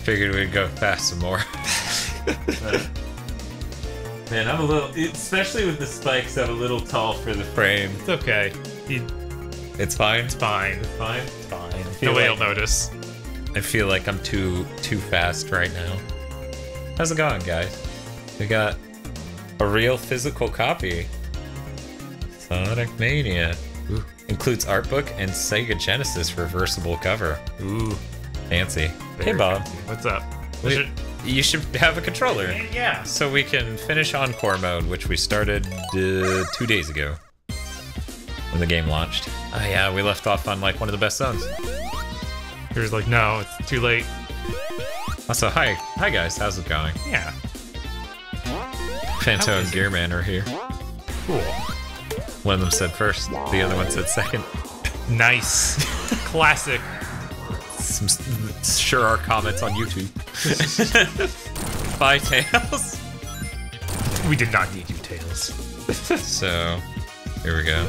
figured we'd go fast some more. Man, I'm a little, especially with the spikes, I'm a little tall for the frame. It's okay. It's fine? It's fine. It's fine? It's fine. like Nobody will notice. I feel like I'm too fast right now. How's it going, guys? We got a real physical copy. Sonic Mania. Ooh. Includes art book and Sega Genesis reversible cover. Ooh. Fancy. Very hey, Bob. fancy. What's up? You should have a controller. Yeah. So we can finish Encore mode, which we started 2 days ago. When the game launched. Oh yeah, we left off on like one of the best zones. He was like, no, it's too late. Also, hi guys, how's it going? Yeah. Fanto and Gearman are here. Cool. One of them said first, the other one said second. Nice. Classic. Sure are comments on YouTube. Bye, Tails. We did not need you, Tails. So, here we go.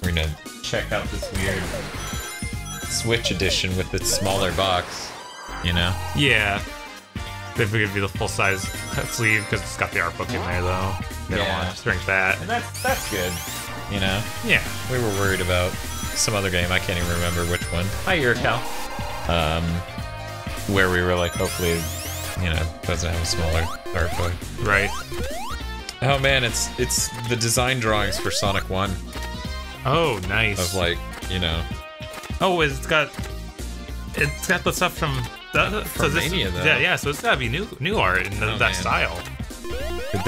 We're gonna check out this weird Switch edition with its smaller box, you know? Yeah. They figured it'd be the full-size sleeve because it's got the art book in there, though. They don't want to shrink that. And that's good, you know? Yeah. We were worried about some other game, I can't even remember which one. Hi, Urcal. Where we were like, hopefully, you know, doesn't have a smaller art book. Right. Oh man, it's the design drawings for Sonic 1. Oh, nice. Of like, you know. Oh, it's got the stuff from Mania, though. Yeah, so it's gotta be new art in that style. Did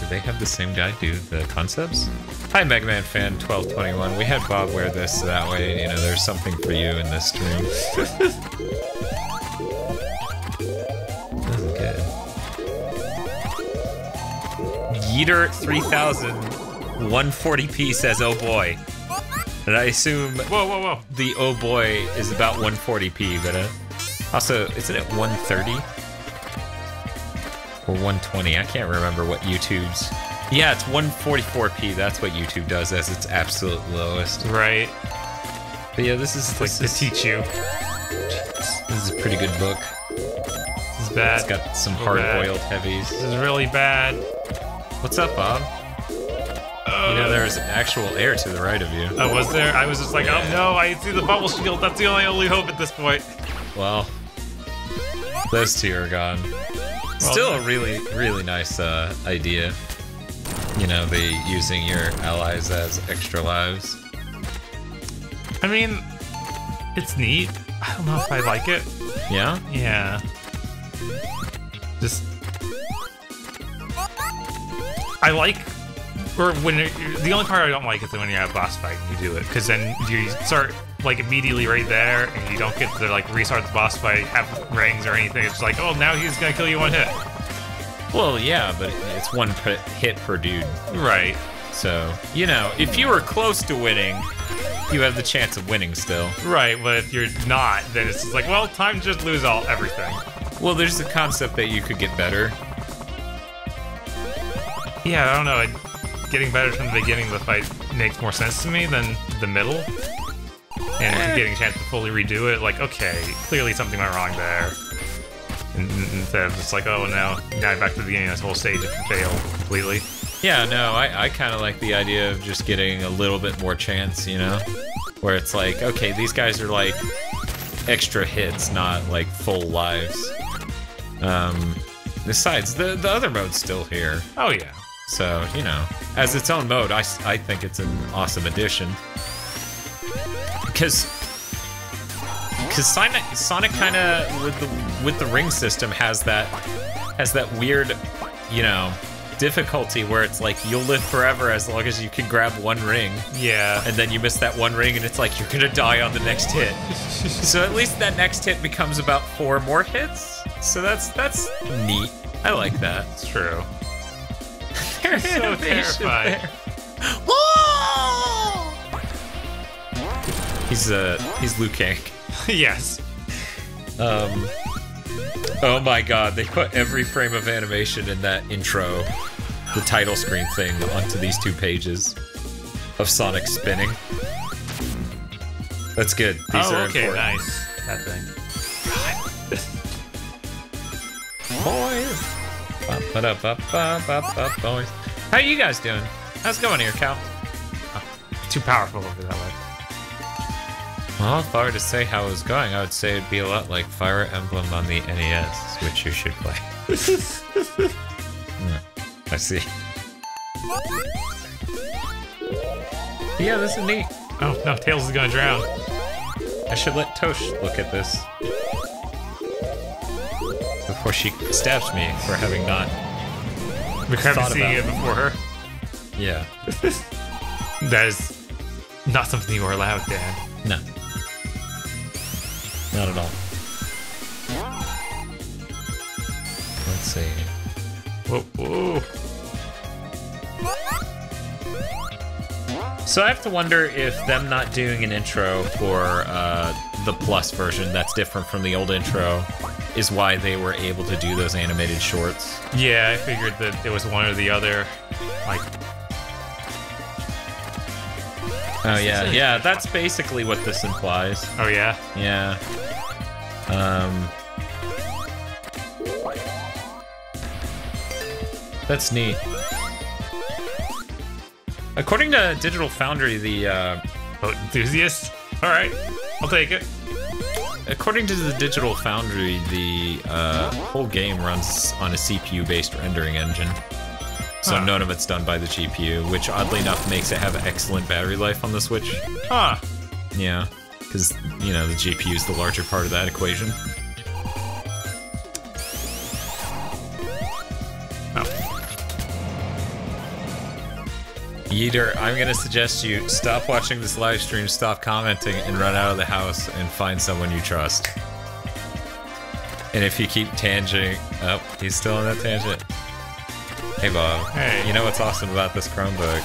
they have the same guy do the concepts? Hi, Mega Man Fan 1221. We had Bob wear this so that way, you know, there's something for you in this stream. That's good. Yeeter 3000 140p says, oh boy. And I assume whoa. The oh boy is about 140p, but also, isn't it 130? Or 120? I can't remember what YouTube's. Yeah, it's 144p. That's what YouTube does as its absolute lowest. Right. But yeah, this is to teach you. This is a pretty good book. It's bad. It's got some hard-boiled heavies. This is really bad. What's up, Bob? You know, there's an actual air to the right of you. Oh, was there? I was just like, oh no, I see the bubble shield. That's the only hope at this point. Well, those two are gone. Still a really, really nice idea. You know, using your allies as extra lives. I mean, it's neat. I don't know if I like it. Yeah? Yeah. Just... I like... Or when the only part I don't like is when you have a boss fight and you do it, because then you start like immediately right there, and you don't get to like restart the boss fight, have rings or anything. It's like, oh, now he's gonna kill you one hit. Well, yeah, but it's one hit per dude. Right. So, you know, if you were close to winning, you have the chance of winning still. Right, but if you're not, then it's just like, well, time to just lose everything. Well, there's the concept that you could get better. Yeah, I don't know. Getting better from the beginning of the fight makes more sense to me than the middle. And getting a chance to fully redo it, like, okay, clearly something went wrong there. Instead of just like, oh, now back to the beginning of this whole stage if you fail completely. Yeah, no, I kind of like the idea of just getting a little bit more chance, you know? Where it's like, okay, these guys are like extra hits, not like full lives. Besides, the other mode's still here. Oh, yeah. So, you know, as its own mode, I think it's an awesome addition. Because Sonic kind of with the ring system has that weird, you know, difficulty where it's like you'll live forever as long as you can grab one ring. Yeah. And then you miss that one ring and it's like you're gonna die on the next hit. So at least that next hit becomes about 4 more hits. So that's neat. I like that. It's true. They're so terrified. He's Liu Kang. Yes. Oh my god, they put every frame of animation in that intro, the title screen thing, onto these 2 pages of Sonic spinning. That's good. These are okay, important. Nice. That thing. boys. Boys. How you guys doing? How's it going here, Cal? Oh, too powerful over that way. Well, if I were to say how it was going, I would say it'd be a lot like Fire Emblem on the NES, which you should play. I see. Yeah, this is neat. Oh, no, Tails is gonna drown. I should let Tosh look at this before she stabs me for having not seeing it before her. Yeah. That is not something you are allowed, Dan. No. Not at all. Let's see. Whoa, whoa. So I have to wonder if them not doing an intro for the Plus version that's different from the old intro is why they were able to do those animated shorts. Yeah, I figured that it was one or the other. Like... Oh yeah, yeah, that's basically what this implies. Oh yeah? Yeah. That's neat. According to Digital Foundry, the boat enthusiast? Alright, I'll take it. According to the Digital Foundry, the whole game runs on a CPU-based rendering engine. So none of it's done by the GPU, which oddly enough makes it have excellent battery life on the Switch. Huh. Yeah, because, you know, the GPU is the larger part of that equation. Yeeter, I'm gonna suggest you stop watching this live stream, stop commenting, and run out of the house and find someone you trust. And if you keep tangenting... Oh, he's still on that tangent. Hey, Bob. Hey. You know what's awesome about this Chromebook?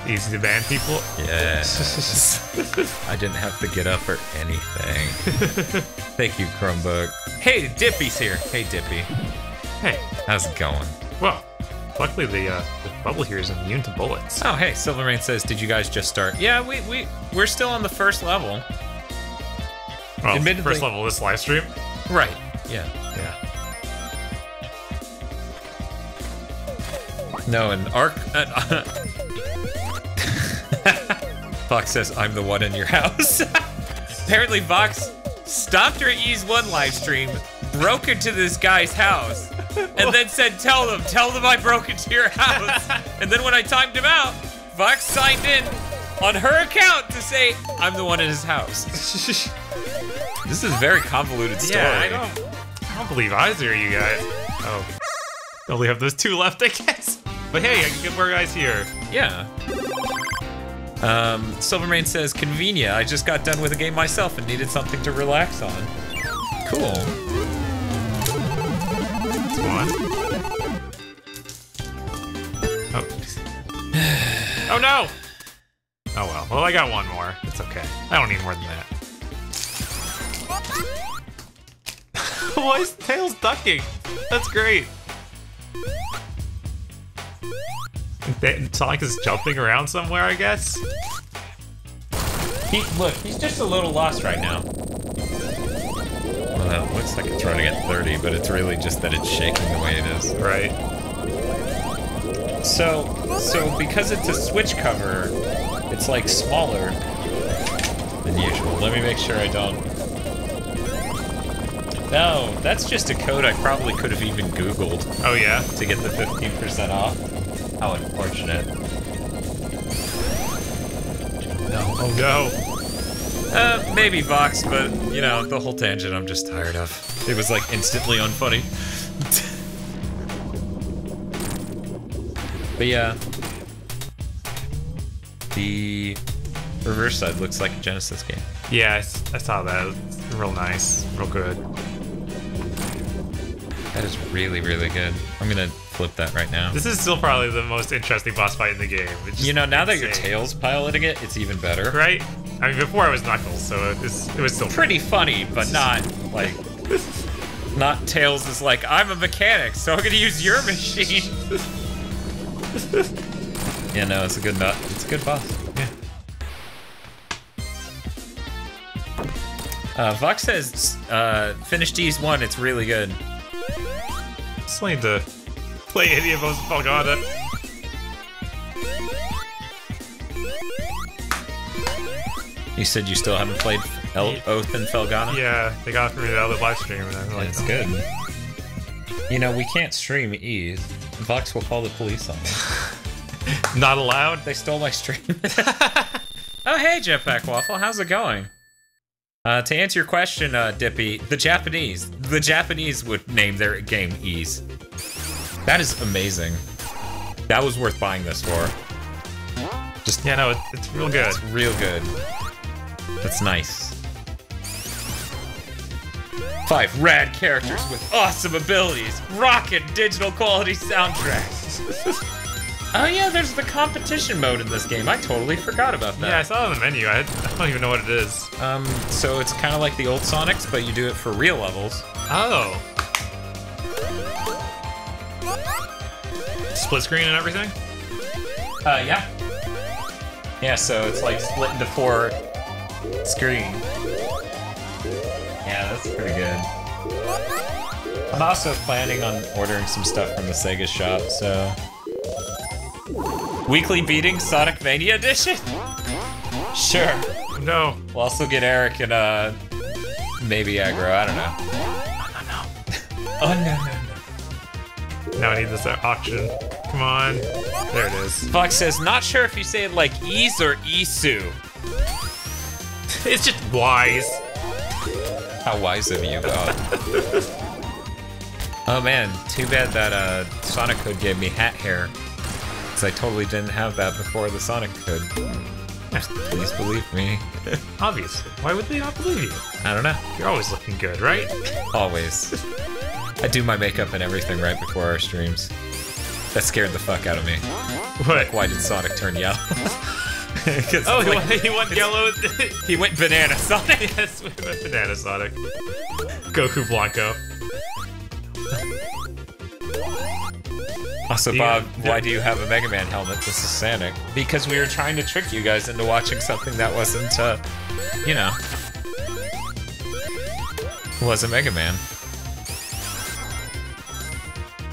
Easy to ban people? Yes. I didn't have to get up or anything. Thank you, Chromebook. Hey, Dippy's here. Hey, Dippy. Hey. How's it going? Well, luckily the bubble here is immune to bullets. Oh, hey, Silvermane says, did you guys just start? Yeah, we're still on the first level. Well, first level of this live stream? Right, yeah. Yeah. No, and Fox says, I'm the one in your house. Apparently, Fox stopped her Ease 1 live stream, broke into this guy's house, and then said, tell them I broke into your house. And then when I timed him out, Fox signed in on her account to say, I'm the one in his house. This is a very convoluted story. Yeah, I don't believe either of you guys. Oh. Only have those two left, I guess. But hey, I can get more guys here. Yeah. Silvermane says, convenient. I just got done with a game myself and needed something to relax on. Cool. That's one. Oh. Oh no! Oh well. Well, I got one more. It's okay. I don't need more than that. Why is Tails ducking? That's great. Sonic is jumping around somewhere, I guess? Look, he's just a little lost right now. Well, that looks like it's running at 30, but it's really just that it's shaking the way it is. Right. So because it's a Switch cover, it's like smaller than usual. Let me make sure I don't... No, that's just a code I probably could have even Googled. Oh yeah? To get the 15% off. How unfortunate. No. Oh no. Maybe Vox, but, you know, the whole tangent I'm just tired of. It was, like, instantly unfunny. But yeah. The reverse side looks like a Genesis game. Yeah, I saw that. It's real nice. Real good. That is really, really good. I'm gonna flip that right now. This is still probably the most interesting boss fight in the game. You know, now that your Tails piloting it, it's even better. Right? I mean, before I was Knuckles, so it was still pretty funny, but not, like... not Tails is like, I'm a mechanic, so I'm gonna use your machine. Yeah, no, it's a good boss. Yeah. Vox says, finished Ease 1, it's really good. Still need to play any of those Felgana. You said you still haven't played Oath and Felgana? Yeah, they got through the other live stream, and I'm like, It's good. You know, we can't stream Ease. Vox will call the police on me. Not allowed? They stole my stream. Oh, hey, Jetpack Waffle. How's it going? To answer your question, Dippy, the Japanese would name their game Ease. That is amazing. That was worth buying this for. Just Yeah, no, it's real good. It's real good. That's nice. 5 rad characters with awesome abilities. Rockin' digital quality soundtracks. Oh yeah, there's the competition mode in this game. I totally forgot about that. Yeah, I saw it on the menu. I don't even know what it is. So it's kind of like the old Sonics, but you do it for real levels. Oh. Split screen and everything? Yeah. Yeah, so it's like split into 4 screens. Yeah, that's pretty good. I'm also planning on ordering some stuff from the Sega shop, so... Weekly beating Sonic Mania edition? Sure. No. We'll also get Eric and, maybe Aggro, I don't know. No. Oh, no. Now I need this auction. Come on. There it is. Fox says, not sure if you say it like Ease or Isu. It's just wise. How wise of you, God. Oh man, too bad that Sonic Hood gave me hat hair. Because I totally didn't have that before the Sonic Hood. Please believe me. Obviously. Why would they not believe you? I don't know. You're always looking good, right? Always. I do my makeup and everything right before our streams. That scared the fuck out of me. What? Like, why did Sonic turn yellow? Oh, he went yellow. He went banana Sonic. Yes, we went banana Sonic. Goku Blanco. Also, Bob, why do you have a Mega Man helmet? This is Sonic. Because we were trying to trick you guys into watching something that wasn't, you know, wasn't Mega Man.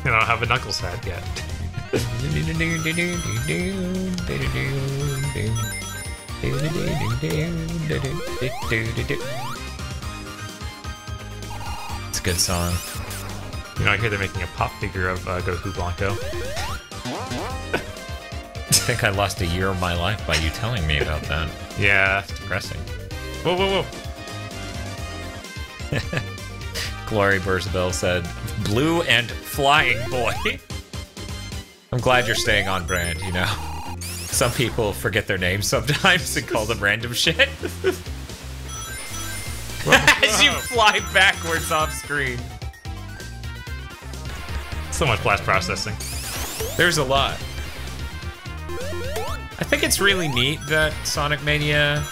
I don't have a Knuckles hat yet. It's a good song. You know, I hear they're making a pop figure of Goku Blanco. I think I lost a year of my life by you telling me about that. Yeah. It's depressing. Whoa, whoa, whoa. Glory Burzabel said, Blue and Flying Boy. I'm glad you're staying on brand, you know? Some people forget their names sometimes and call them random shit. As you fly backwards off screen. So much blast processing. There's a lot. I think it's really neat that Sonic Mania,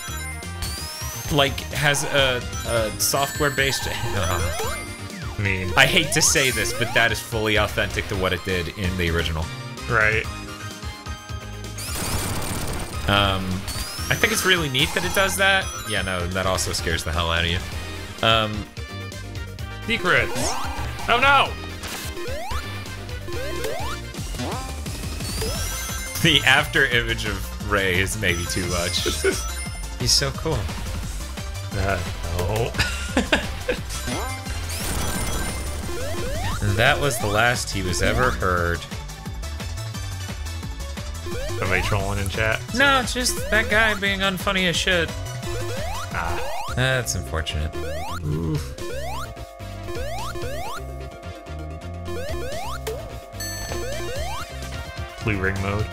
like, has a software-based... I mean... I hate to say this, but that is fully authentic to what it did in the original. Right. I think it's really neat that it does that. Yeah, no, that also scares the hell out of you. Secrets! Oh no! The after image of Ray is maybe too much. He's so cool. No. That was the last he was ever heard. Somebody trolling in chat? No, just that guy being unfunny as shit. Ah. That's unfortunate. Oof. Blue ring mode.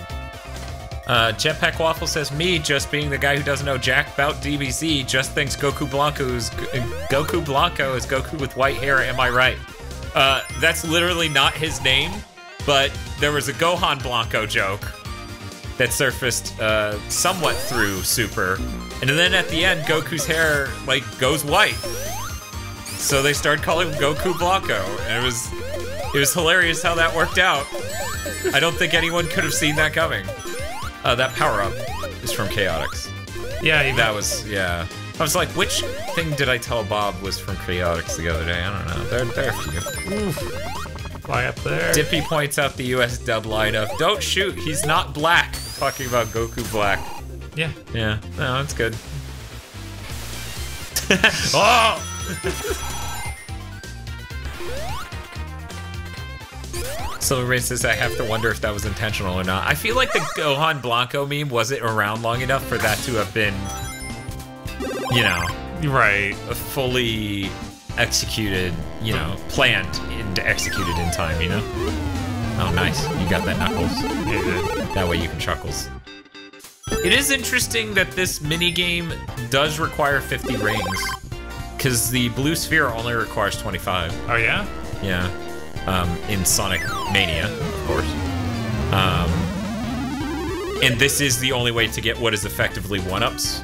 Jetpack Waffle says, me, just being the guy who doesn't know jack about DBZ, just thinks Goku Blanco is Goku with white hair, am I right? That's literally not his name, but there was a Gohan Blanco joke that surfaced somewhat through Super, and then at the end, Goku's hair, like, goes white. So they started calling him Goku Blanco, and it was hilarious how that worked out. I don't think anyone could have seen that coming. That power-up is from Chaotix. Yeah, that was, yeah. I was like, which thing did I tell Bob was from Chaotix the other day? I don't know. There are a few. Oof. Fly up there. Dippy points out the US dub line of, don't shoot, he's not black. Talking about Goku Black. Yeah. Yeah, no, that's good. Oh! Silver Rain says, I have to wonder if that was intentional or not. I feel like the Gohan Blanco meme wasn't around long enough for that to have been, you know, right, fully executed, you know, planned and executed in time, you know? Oh, nice. You got that, Knuckles. Yeah. That way you can Chuckles. It is interesting that this minigame does require 50 rings, because the blue sphere only requires 25. Oh, yeah? Yeah. In Sonic Mania, of course. And this is the only way to get what is effectively 1-ups.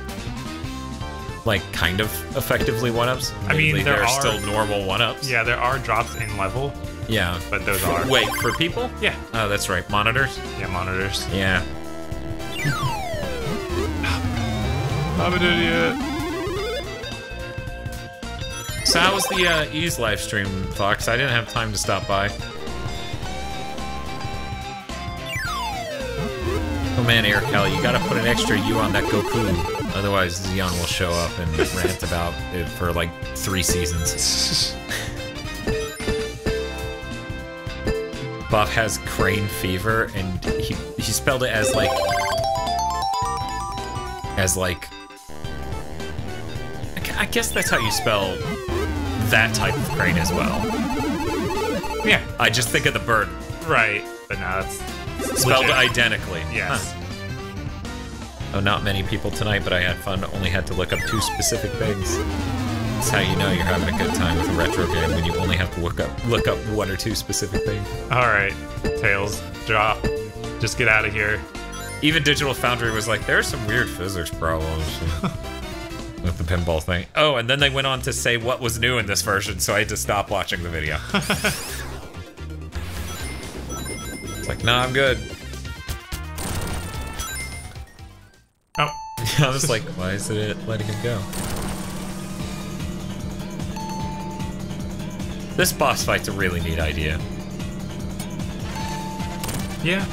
Like, kind of effectively 1-ups. I mean, there are still normal 1-ups. Yeah, there are drops in level. Yeah. But those are. Wait, for people? Yeah. Oh, that's right. Monitors? Yeah, monitors. Yeah. I'm an idiot. So how was the Ease live stream, Fox? I didn't have time to stop by. Oh man, Air Kelly, you gotta put an extra U on that Goku. Otherwise, Xeon will show up and rant about it for like 3 seasons. Buff has crane fever, and he spelled it as like... I guess that's how you spell that type of crane as well. Yeah. I just think of the bird. Right, but no, it's spelled legit. Identically. Yes. Huh. Oh, not many people tonight, but I had fun. Only had to look up 2 specific things. That's how you know you're having a good time with a retro game, when you only have to look up 1 or 2 specific things. Alright, Tails, drop. Just get out of here. Even Digital Foundry was like, there's some weird physics problems with the pinball thing. Oh, and then they went on to say what was new in this version, so I had to stop watching the video. It's like, nah, I'm good. Oh. I was like, why is it letting him go? This boss fight's a really neat idea. Yeah,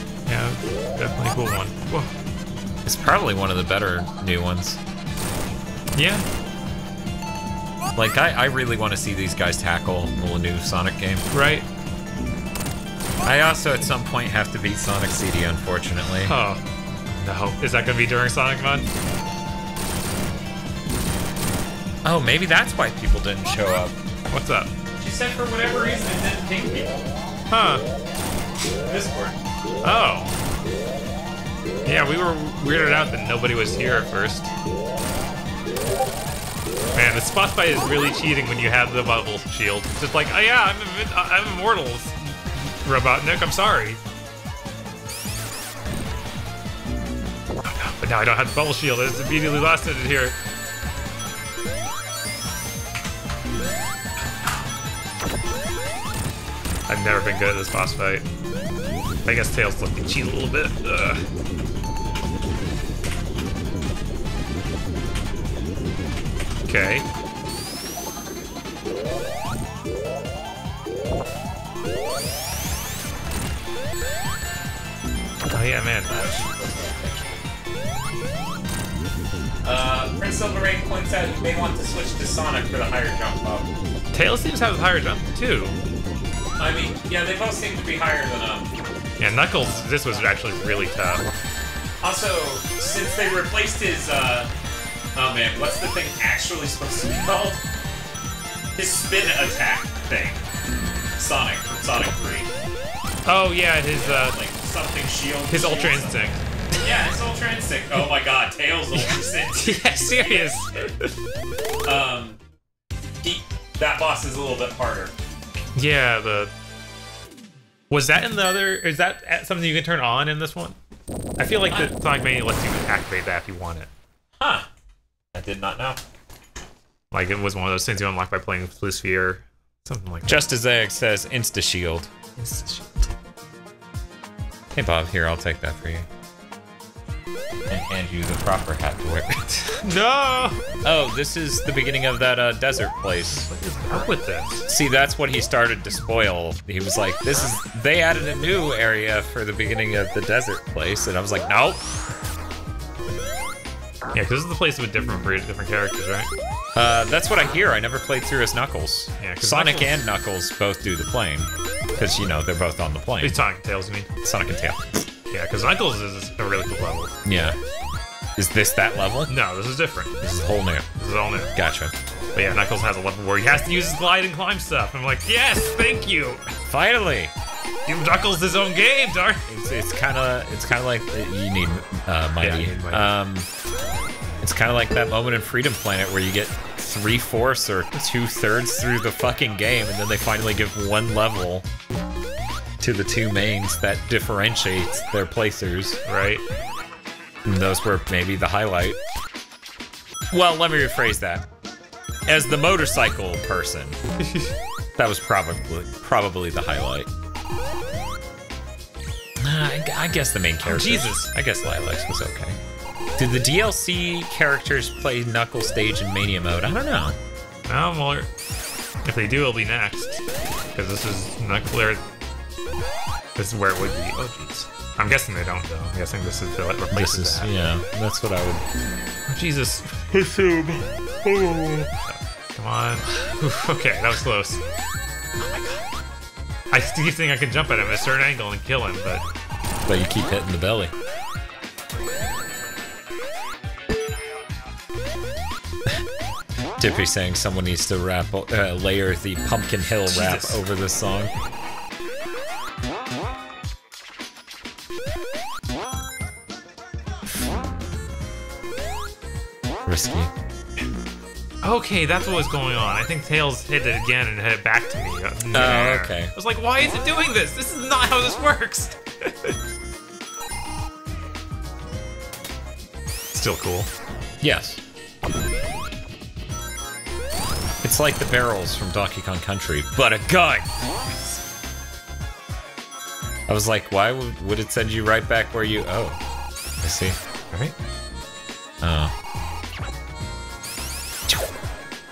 definitely a cool one. Whoa. It's probably one of the better new ones. Yeah. Like, I really want to see these guys tackle a new Sonic game. Right. I also, at some point, have to beat Sonic CD, unfortunately. Oh. No. Is that going to be during Sonic Mod? Oh, maybe that's why people didn't show up. What's up? She said for whatever reason it didn't ping people. Huh. Discord. Oh. Yeah, we were weirded out that nobody was here at first. Man, the spot fight is really cheating when you have the bubble shield. It's just like, oh yeah, I'm immortal, Robotnik, I'm sorry. Oh no, but now I don't have the bubble shield, it's immediately lost it here. I've never been good at this boss fight. I guess Tails let me cheat a little bit. Ugh. Okay. Oh yeah, man. Prince Silver Rain points out you may want to switch to Sonic for the higher jump up. Tails seems to have a higher jump too. I mean, yeah, they both seem to be higher than Yeah, Knuckles, this was actually really tough. Also, since they replaced his, oh man, what's the thing actually supposed to be called? His spin attack thing. Sonic, from Sonic 3. Oh yeah, his, like, something shield. His Ultra Instinct. Yeah, his Ultra Instinct. Oh my god, Tails Ultra Instinct. Yeah, serious. That boss is a little bit harder. Yeah, was that in the other... Is that something you can turn on in this one? I feel like the Sonic Mania lets you activate that if you want it. Huh. I did not know. Like, it was one of those things you unlock by playing with Blue Sphere. Something like that. Just as Egg says, Insta-Shield. Insta-Shield. Hey Bob, here, I'll take that for you. And hand you the proper hat to wear. No! Oh, this is the beginning of that desert place. What is up with this? See, that's what he started to spoil. He was like, they added a new area for the beginning of the desert place. And I was like, nope. Yeah, because this is the place with different characters, right? That's what I hear. I never played through as Knuckles. Yeah, 'cause Sonic and Knuckles both do the plane. Because, you know, they're both on the plane. It's Sonic and Tails, you mean? Sonic and Tails. Yeah, because Knuckles is a really cool level. Yeah. Is this that level? No, this is different. This is whole new. This is all new. Gotcha. But yeah, Knuckles has a level where he has to use his glide and climb stuff. I'm like, yes, thank you. Finally. Give Knuckles his own game, darn. It's kind of like you need Mighty. Yeah, you need Mighty. It's kind of like that moment in Freedom Planet where you get 3/4 or 2/3 through the fucking game, and then they finally give one level to the two mains that differentiates their placers, Right? and those were maybe the highlight. Well, let me rephrase that. As the motorcycle person, that was probably the highlight. I guess the main characters. Jesus. I guess Lilacs was okay. Did the DLC characters play Knuckles stage in Mania mode? I don't know. No, well, if they do, it'll be next. Because this is Knuckles. This is where it would be. Oh, jeez. I'm guessing they don't, though. I'm guessing this is the replaces that. Yeah, that's what I would... Oh, Jesus. Assume. Oh. Come on. Oof, okay, that was close. Oh my god. I keep thinking I can jump at him at a certain angle and kill him, but... But you keep hitting the belly. Dippy saying someone needs to layer the Pumpkin Hill rap over this song. Risky. Okay, that's what was going on. I think Tails hit it again and hit it back to me. Oh, okay. I was like, why is it doing this? This is not how this works. Still cool. Yes. It's like the barrels from Donkey Kong Country, but a gun! I was like, why would it send you right back where you... Oh. I see. Right? Oh.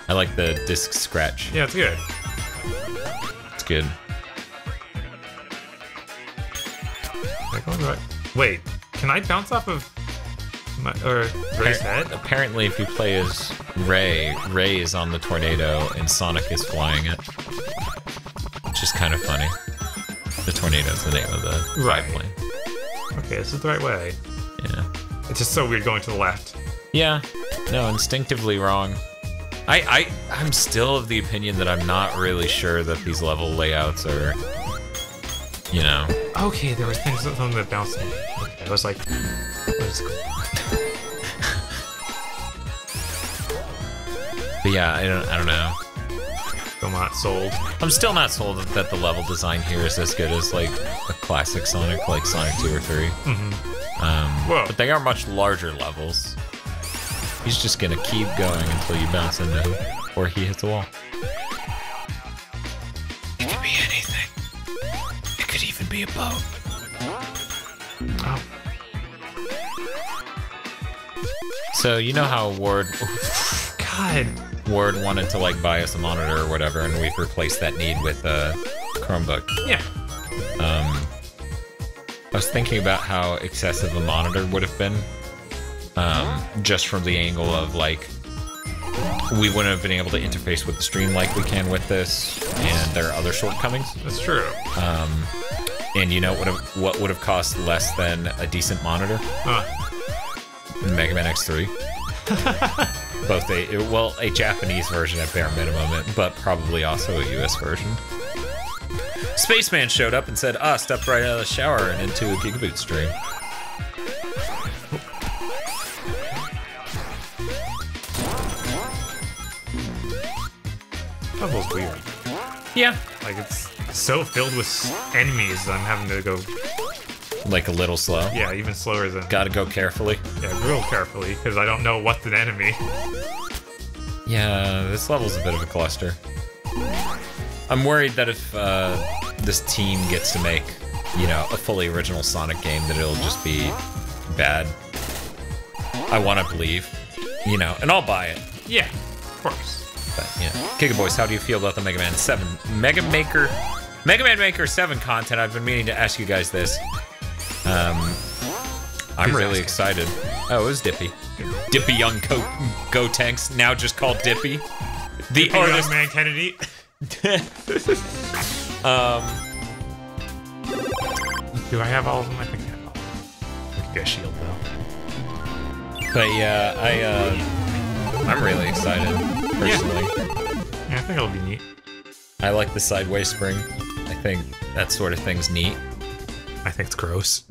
I like the disc scratch. Yeah, it's good. It's good. Wait, can I bounce off of Ray's head? Apparently, if you play as Ray is on the tornado and Sonic is flying it. Which is kind of funny. The tornado's the name of the plane. Okay, this is the right way. Yeah. It's just so weird going to the left. Yeah. No, instinctively wrong. I'm still of the opinion that I'm not really sure that these level layouts are, you know. Okay, there was something that bounced me. Okay, I was like, what is it? But yeah, I don't know. Still not sold. I'm still not sold that the level design here is as good as like a classic Sonic, like Sonic 2 or 3. Whoa. But they are much larger levels. He's just gonna keep going until you bounce into him, or he hits a wall. It could be anything. It could even be a boat. Oh. So you know how Ward wanted to like buy us a monitor or whatever, and we've replaced that need with a Chromebook. Yeah. I was thinking about how excessive a monitor would have been. Just from the angle of like, we wouldn't have been able to interface with the stream like we can with this, and there are other shortcomings. That's true. And you know what would have cost less than a decent monitor? Huh. Mega Man X3. Both a Japanese version at bare minimum, but probably also a US version. Spaceman showed up and said, stepped right out of the shower and into a Gigaboot stream. Level's weird. Yeah. Like, it's so filled with enemies, I'm having to go... Like a little slow? Yeah, even slower than... Gotta go carefully. Yeah, real carefully, because I don't know what's an enemy. Yeah, this level's a bit of a cluster. I'm worried that if this team gets to make, you know, a fully original Sonic game, that it'll just be bad. I want to believe. you know, and I'll buy it. Yeah, of course. But, you know. Giga Boys, how do you feel about the Mega Man 7? Mega Man Maker 7 content? I've been meaning to ask you guys this. I'm really excited. Oh, it was Dippy. Dippy Young Go Tanks, now just called Dippy. The Dippy artist. Young Man Kennedy. Do I have all of them? I think I have all of them. We can get a shield though. But yeah, I'm really excited, personally. Yeah, I think it'll be neat. I like the sideways spring. I think that sort of thing's neat. I think it's gross.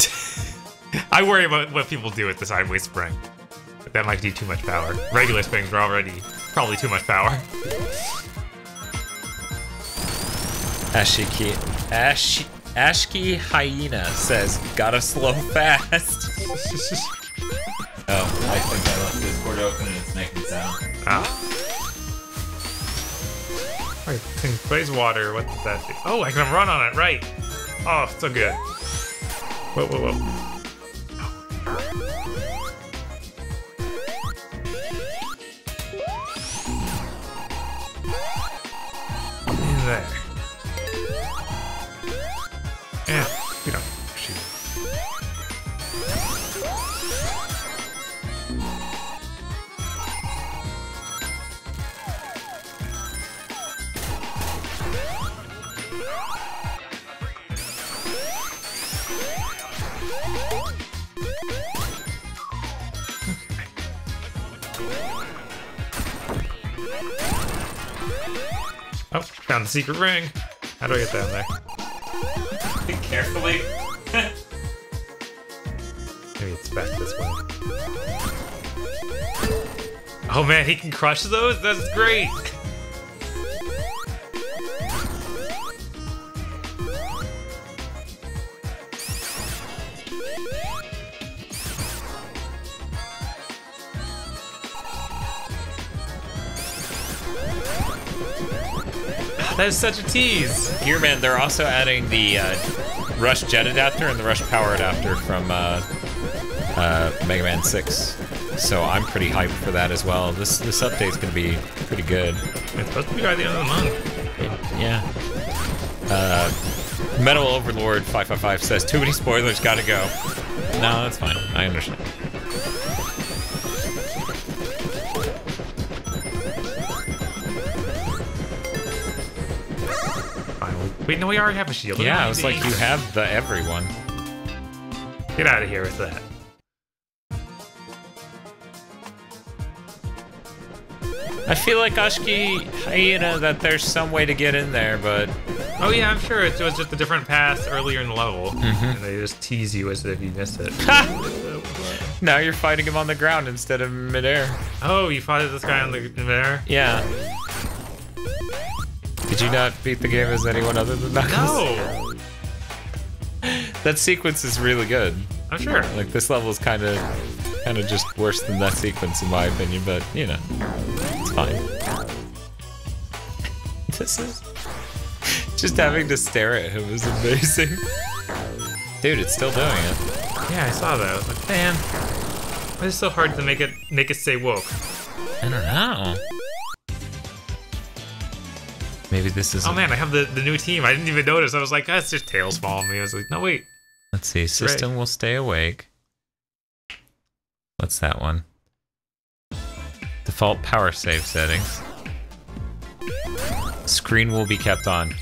I worry about what people do with the sideways spring. But that might do too much power. Regular springs are already probably too much power. Ashki Hyena says, gotta slow fast. Oh, I think I left Discord open and it's making sound. Ah. Wait, blaze water, what does that do? Oh, I can run on it, right. Oh, so good. Whoa, whoa, whoa. In there. Yeah, you know, shoot. Oh, found the secret ring. How do I get down there? Think carefully. Maybe it's back this way. Oh man, he can crush those? That's great! That is such a tease! Here, man, they're also adding the Rush Jet Adapter and the Rush Power Adapter from Mega Man 6. So I'm pretty hyped for that as well. This update's gonna be pretty good. It's supposed to be by the end of the month. Yeah. Metal Overlord 555 says, too many spoilers, gotta go. No, that's fine. I understand. Wait, no, we already have a shield. Yeah, I was like, you have the everyone. Get out of here with that. I feel like Ashki Hyena that there's some way to get in there, but... Oh yeah, I'm sure it was just a different path earlier in the level. And they just tease you as if you missed it. Now you're fighting him on the ground instead of midair. Oh, you fought this guy on the midair? Yeah. Did you not beat the game as anyone other than Knuckles? No! That sequence is really good. I'm sure. Like, this level is kind of just worse than that sequence in my opinion, but, you know, it's fine. This is... Just having to stare at him is amazing. Dude, it's still doing it. Yeah, I saw that. I was like, man, why is it so hard to make it stay woke? I don't know. Maybe this is... Oh man, I have the new team. I didn't even notice. I was like, that's just Tails following me. I was like, no, wait. Let's see. System will stay awake. What's that one? Default power save settings. Screen will be kept on.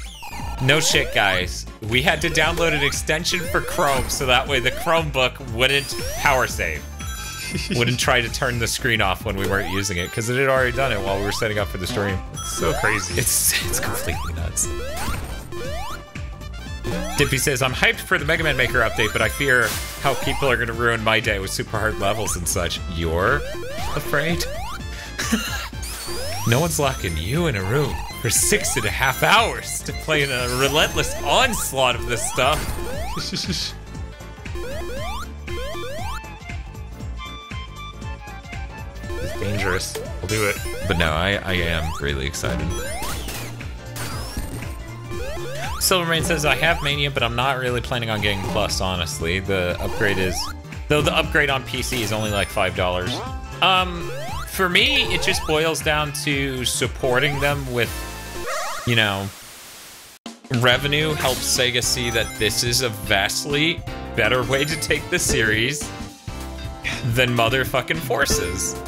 No shit, guys. We had to download an extension for Chrome so that way the Chromebook wouldn't power save. Wouldn't try to turn the screen off when we weren't using it because it had already done it while we were setting up for the stream. It's so crazy. It's completely nuts. Dippy says, I'm hyped for the Mega Man Maker update, but I fear how people are going to ruin my day with super hard levels and such. You're afraid? No one's locking you in a room for 6.5 hours to play in a relentless onslaught of this stuff. It's dangerous. We'll do it. But no, I am really excited. Silvermane says, I have Mania, but I'm not really planning on getting Plus, honestly. The upgrade is... Though the upgrade on PC is only like $5. for me, it just boils down to supporting them with, you know, revenue helps Sega see that this is a vastly better way to take the series than motherfucking Forces.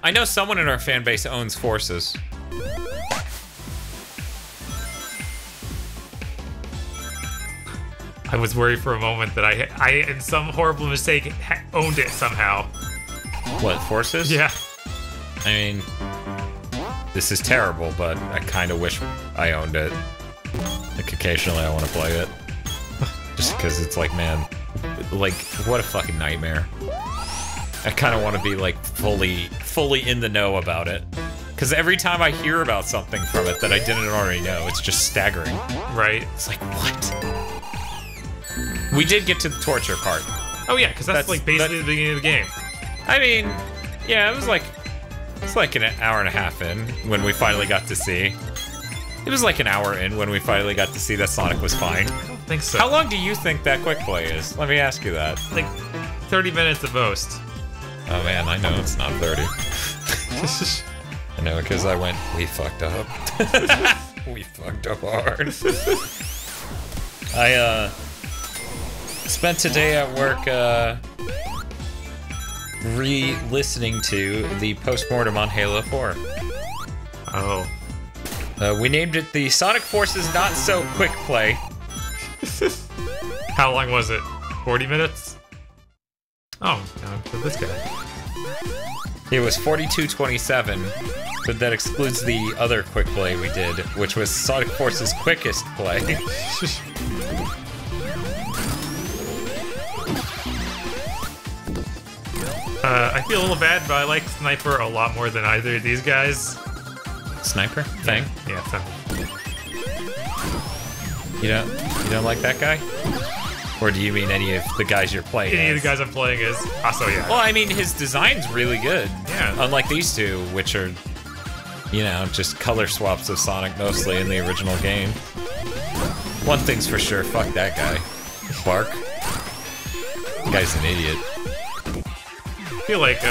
I know someone in our fan base owns Forces. I was worried for a moment that I in some horrible mistake, owned it somehow. What, Forces? Yeah. I mean, this is terrible, but I kind of wish I owned it. Like, occasionally I want to play it. Just because it's like, man, like, what a fucking nightmare. I kind of want to be, like, fully in the know about it. Because every time I hear about something from it that I didn't already know, it's just staggering. Right. It's like, what? We did get to the torture part. Oh yeah, because that's like basically the beginning of the game. I mean, yeah, it's like an hour and a half in when we finally got to see. It was like an hour in when we finally got to see that Sonic was fine. I don't think so. How long do you think that quick play is? Let me ask you that. Like 30 minutes at most. Oh man, I know it's not 30. I know, because we fucked up. We fucked up hard. I spent today at work re-listening to the postmortem on Halo 4. Oh. We named it the Sonic Forces Not So Quick Play. How long was it? 40 minutes? Oh, no, this guy. It was 42:27, but that excludes the other quick play we did, which was Sonic Forces Quickest Play. I feel a little bad, but I like Sniper a lot more than either of these guys. Sniper? Thing? Yeah, You don't like that guy? Or do you mean any of the guys you're playing any as? of the guys I'm playing is also, yeah. Well, I mean, his design's really good. Yeah. Unlike these two, which are, you know, just color swaps of Sonic mostly in the original game. One thing's for sure, fuck that guy. Bark. The guy's an idiot. I feel like,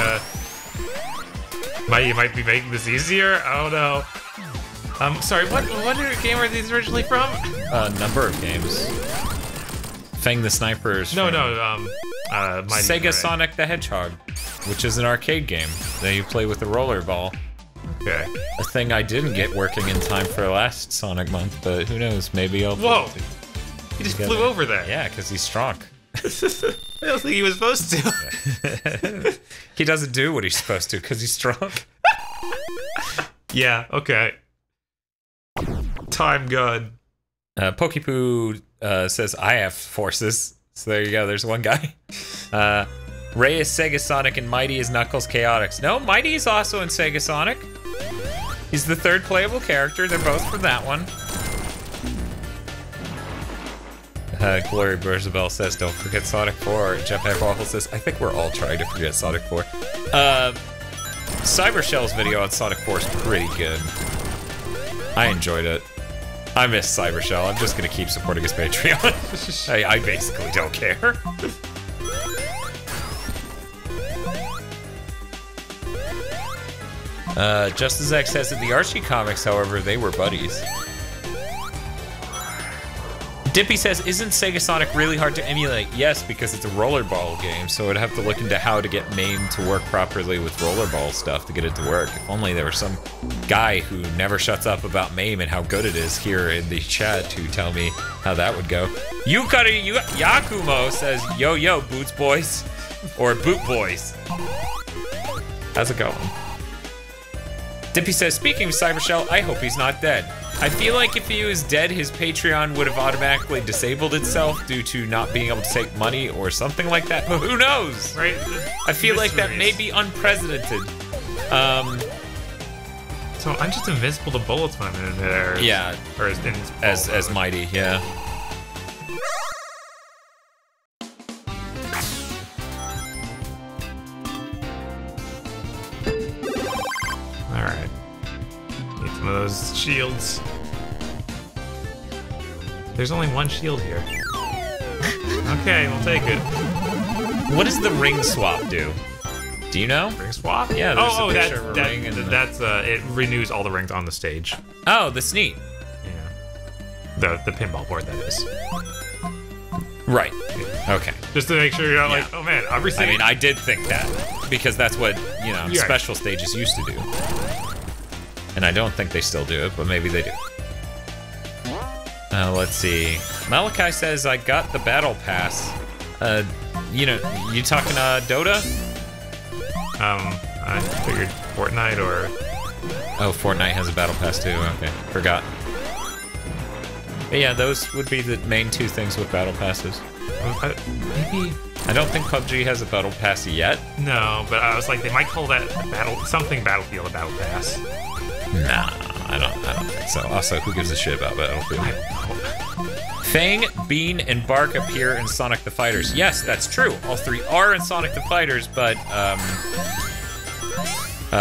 you might be making this easier? I don't know. Sorry, what game are these originally from? A number of games. Fang the Snipers. No, Sega Sonic the Hedgehog, which is an arcade game that you play with a roller ball. Okay. A thing I didn't get working in time for last Sonic month, but who knows? Maybe I'll. Whoa! He just flew over there. Yeah, because he's strong. I don't think he was supposed to. He doesn't do what he's supposed to because he's strong. Yeah. Okay. Time gun. Pokepoo says I have forces. So there you go. There's one guy. Ray is Sega Sonic and Mighty is Knuckles Chaotix. No, Mighty is also in Sega Sonic. He's the third playable character. They're both from that one. Glory Burzabel says, don't forget Sonic 4. Jetpack Waffle says, I think we're all trying to forget Sonic 4. Cybershell's video on Sonic 4 is pretty good. I enjoyed it. I miss Cybershell. I'm just gonna keep supporting his Patreon. I basically don't care. Justice X says in the Archie comics, however, they were buddies. Dippy says, isn't Sega Sonic really hard to emulate? Yes, because it's a rollerball game, so I'd have to look into how to get MAME to work properly with rollerball stuff to get it to work. If only there was some guy who never shuts up about MAME and how good it is here in the chat to tell me how that would go. Yakumo says, yo, Boots Boys. Or Boot Boys. How's it going? Dippy says, speaking of Cybershell, I hope he's not dead. I feel like if he was dead, his Patreon would have automatically disabled itself due to not being able to take money or something like that. But who knows? Right? I feel like that may be unprecedented. So I'm just invincible to bullets when I'm in there. Yeah. Or as Mighty, yeah. Alright. Need some of those shields. There's only one shield here. Okay, we'll take it. What does the ring swap do? Do you know? Ring swap? Yeah, there's a picture of a ring and that's it renews all the rings on the stage. Oh, that's neat. Yeah. The pinball board, that is. Right. Okay. Just to make sure you're not like, oh man, I'm receiving. I mean, I did think that because that's what, you know, special stages used to do. And I don't think they still do it, but maybe they do. Let's see. Malachi says, I got the battle pass. You know, you talking Dota? I figured Fortnite or... Oh, Fortnite has a battle pass too. Okay, forgot. But yeah, those would be the main two things with battle passes. Maybe... I don't think PUBG has a battle pass yet. No, but I was like, they might call that Battlefield a battle pass. Nah, I don't think so. Also, who gives a shit about Battlefield? I don't know. Fang, Bean, and Bark appear in Sonic the Fighters. Yes, that's true. All three are in Sonic the Fighters, but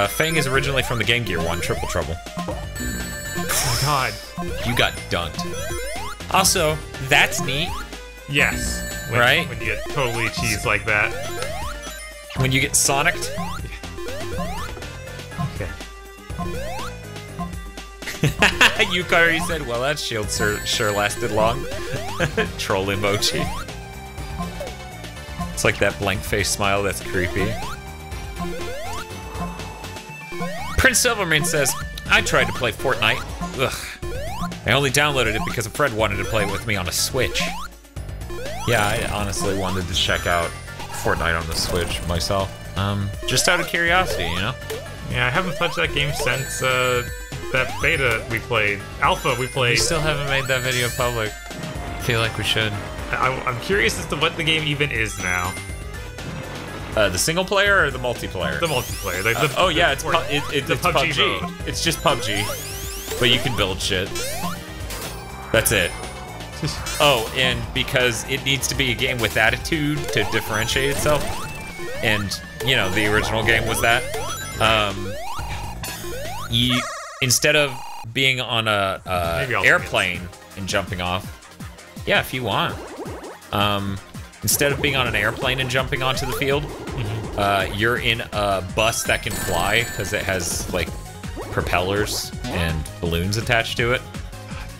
Fang is originally from the Game Gear one, Triple Trouble. Oh my god. You got dunked. Also, that's neat. Yes. Right? When you get totally cheesed like that. When you get Sonic'd. Okay. Yukari said, well, that shield sure lasted long. Troll emoji. It's like that blank face smile that's creepy. Prince Silverman says, I tried to play Fortnite. Ugh. I only downloaded it because a friend wanted to play it with me on a Switch. Yeah, I honestly wanted to check out Fortnite on the Switch myself. Just out of curiosity, you know? Yeah, I haven't touched that game since that beta we played. Alpha we played. We still haven't made that video public. I feel like we should. I'm curious as to what the game even is now. The single player or the multiplayer? The multiplayer. Oh yeah, it's PUBG. mode. It's just PUBG, but you can build shit. That's it. Oh, and because it needs to be a game with attitude to differentiate itself, and you know the original game was that. You instead of being on a airplane and jumping off, yeah, if you want. Instead of being on an airplane and jumping onto the field, you're in a bus that can fly because it has like propellers and balloons attached to it.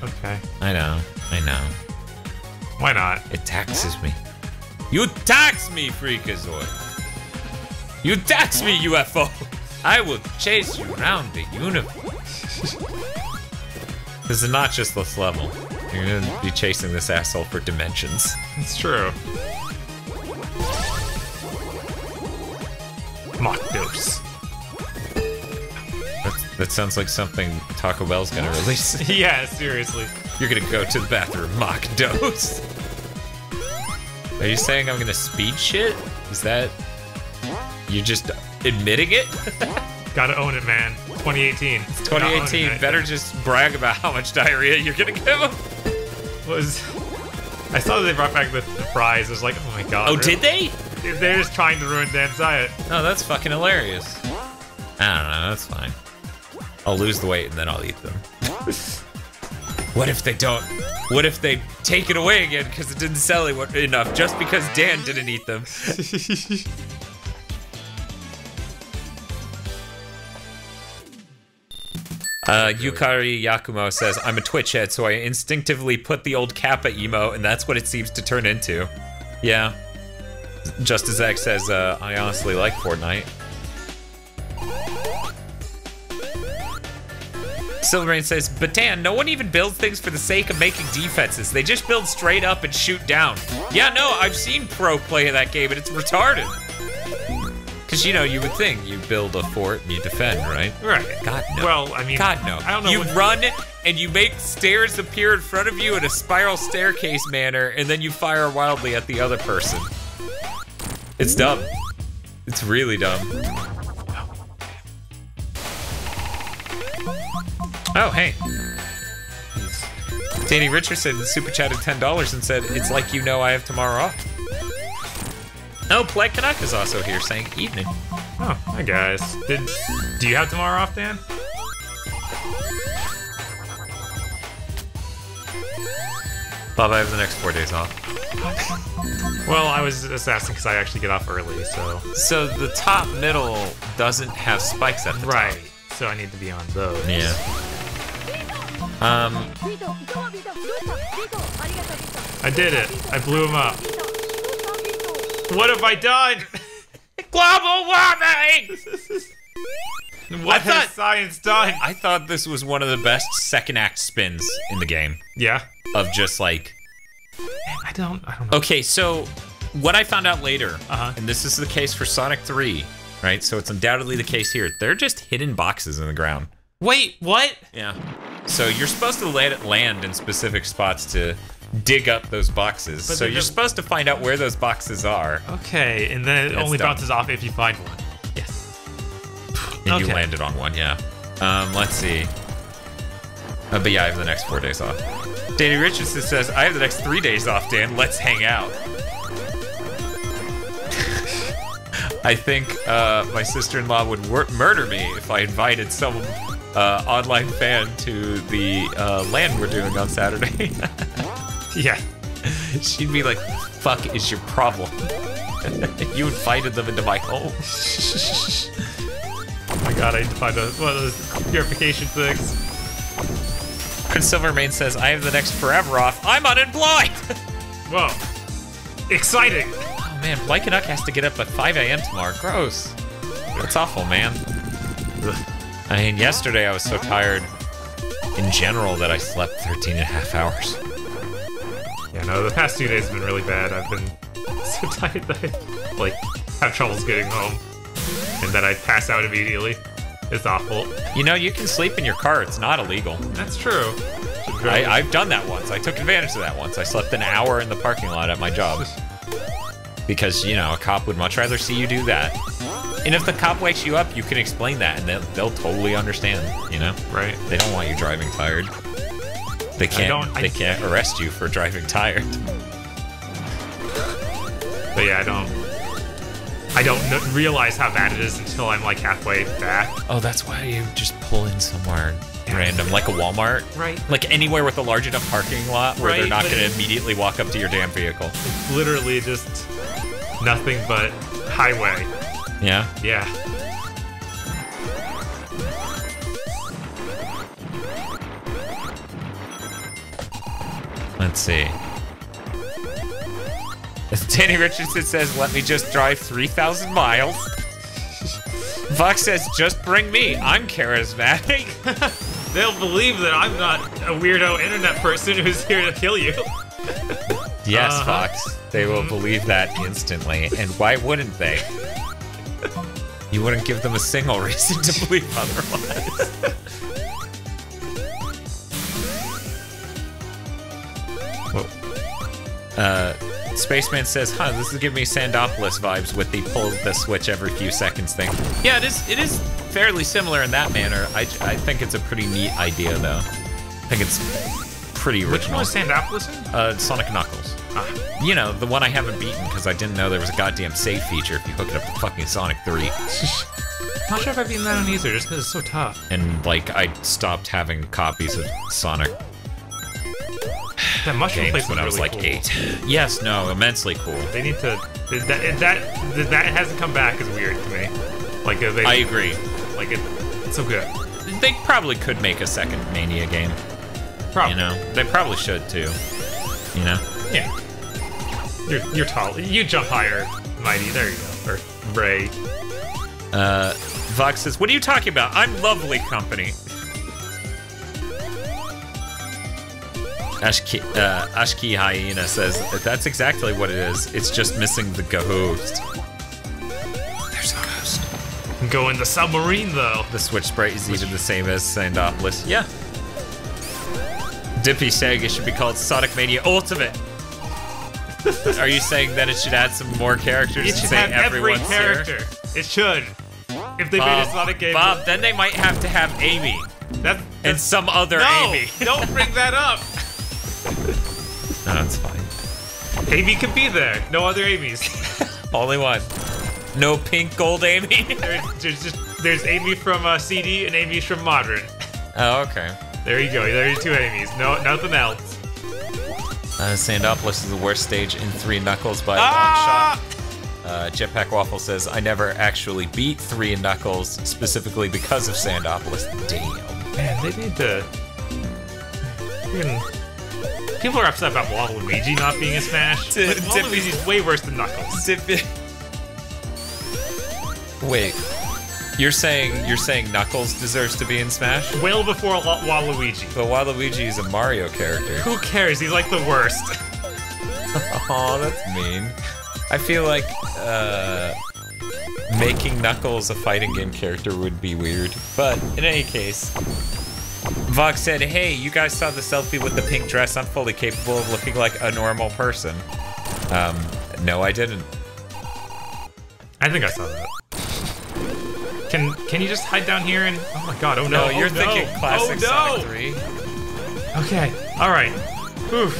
Okay. I know. Why not? It taxes me. You tax me, Freakazoid. You tax me, UFO. I will chase you around the universe. This is not just this level. You're gonna be chasing this asshole for dimensions. It's true. Mach dose. That sounds like something Taco Bell's gonna release. Yeah, seriously. You're gonna go to the bathroom, Mach dose. Are you saying I'm gonna speed shit? Is that... You're just admitting it? Gotta own it, man. 2018. It's 2018. Better just brag about how much diarrhea you're gonna give him. I saw that they brought back the fries. I was like, oh my god. Oh, did they? They're just trying to ruin Dan's diet. Oh, that's fucking hilarious. I don't know, that's fine. I'll lose the weight and then I'll eat them. What if they don't? What if they take it away again because it didn't sell enough just because Dan didn't eat them? Yukari Yakumo says, I'm a Twitch head, so I instinctively put the old Kappa emo, and that's what it seems to turn into. Yeah. Just as Zach says, I honestly like Fortnite. Silverrain says, but Dan, no one even builds things for the sake of making defenses. They just build straight up and shoot down. Yeah, no, I've seen pro play that game, and it's retarded. Because, you know, you would think you build a fort and you defend, right? Right. God, no. Well, I mean... God, no. I don't know. You run and you make stairs appear in front of you in a spiral staircase manner, and then you fire wildly at the other person. It's dumb. It's really dumb. Oh, hey. Danny Richardson super chatted $10 and said, it's like you know I have tomorrow off. Oh, Plague Kanaka's also here saying evening. Oh, hi guys. Do you have tomorrow off, Dan? Bob, I have the next 4 days off. Well, I was just asking because I actually get off early, so... So the top middle doesn't have spikes at the top. Right, so I need to be on those. Yeah. I did it. I blew him up. What have I done? Global warming! What has science done? I thought this was one of the best second act spins in the game. Yeah. Of just like... I don't know. Okay, so what I found out later, and this is the case for Sonic 3, right? So it's undoubtedly the case here. They're just hidden boxes in the ground. Wait, what? Yeah. So you're supposed to let it land in specific spots to dig up those boxes. But so you're supposed to find out where those boxes are. Okay, and then it only bounces off if you find one. Yes. And you landed on one, yeah. Let's see. But yeah, I have the next 4 days off. Danny Richardson says, I have the next 3 days off, Dan. Let's hang out. I think my sister-in-law would murder me if I invited some online fan to the LAN we're doing on Saturday. Yeah. She'd be like, fuck is your problem? You invited them into my home. Oh my god, I need to find one of those purification things. Prince Silvermane says, I have the next forever off. I'm unemployed! Whoa. Exciting! Oh man, Mike and Uck has to get up at 5 a.m. tomorrow. Gross. That's awful, man. I mean, yesterday I was so tired in general that I slept 13 and a half hours. Yeah, no, the past 2 days have been really bad. I've been so tired that I, like, have troubles getting home. And that I pass out immediately. It's awful. You know, you can sleep in your car. It's not illegal. That's true. I've done that once. I took advantage of that once. I slept an hour in the parking lot at my job. Because, you know, a cop would much rather see you do that. And if the cop wakes you up, you can explain that, and they'll totally understand, you know? Right. They don't want you driving tired. They can't arrest you for driving tired. But yeah, I don't realize how bad it is until I'm like halfway back. Oh, that's why you just pull in somewhere random, like a Walmart. Right. Like anywhere with a large enough parking lot where they're not going to immediately walk up to your damn vehicle. It's literally just nothing but highway. Yeah? Yeah. Let's see. Danny Richardson says, let me just drive 3,000 miles. Vox says, just bring me. I'm charismatic. They'll believe that I'm not a weirdo internet person who's here to kill you. Yes, Fox. They will believe that instantly. And why wouldn't they? You wouldn't give them a single reason to believe otherwise. Whoa. Spaceman says, huh, this is giving me Sandopolis vibes with the pull the switch every few seconds thing. Yeah, it is fairly similar in that manner. I think it's a pretty neat idea, though. I think it's pretty original. Which one was Sandopolis in? Sonic Knuckles. You know, the one I haven't beaten because I didn't know there was a goddamn save feature if you hook it up to fucking Sonic 3. Not sure if I've beaten that one either, just because it's so tough. And, like, I stopped having copies of Sonic that mushroom place when I was really like cool. 8. Yes, no, immensely cool. They need to... That hasn't come back as weird to me. Like, I agree. Like, it's so good. They probably could make a second Mania game. Probably. You know? They probably should, too. You know? Yeah. You're tall. You jump higher, Mighty. There you go. Or Ray. Vox says, what are you talking about? I'm lovely company. Ashki Hyena says, that's exactly what it is. It's just missing the ghost. There's a ghost. Go in the submarine, though. The switch sprite is even the same as Sandopolis. Yeah. Dippy saying it should be called Sonic Mania Ultimate. Are you saying that it should add some more characters? It should have every character. Here? It should. If they made a Sonic game. Bob, then they might have to have Amy. And some other Amy. Don't bring that up. No, it's fine. Amy can be there. No other Amy's. Only one. No pink gold Amy? There's Amy from CD and Amy from Modern. Oh, okay. There you go. There's 2 Amy's. No, nothing else. Sandopolis is the worst stage in 3 Knuckles by a long shot. Jetpack Waffle says, I never actually beat 3 Knuckles specifically because of Sandopolis. Damn. Man, they need to... People are upset about Waluigi not being a Smash. But Waluigi's way worse than Knuckles. Wait. You're saying Knuckles deserves to be in Smash? Well before Waluigi. But Waluigi is a Mario character. Who cares? He's like the worst. Oh, that's mean. I feel like making Knuckles a fighting game character would be weird. But in any case, Vox said, hey, you guys saw the selfie with the pink dress. I'm fully capable of looking like a normal person. No, I didn't. I think I saw that. Can you just hide down here and... Oh my god, oh no. No, you're thinking classic Sonic 3. Okay, alright. Oof.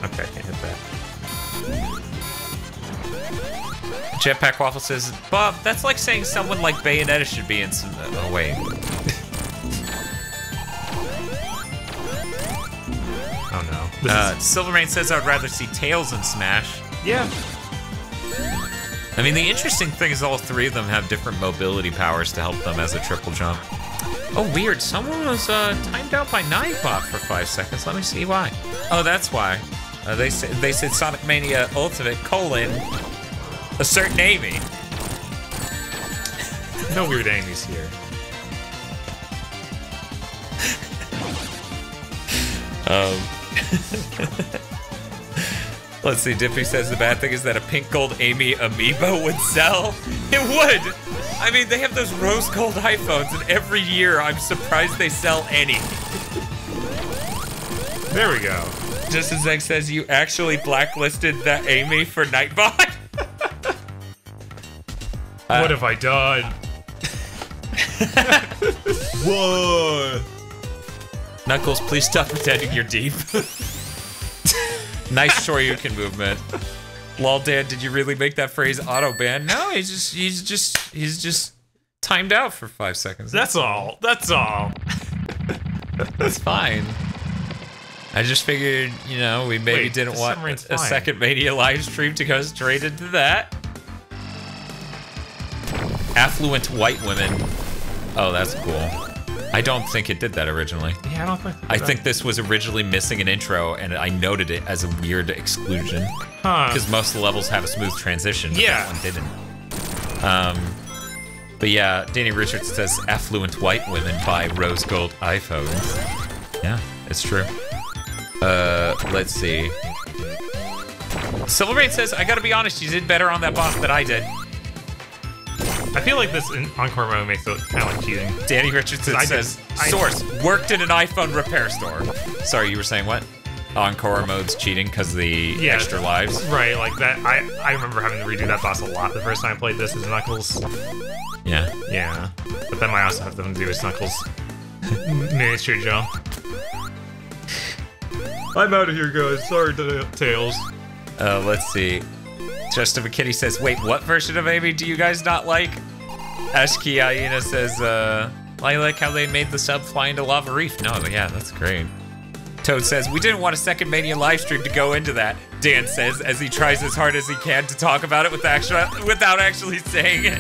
Okay, can't hit that. Jetpack Waffle says, Bob, that's like saying someone like Bayonetta should be in some... Oh, wait. Oh no. Silvermane says I'd rather see Tails in Smash. Yeah. I mean, the interesting thing is all 3 of them have different mobility powers to help them as a triple jump. Oh, weird. Someone was timed out by Nightbot for 5 seconds. Let me see why. Oh, that's why. They said Sonic Mania Ultimate, a certain Amy. No weird Amy's here. Let's see, Dippy says the bad thing is that a pink gold Amy amiibo would sell. It would! I mean, they have those rose gold iPhones, and every year I'm surprised they sell any. There we go. Just as Egg says, you actually blacklisted that Amy for Nightbot? What have I done? Whoa! Knuckles, please stop pretending you're deep. Nice Shoryuken movement. Lol, Dan, did you really make that phrase auto-ban? No, he's just timed out for 5 seconds. That's all. That's all. That's fine. I just figured, you know, we maybe didn't want a second Mania live stream to go straight into that. Affluent white women. Oh, that's cool. I don't think it did that originally. Yeah, I don't think. I think this was originally missing an intro, and I noted it as a weird exclusion. Huh. Because most of the levels have a smooth transition, but yeah. that one didn't. But yeah, Danny Richards says affluent white women buy rose gold iPhones. Yeah, it's true. Let's see. Silvermane says, I gotta be honest, you did better on that boss than I did. I feel like this Encore mode makes it kind of like cheating. Danny Richardson says, source, worked in an iPhone repair store. Sorry, you were saying what? Encore mode's cheating because of the extra lives? Right, like that. I remember having to redo that boss a lot the first time I played this as Knuckles. Yeah. Yeah. But then I also have to do his Knuckles miniature jump. I'm out of here, guys. Sorry, Tails. Let's see. Justin McKinney says, wait, what version of Amy do you guys not like? Ashki Aina says, I like how they made the sub fly into Lava Reef. No, yeah, that's great. Toad says, we didn't want a second Mania livestream to go into that, Dan says, as he tries as hard as he can to talk about it without actually saying it.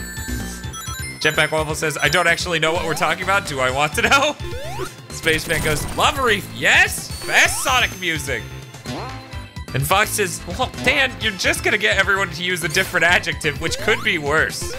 Jetpack Waffle says, I don't actually know what we're talking about. Do I want to know? Spaceman goes, Lava Reef, yes! Best Sonic music! And Fox says, well, Dan, you're just gonna get everyone to use a different adjective, which could be worse.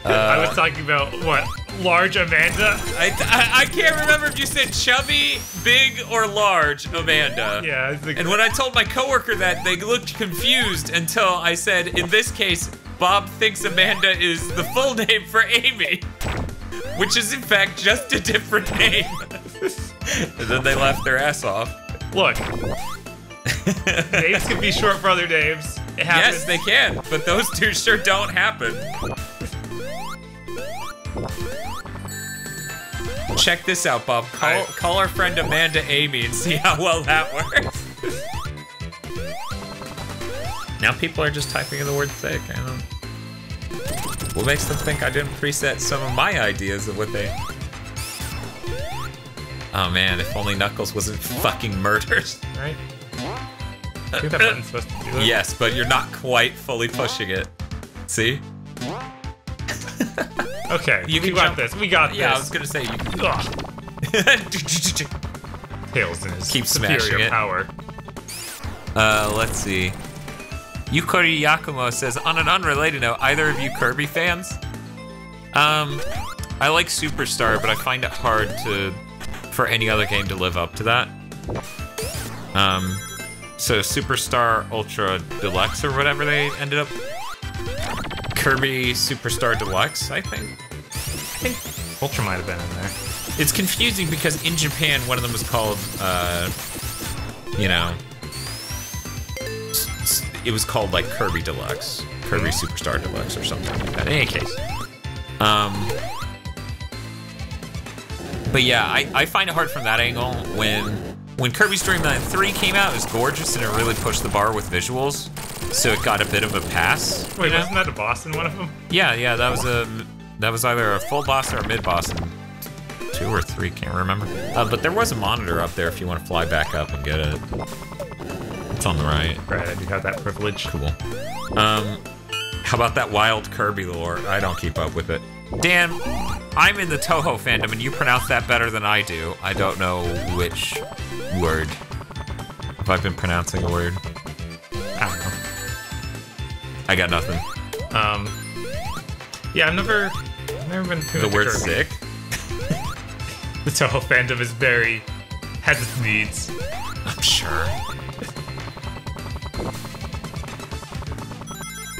I was talking about, what, large Amanda? I can't remember if you said chubby, big, or large Amanda. Yeah, I think. And when I told my coworker that, they looked confused until I said, in this case, Bob thinks Amanda is the full name for Amy, which is in fact just a different name. And then they laughed their ass off. Look. Names can be short for other names. It happens. Yes, they can, but those two sure don't happen. Check this out, Bob. Call our friend Amanda Amy and see how well that works. Now people are just typing in the word thick. I don't know. What makes them think I didn't preset some of my ideas of what they... Oh man, if only Knuckles wasn't fucking murdered. Right? I think that button's supposed to do it. Yes, but you're not quite fully pushing it. See? Okay, You we can got jump. this. We got this. Yeah, I was gonna say you can. Tails in his Keep smashing superior it. power. Let's see. Yukori Yakumo says, on an unrelated note, either of you Kirby fans? I like Superstar, but I find it hard for any other game to live up to that. So Superstar Ultra Deluxe or whatever they ended up. Kirby Superstar Deluxe, I think. Ultra might have been in there. It's confusing because in Japan, one of them was called, you know, it was called like Kirby Deluxe, Kirby Superstar Deluxe or something like that. In any case. But yeah, I find it hard from that angle. When Kirby's Dream Land 3 came out, it was gorgeous and it really pushed the bar with visuals. So it got a bit of a pass. Wait, wasn't that a boss in one of them? Yeah, that was either a full boss or a mid boss in 2 or 3, can't remember. But there was a monitor up there if you want to fly back up and get it. It's on the right. Right, I do have that privilege. Cool. How about that wild Kirby lore? I don't keep up with it. Dan, I'm in the Toho fandom and you pronounce that better than I do. I don't know which word. Have I been pronouncing a word? I don't know. I got nothing. Yeah, I've never been too The into word Kirby. sick? The Toho fandom is has its needs. I'm sure.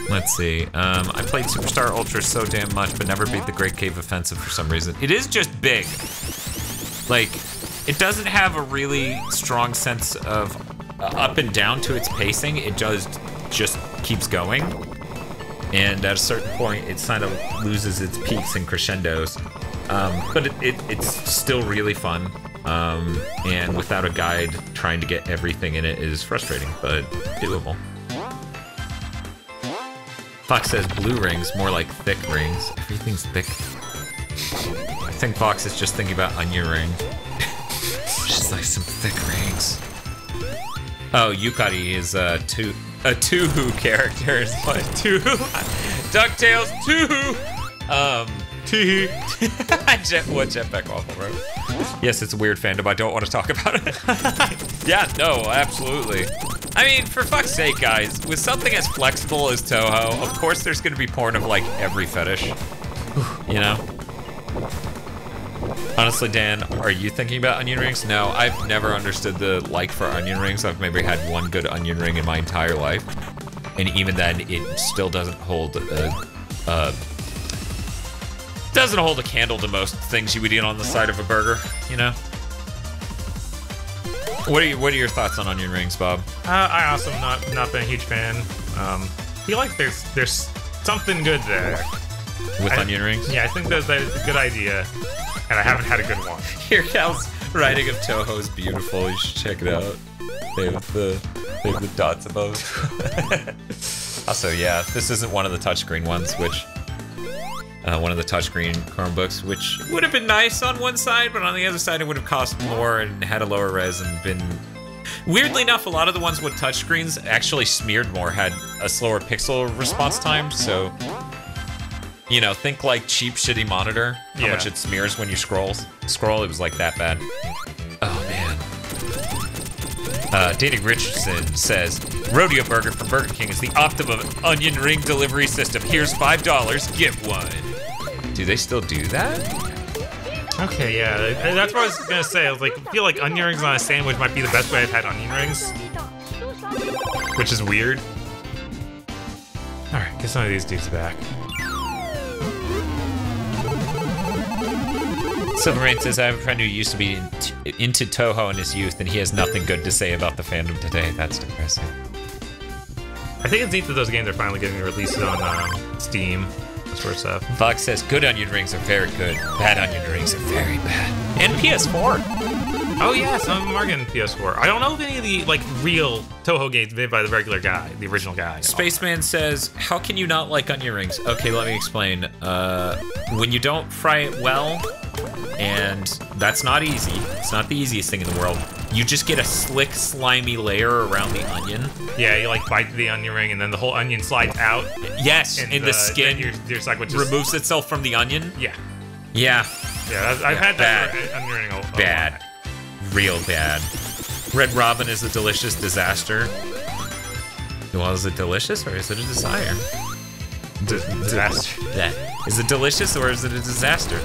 Let's see. I played Superstar Ultra so damn much, but never beat the Great Cave Offensive for some reason. It is just big. Like, it doesn't have a really strong sense of up and down to its pacing. It just keeps going. And at a certain point, it kind of loses its peaks and crescendos. But it's still really fun. And without a guide, trying to get everything in it is frustrating, but doable. Fox says blue rings, more like thick rings. Everything's thick. I think Fox is just thinking about onion ring. Just like some thick rings. Oh, Yukari is a Tuhu character. Is what? Tuhu? DuckTales Tuhu! What Jetpack Waffle, bro? Yes, it's a weird fandom. I don't want to talk about it. Yeah, no, absolutely. I mean, for fuck's sake, guys, with something as flexible as Toho, of course there's going to be porn of, like, every fetish. You know? Honestly, Dan, are you thinking about onion rings? No, I've never understood the like for onion rings. I've maybe had one good onion ring in my entire life. And even then, it still doesn't hold a candle to most things you would eat on the side of a burger, you know? What are your thoughts on onion rings, Bob? I also not been a huge fan. Feel like there's something good there. With onion rings? Yeah, I think that's a good idea, and I haven't had a good one. Here comes writing of Toho is beautiful. You should check it out. They have the dots above. Also, yeah, this isn't one of the touchscreen ones, which one of the touchscreen Chromebooks, which would have been nice on one side, but on the other side it would have cost more and had a lower res and been... Weirdly enough, a lot of the ones with touchscreens actually smeared more, had a slower pixel response time, so... You know, think like cheap, shitty monitor, how much it smears when you scroll, it was like that bad. Oh, man. Dating Richardson says, Rodeo Burger from Burger King is the optimum onion ring delivery system. Here's $5, get one. Do they still do that? Okay, yeah, that's what I was gonna say. I was like, I feel like onion rings on a sandwich might be the best way I've had onion rings, which is weird. All right, get some of these dudes back. Silvermane says, I have a friend who used to be into Toho in his youth, and he has nothing good to say about the fandom today. That's depressing. I think it's neat that those games are finally getting released on Steam, that sort of stuff. Fox says, good onion rings are very good. Bad onion rings are very bad. And PS4. Oh yeah, some of them are getting PS4. I don't know if any of the, like, real Toho games made by the regular guy, the original guy. Spaceman says, how can you not like onion rings? Okay, let me explain. When you don't fry it well, and that's not easy. It's not the easiest thing in the world. You just get a slick, slimy layer around the onion. Yeah, you like bite the onion ring, and then the whole onion slides out. Yes, and the skin your like removes itself from the onion. Yeah. Yeah. Yeah, I've had that for onion ring a bad. Real bad. Red Robin is a delicious disaster. Well, is it delicious or is it a desire? Disaster. Is it delicious or is it a disaster?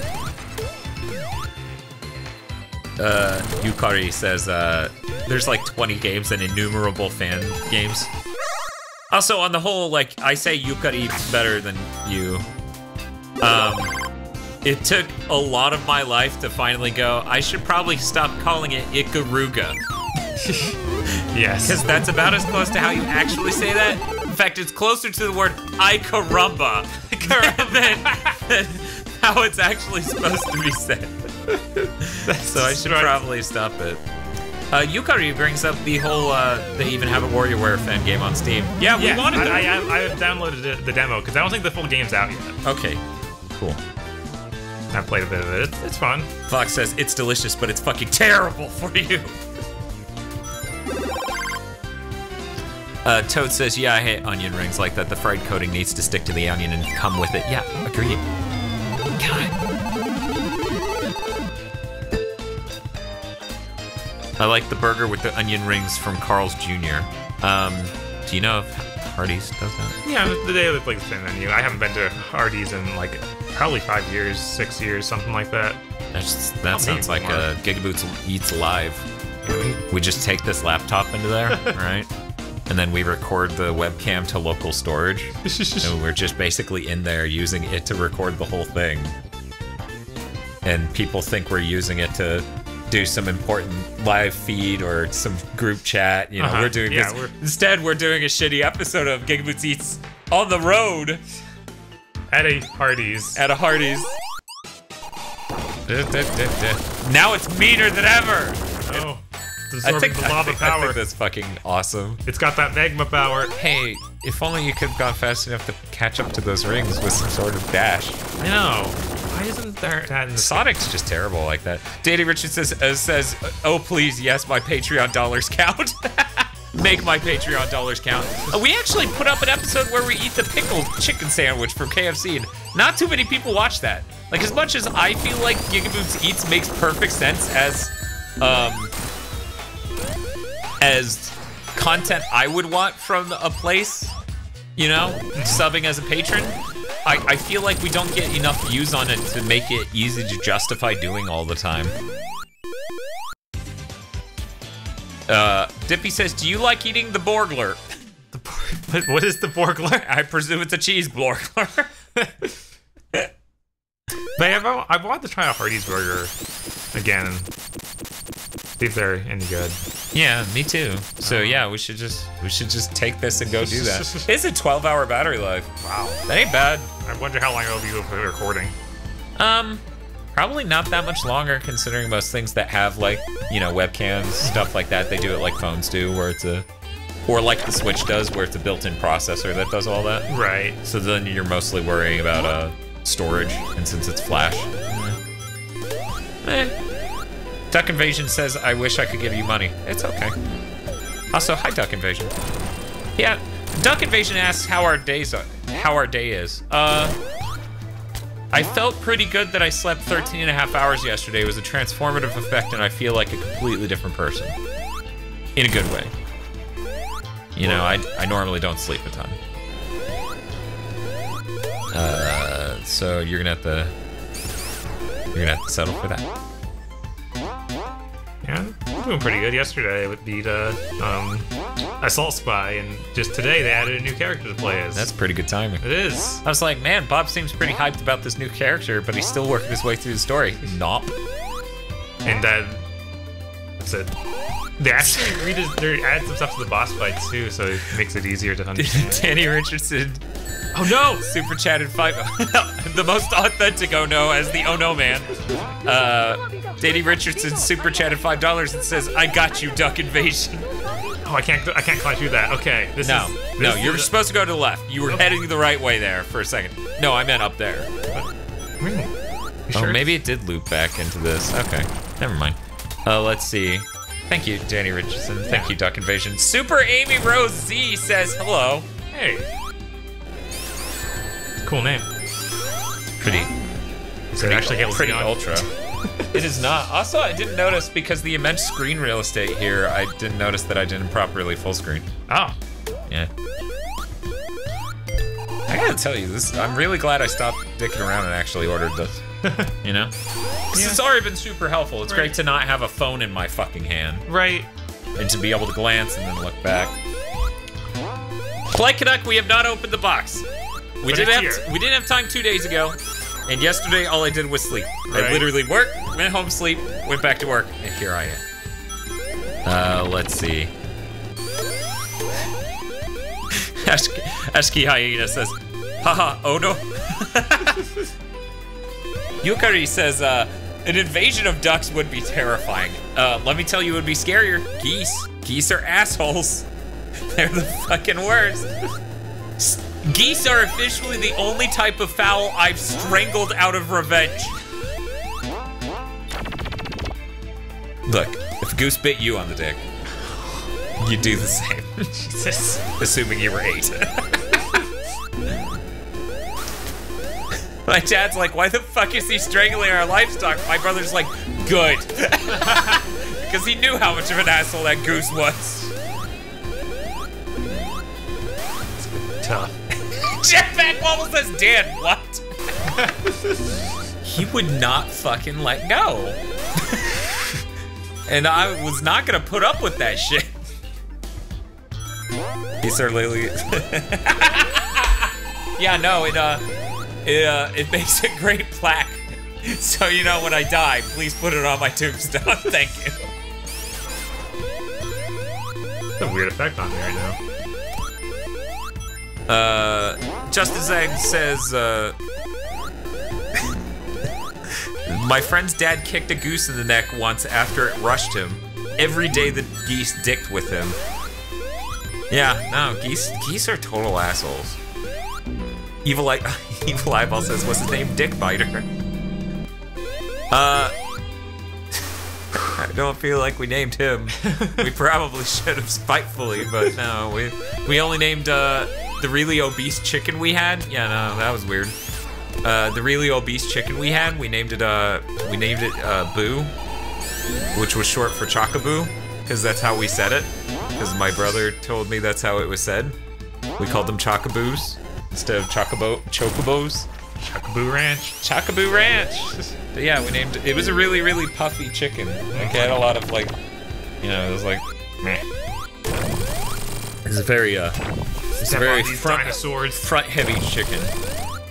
Yukari says there's like 20 games and innumerable fan games. Also, on the whole, like, I say Yukari better than you. It took a lot of my life to finally go, I should probably stop calling it Ikaruga. Yes. Because that's about as close to how you actually say that. In fact, it's closer to the word Ikarumba than how it's actually supposed to be said. So I should probably stop it. Yukari brings up the whole, they even have a WarioWare fan game on Steam. Yeah, we wanted to. I downloaded the demo, because I don't think the full game's out yet. Okay, cool. I've played a bit of it. It's fun. Fox says, it's delicious, but it's fucking terrible for you. Toad says, yeah, I hate onion rings like that. The fried coating needs to stick to the onion and come with it. Yeah, agreed. God. I like the burger with the onion rings from Carl's Jr. Do you know if Hardee's does that? Yeah, the daily place the same menu. I haven't been to Hardee's in like probably 5 years, 6 years, something like that. That sounds like a Gigaboots Eats Live. We just take this laptop into there, right? And then we record the webcam to local storage. And we're just basically in there using it to record the whole thing. And people think we're using it to do some important live feed or some group chat. You know, we're doing this. Instead, we're doing a shitty episode of Gigaboots Eats on the road. At a Hardee's. At a Hardee's. Now it's meaner than ever. Oh. I think that's fucking awesome. It's got that magma power. Hey, if only you could have gone fast enough to catch up to those rings with some sort of dash. I know. Why isn't there that in the Sonic's just terrible like that. Danny Richards says, oh please, yes, my Patreon dollars count. Make my Patreon dollars count. We actually put up an episode where we eat the pickled chicken sandwich from KFC. And not too many people watch that. Like, as much as I feel like Gigaboots Eats makes perfect sense as content I would want from a place, you know, subbing as a patron, I feel like we don't get enough views on it to make it easy to justify doing all the time. Dippy says, do you like eating the Borgler? What is the Borgler? I presume it's a cheese Borgler. But I want to try a Hardee's burger again. See if they're any good. Yeah, me too. So yeah, we should just take this and go do that. It's a 12-hour battery life. Wow, that ain't bad. I wonder how long it'll be for recording. Probably not that much longer, considering most things that have, like, you know, webcams, stuff like that. They do it like phones do, where it's or like the Switch does, where it's a built-in processor that does all that. Right. So then you're mostly worrying about storage, and since it's flash. Duck Invasion says, I wish I could give you money. It's okay. Also, hi, Duck Invasion. Yeah, Duck Invasion asks how our day is. I felt pretty good that I slept 13.5 hours yesterday. It was a transformative effect, and I feel like a completely different person. In a good way. You know, I normally don't sleep a ton. So you're gonna have to settle for that. Yeah, I'm doing pretty good. Yesterday I beat Assault Spy, and just today they added a new character to play as. That's pretty good timing. It is. I was like, man, Bob seems pretty hyped about this new character, but he's still working his way through the story. Nope. And that's it. They actually they add some stuff to the boss fights too, so it makes it easier to understand. Danny Richardson. Oh no! Super chatted 5. The most authentic oh no as the oh no man. Danny Richardson super chatted $5 and says, I got you, Duck Invasion. Oh, I can't climb through that. Okay. No, you were supposed to go to the left. You were heading the right way there for a second. No, I meant up there. Oh, maybe it did loop back into this. Okay, never mind. Let's see. Thank you, Danny Richardson. Thank you, Duck Invasion. Super Amy Rose Z says hello. Hey. Cool name. Pretty. So it actually hails pretty beyond. ultra. It is not. Also, I didn't notice because the immense screen real estate here, I didn't notice that I didn't properly full screen. Oh. Yeah. I gotta tell you, I'm really glad I stopped dicking around and actually ordered this. You know? Because it's already been super helpful. It's great to not have a phone in my fucking hand. Right. And to be able to glance and then look back. Play Canuck, we have not opened the box. We didn't have time 2 days ago. And yesterday, all I did was sleep. Right. I literally worked, went home, sleep, went back to work, and here I am. Let's see. Ashki Hyena says, haha, oh no. Yukari says, an invasion of ducks would be terrifying. Let me tell you, it would be scarier. Geese. Geese are assholes. They're the fucking worst. Geese are officially the only type of fowl I've strangled out of revenge. Look, if a goose bit you on the dick, you'd do the same. Jesus. Assuming you were 8. My dad's like, why the fuck is he strangling our livestock? My brother's like, good. Because he knew how much of an asshole that goose was. Tough. Jetpack Wobble says, Dan, what? He would not fucking let go. And I was not gonna put up with that shit. These are Lily. Yeah, no, it makes a great plaque. So, you know, when I die, please put it on my tombstone. Thank you. It's a weird effect on me right now. Justice Egg says, my friend's dad kicked a goose in the neck once after it rushed him. Every day the geese dicked with him. Yeah, no, geese are total assholes. Evil Eyeball says, what's his name? Dick Biter. I don't feel like we named him. We probably should have spitefully, but no, we only named the really obese chicken we had. Yeah, no, that was weird. The really obese chicken we had, we named it Boo, which was short for Chockaboo, because that's how we said it. Because my brother told me that's how it was said. We called them Chockaboos instead of Chocobos. Chockaboo Ranch. Chockaboo Ranch. But yeah, we named it. It was a really, really puffy chicken. Like, it had a lot of, like, you know, it was like, meh. It's a very, front heavy chicken.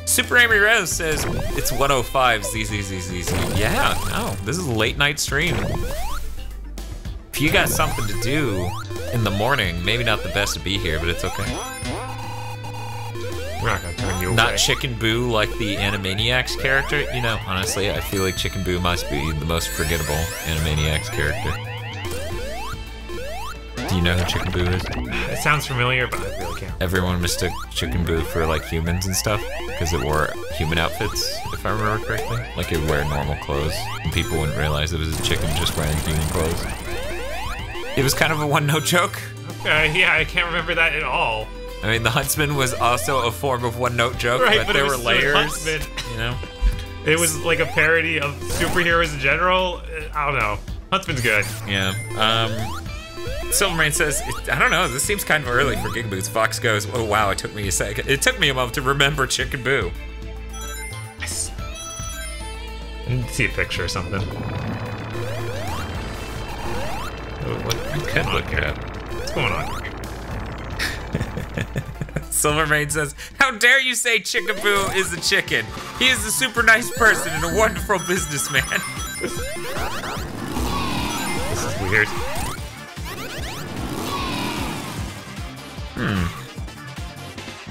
Super Amy Rose says it's 105 ZZZZZ. Yeah, no, this is a late night stream. If you got something to do in the morning, maybe not the best to be here, but it's okay. We're not gonna turn you away. Not Chicken Boo like the Animaniacs character. You know, honestly, I feel like Chicken Boo must be the most forgettable Animaniacs character. Do you know who Chicken Boo is? It sounds familiar, but I really can't. Everyone mistook Chicken Boo for like humans and stuff because it wore human outfits, if I remember correctly. Like it would wear normal clothes, and people wouldn't realize it was a chicken just wearing human clothes. It was kind of a one-note joke. Okay, yeah, I can't remember that at all. I mean, the Huntsman was also a form of one-note joke, right, but there were layers. You know, it was like a parody of superheroes in general. I don't know. Huntsman's good. Yeah. Silvermane says, I don't know, this seems kind of early for Gigaboots. Fox goes, oh wow, it took me a second. It took me a moment to remember Chicken Boo. Yes. I need to see a picture or something. What could look it up? What's going on here? Silvermane says, how dare you say Chicken Boo is a chicken? He is a super nice person and a wonderful businessman. This is weird.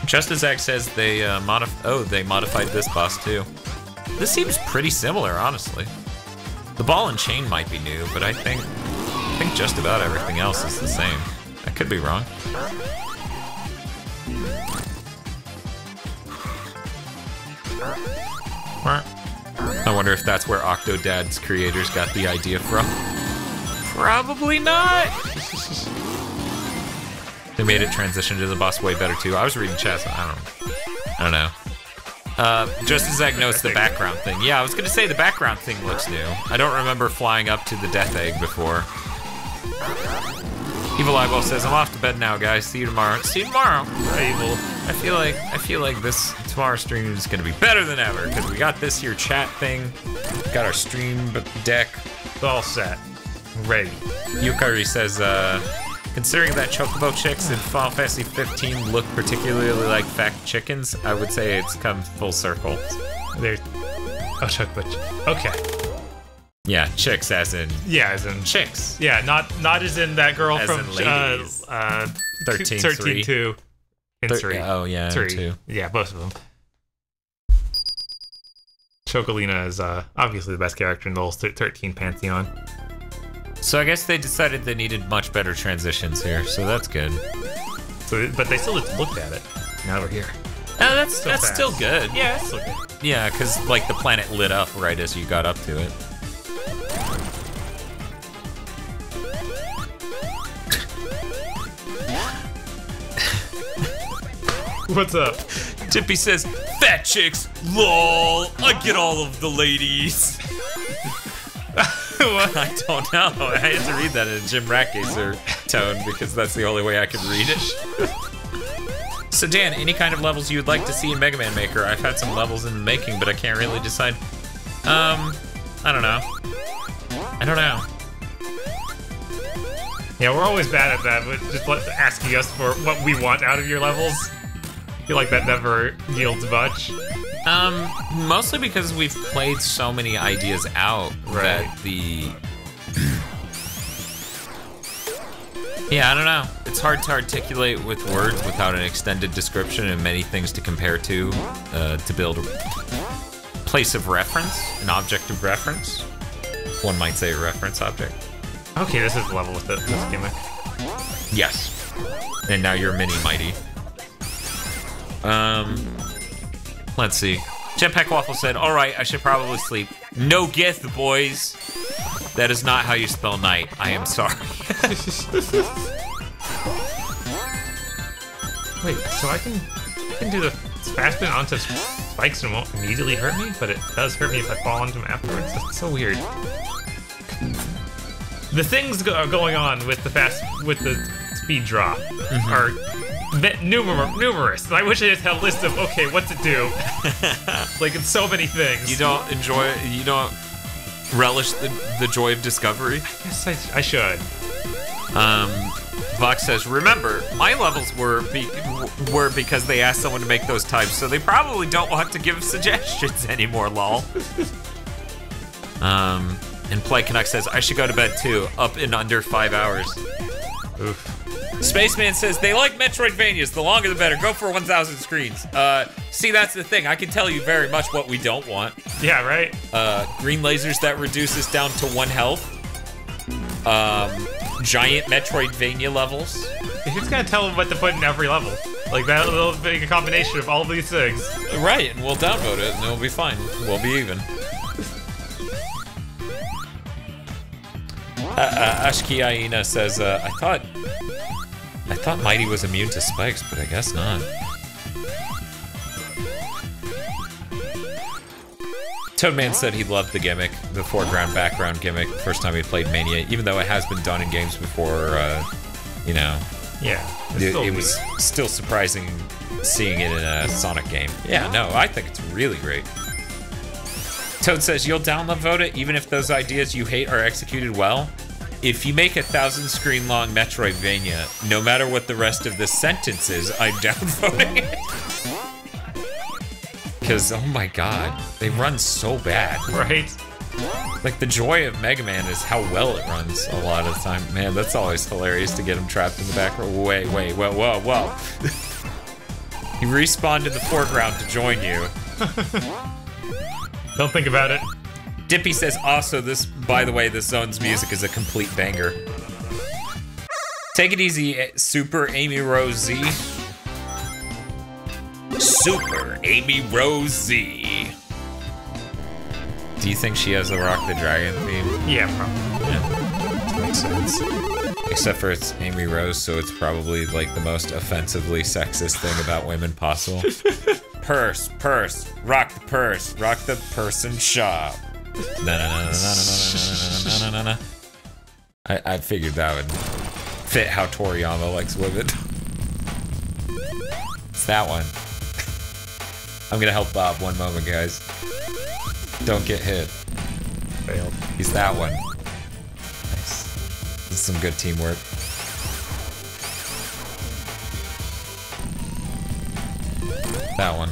Justice X says they modified this boss too. This seems pretty similar, honestly. The ball and chain might be new, but I think just about everything else is the same. I could be wrong. I wonder if that's where Octodad's creators got the idea from. Probably not. They made it transition to the boss way better too. I was reading chat, so I don't know. Just as Zach notes the background thing. Yeah, I was gonna say the background thing looks new. I don't remember flying up to the death egg before. Evil Eyeball says, I'm off to bed now, guys. See you tomorrow. See you tomorrow. Evil. I feel like this tomorrow's stream is gonna be better than ever because we got this here chat thing, got our stream deck. It's all set, ready. Yukari says, considering that Chocobo chicks in Final Fantasy 15 look particularly like fat chickens, I would say it's come full circle. There's Chocobo. Okay. Yeah, chicks as in. Yeah, as in chicks. Yeah, not as in that girl as from 13-2 and 3. Oh yeah, 3. 2. Yeah, both of them. Chocolina is obviously the best character in the whole 13 pantheon. So I guess they decided they needed much better transitions here, so that's good. So, but they still looked at it. Now we're here. Oh, that's still good. Yeah, it's still good. Yeah, because like the planet lit up right as you got up to it. What's up? Tippy says, fat chicks, lol, I get all of the ladies. What? I don't know. I had to read that in a Jim Ratgazer tone because that's the only way I could read it. So Dan, any kind of levels you would like to see in Mega Man Maker? I've had some levels in the making, but I can't really decide. I don't know. Yeah, we're always bad at that, but just asking us for what we want out of your levels. I feel like that never yields much. Mostly because we've played so many ideas out that the... Yeah, I don't know. It's hard to articulate with words without an extended description and many things to compare to build a place of reference, an object of reference. One might say a reference object. Okay, this is the level with this gimmick. Yes. And now you're mini mighty. Let's see. Jetpack Waffle said, alright, I should probably sleep. No gith, boys. That is not how you spell night. I am sorry. Wait, so I can do the fast spin onto spikes and it won't immediately hurt me, but it does hurt me if I fall onto them afterwards. That's so weird. The things going on with the speed drop are numerous. I wish I just had a list of, okay, what to do. Like, it's so many things. You don't enjoy it? You don't relish the joy of discovery? I guess I should. Vox says, remember, my levels were because they asked someone to make those types, so they probably don't want to give suggestions anymore, lol. And Play Canuck says, I should go to bed too, up in under 5 hours. Oof. Spaceman says, they like Metroidvanias, the longer the better, go for 1,000 screens. See, that's the thing, I can tell you very much what we don't want. Yeah, right? Green lasers that reduce us down to 1 health. Giant Metroidvania levels. You just gotta tell them what to put in every level. Like, that'll be a combination of all of these things. Right, and we'll downvote it, and it'll be fine. We'll be even. Ashki Aina says, I thought Mighty was immune to spikes, but I guess not. Toadman said he loved the gimmick, the foreground-background gimmick, the first time he played Mania, even though it has been done in games before, you know. Yeah. It was still surprising seeing it in a Sonic game. Yeah, no, I think it's really great. Toad says, you'll downvote it even if those ideas you hate are executed well? If you make 1,000 screen long Metroidvania, no matter what the rest of the sentence is, I'm downvoting it. Because, oh my god, they run so bad. Right? Like, the joy of Mega Man is how well it runs a lot of the time. Man, that's always hilarious to get him trapped in the back row. Wait, whoa. He respawned in the foreground to join you. Don't think about it. Dippy says, also, by the way, this zone's music is a complete banger. Take it easy, Super Amy Rose Z. Super Amy Rose Z. Do you think she has the Rock the Dragon theme? Yeah, probably. Yeah. Makes sense. Except for it's Amy Rose, so it's probably like the most offensively sexist thing about women possible. Purse, rock the purse, rock the person shop. Na. I figured that would fit how Toriyama likes women. It's that one. I'm gonna help Bob one moment, guys. Don't get hit. Failed. He's that one. Nice. This is some good teamwork. That one.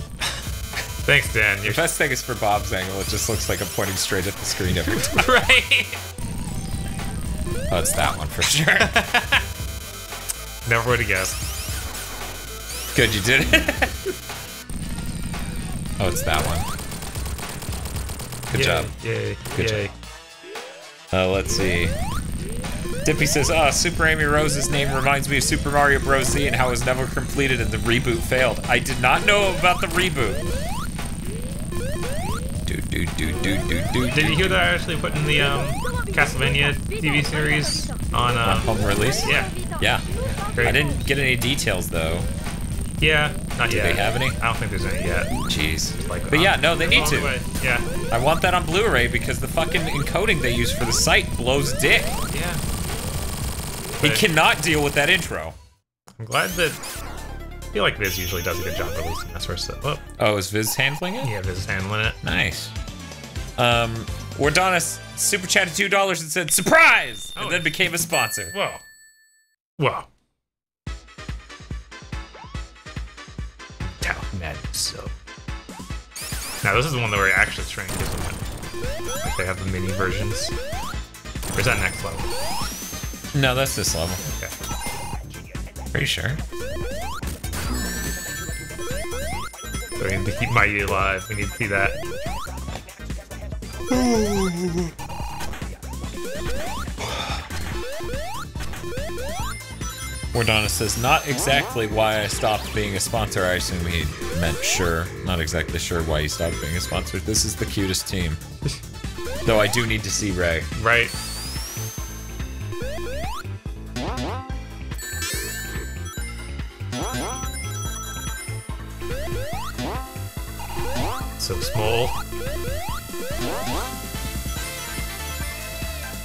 Thanks, Dan. The best thing is for Bob's angle, it just looks like I'm pointing straight at the screen every time. Right. Oh, it's that one for sure. Never would have guessed. Good, you did it. Oh, it's that one. Good job. Yay. Good Yay. job. Let's see. Dippy says, Super Amy Rose's name reminds me of Super Mario Bros. Z and how it was never completed and the reboot failed. I did not know about the reboot. Did you hear that I actually put in the Castlevania TV series on home release? Yeah. Yeah. Great. I didn't get any details though. Yeah, not Do yet. they have any? I don't think there's any yet. Jeez. Like, But yeah, no, they need on to. the way. Yeah. I want that on Blu-ray because the fucking encoding they use for the site blows dick. Yeah. He cannot deal with that intro. I'm glad that. I feel like Viz usually does a good job releasing that sort of stuff. Oh, is Viz handling it? Yeah, Viz is handling it. Nice. Wardonis super chatted $2 and said surprise, and then became a sponsor. Whoa. Whoa. Talent Madness, so. Now this is the one that we're actually trained, isn't it? Like they have the mini versions. Or is that next level? No, that's this level. Okay. Pretty sure. So we need to keep Mighty alive. We need to see that. Wardonis says, not exactly why I stopped being a sponsor. I assume he meant sure. Not exactly sure why he stopped being a sponsor. This is the cutest team. Though I do need to see Ray. Right. So small.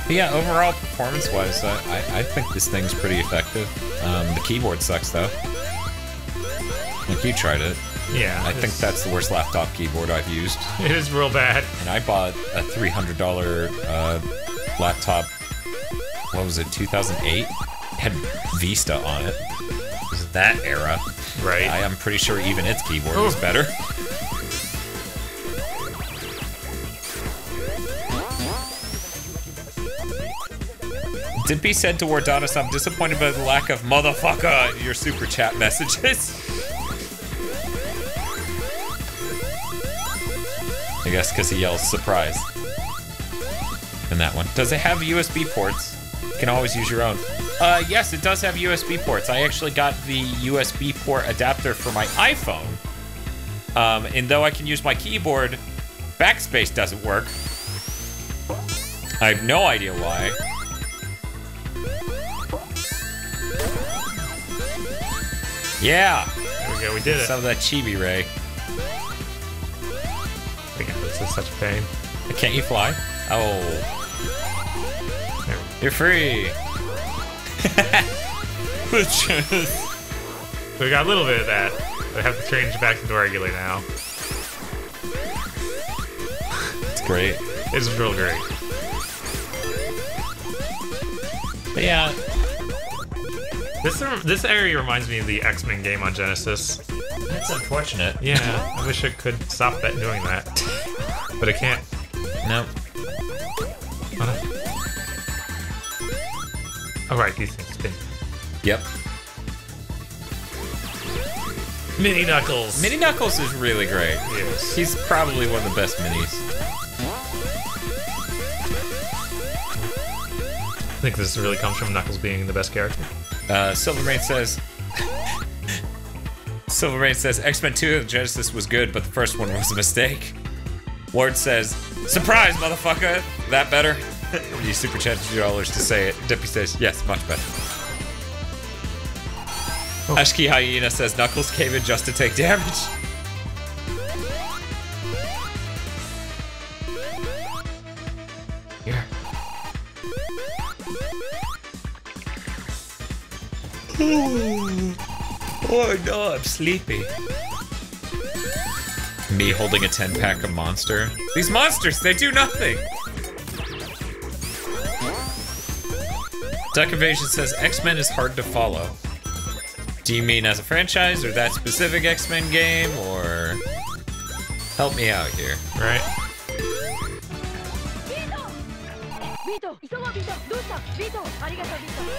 But yeah, overall, performance-wise, I think this thing's pretty effective. The keyboard sucks, though. Like, you tried it. Yeah. I think that's the worst laptop keyboard I've used. It is real bad. And I bought a $300 laptop, what was it, 2008? It had Vista on it. It was that era. Right. I am pretty sure even its keyboard was better. Dimpy said to Wardonis, I'm disappointed by the lack of motherfucker in your super chat messages. I guess because he yells surprise. In that one. Does it have USB ports? You can always use your own. Yes, it does have USB ports. I actually got the USB port adapter for my iPhone. And though I can use my keyboard, backspace doesn't work. I have no idea why. Yeah! There we go, we did it. Some of that chibi, Ray. This is such a pain. Can't you fly? Oh. You're free! So we got a little bit of that. I have to change back to regular now. It's great. It's real great. But yeah. This area reminds me of the X-Men game on Genesis. That's unfortunate. Yeah, I wish I could stop doing that. But I can't. No. Alright, these things spin. Yep. Mini Knuckles! Mini Knuckles is really great. Yes. He's probably one of the best minis. I think this really comes from Knuckles being the best character. Silvermane says... Silvermane says, X-Men 2 Genesis was good, but the first one was a mistake. Ward says, "Surprise, motherfucker!" That better? You super chat $2 to say it. Dippy says, "Yes, much better." Oh. Ashki Hyena says, "Knuckles came in just to take damage." Here. Oh no, I'm sleepy. Me holding a 10-pack of Monster. These monsters, they do nothing! Duck Invasion says, X-Men is hard to follow. Do you mean as a franchise, or that specific X-Men game, or... Help me out here. Right.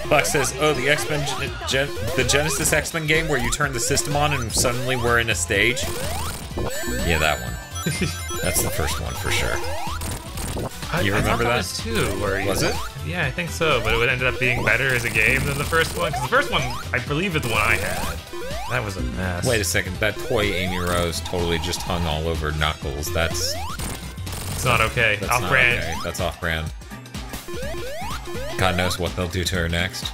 Buck says, oh, the X-Men, the Genesis X-Men game where you turn the system on and suddenly we're in a stage? Yeah, that one. That's the first one for sure. You remember that? Was too. Was it? Yeah, I think so, but it ended up being better as a game than the first one. Because the first one, I believe, is the one I had. That was a mess. Wait a second, that toy Amy Rose totally just hung all over Knuckles. That's... It's not okay. That's off-brand. Okay. That's off-brand. God knows what they'll do to her next.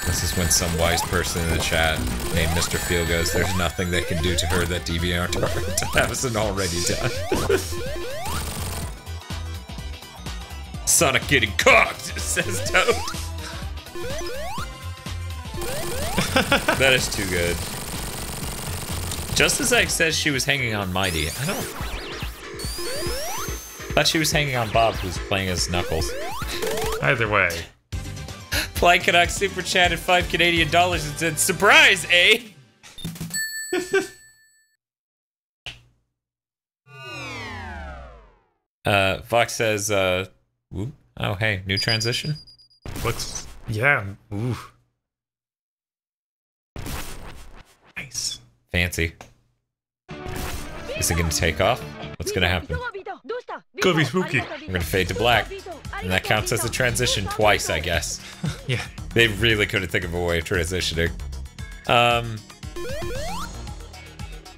This is when some wise person in the chat named Mr. Feel goes, there's nothing they can do to her that DeviantArt hasn't already done. Sonic getting cocked, says Toad. That is too good. Just as Egg says she was hanging on Mighty. I thought she was hanging on Bob, who's playing as Knuckles. Either way. Fly Canuck super chatted $5 Canadian and said, surprise, eh? Fox says, whoop. Oh, hey, new transition? Looks, yeah, ooh. Nice. Fancy. Is it gonna take off? What's gonna happen? Could be spooky. We're gonna fade to black. And that counts as a transition twice, I guess. Yeah. They really couldn't think of a way of transitioning.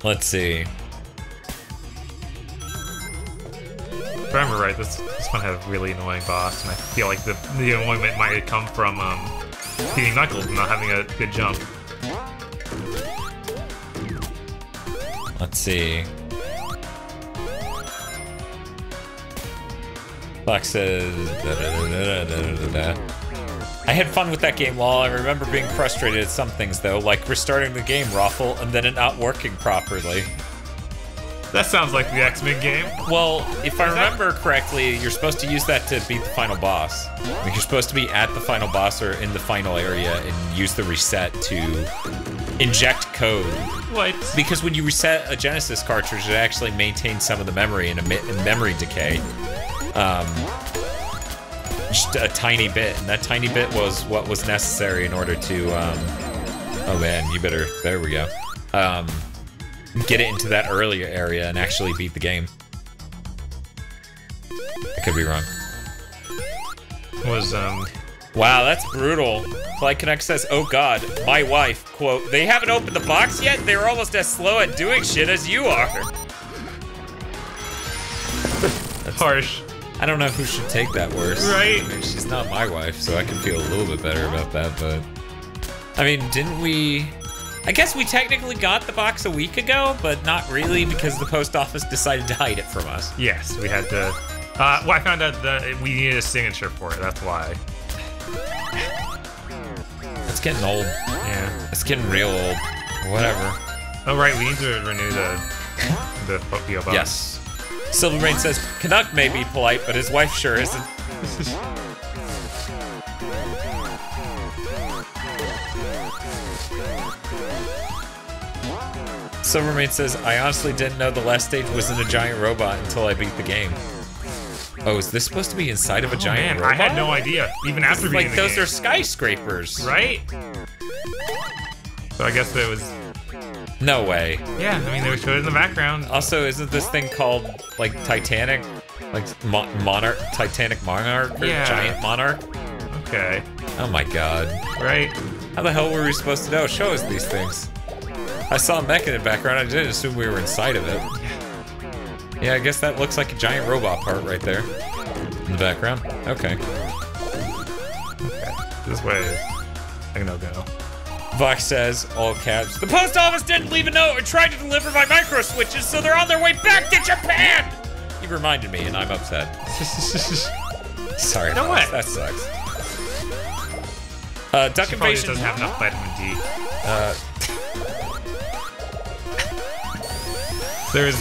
Let's see. If I remember right, this one had a really annoying boss, and I feel like the annoyment might come from beating Knuckles and not having a good jump. Let's see. Fox says... I had fun with that game, while I remember being frustrated at some things, though, like restarting the game, Raffle, and then it not working properly. That sounds like the X-Men game. Well, if I remember correctly, you're supposed to use that to beat the final boss. Like, you're supposed to be at the final boss or in the final area and use the reset to inject code. What? Because when you reset a Genesis cartridge, it actually maintains some of the memory and memory decay. Just a tiny bit, and that tiny bit was what was necessary in order to, oh man, you better, there we go. Get it into that earlier area and actually beat the game. I could be wrong. Was, Wow, that's brutal. Flight Connect says, oh god, my wife, quote, they haven't opened the box yet? They're almost as slow at doing shit as you are. That's harsh. I don't know who should take that worse. Right. I mean, she's not my wife, so I can feel a little bit better about that, but... I mean, didn't we... I guess we technically got the box a week ago, but not really because the post office decided to hide it from us. Yes, we had to... well, I found out that we needed a signature for it, that's why. It's getting old. Yeah. It's getting real old. Whatever. Oh, right, we need to renew the PO box. Yes. Silverbrain says, Canuck may be polite, but his wife sure isn't. Silvermane says, I honestly didn't know the last stage wasn't a giant robot until I beat the game. Oh, is this supposed to be inside of a giant robot? I had no idea, even after beating the game. Like, those are skyscrapers. Right? So I guess it was... No way. Yeah, I mean, they showed it in the background. Also, isn't this thing called, like, Titanic? Like, Monarch? Titanic Monarch? Or Yeah. Giant Monarch? Okay. Oh my god. Right? How the hell were we supposed to know? Show us these things. I saw a mech in the background. I didn't assume we were inside of it. Yeah, I guess that looks like a giant robot part right there in the background. Okay. Okay. This way. I can go. Vox says, all caps, the post office didn't leave a note or tried to deliver my micro switches, so they're on their way back to Japan! You reminded me, and I'm upset. Sorry, No Vox, way. that sucks. Duck She probably Invasion doesn't have enough vitamin D. There's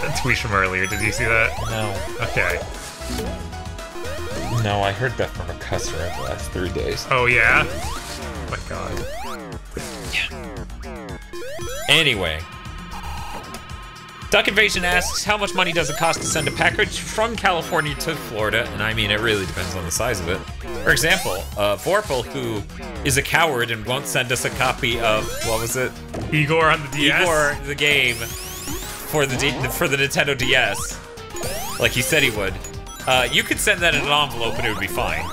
a tweet from earlier. Did you see that? No. Okay. No, I heard that from a customer the last 3 days. Oh, yeah? Oh, my God. Anyway. Duck Invasion asks, how much money does it cost to send a package from California to Florida? And I mean, it really depends on the size of it. For example, Vorpal, who is a coward and won't send us a copy of, what was it? Igor on the DS? Igor, the game, for the Nintendo DS, like he said he would. You could send that in an envelope and it would be fine.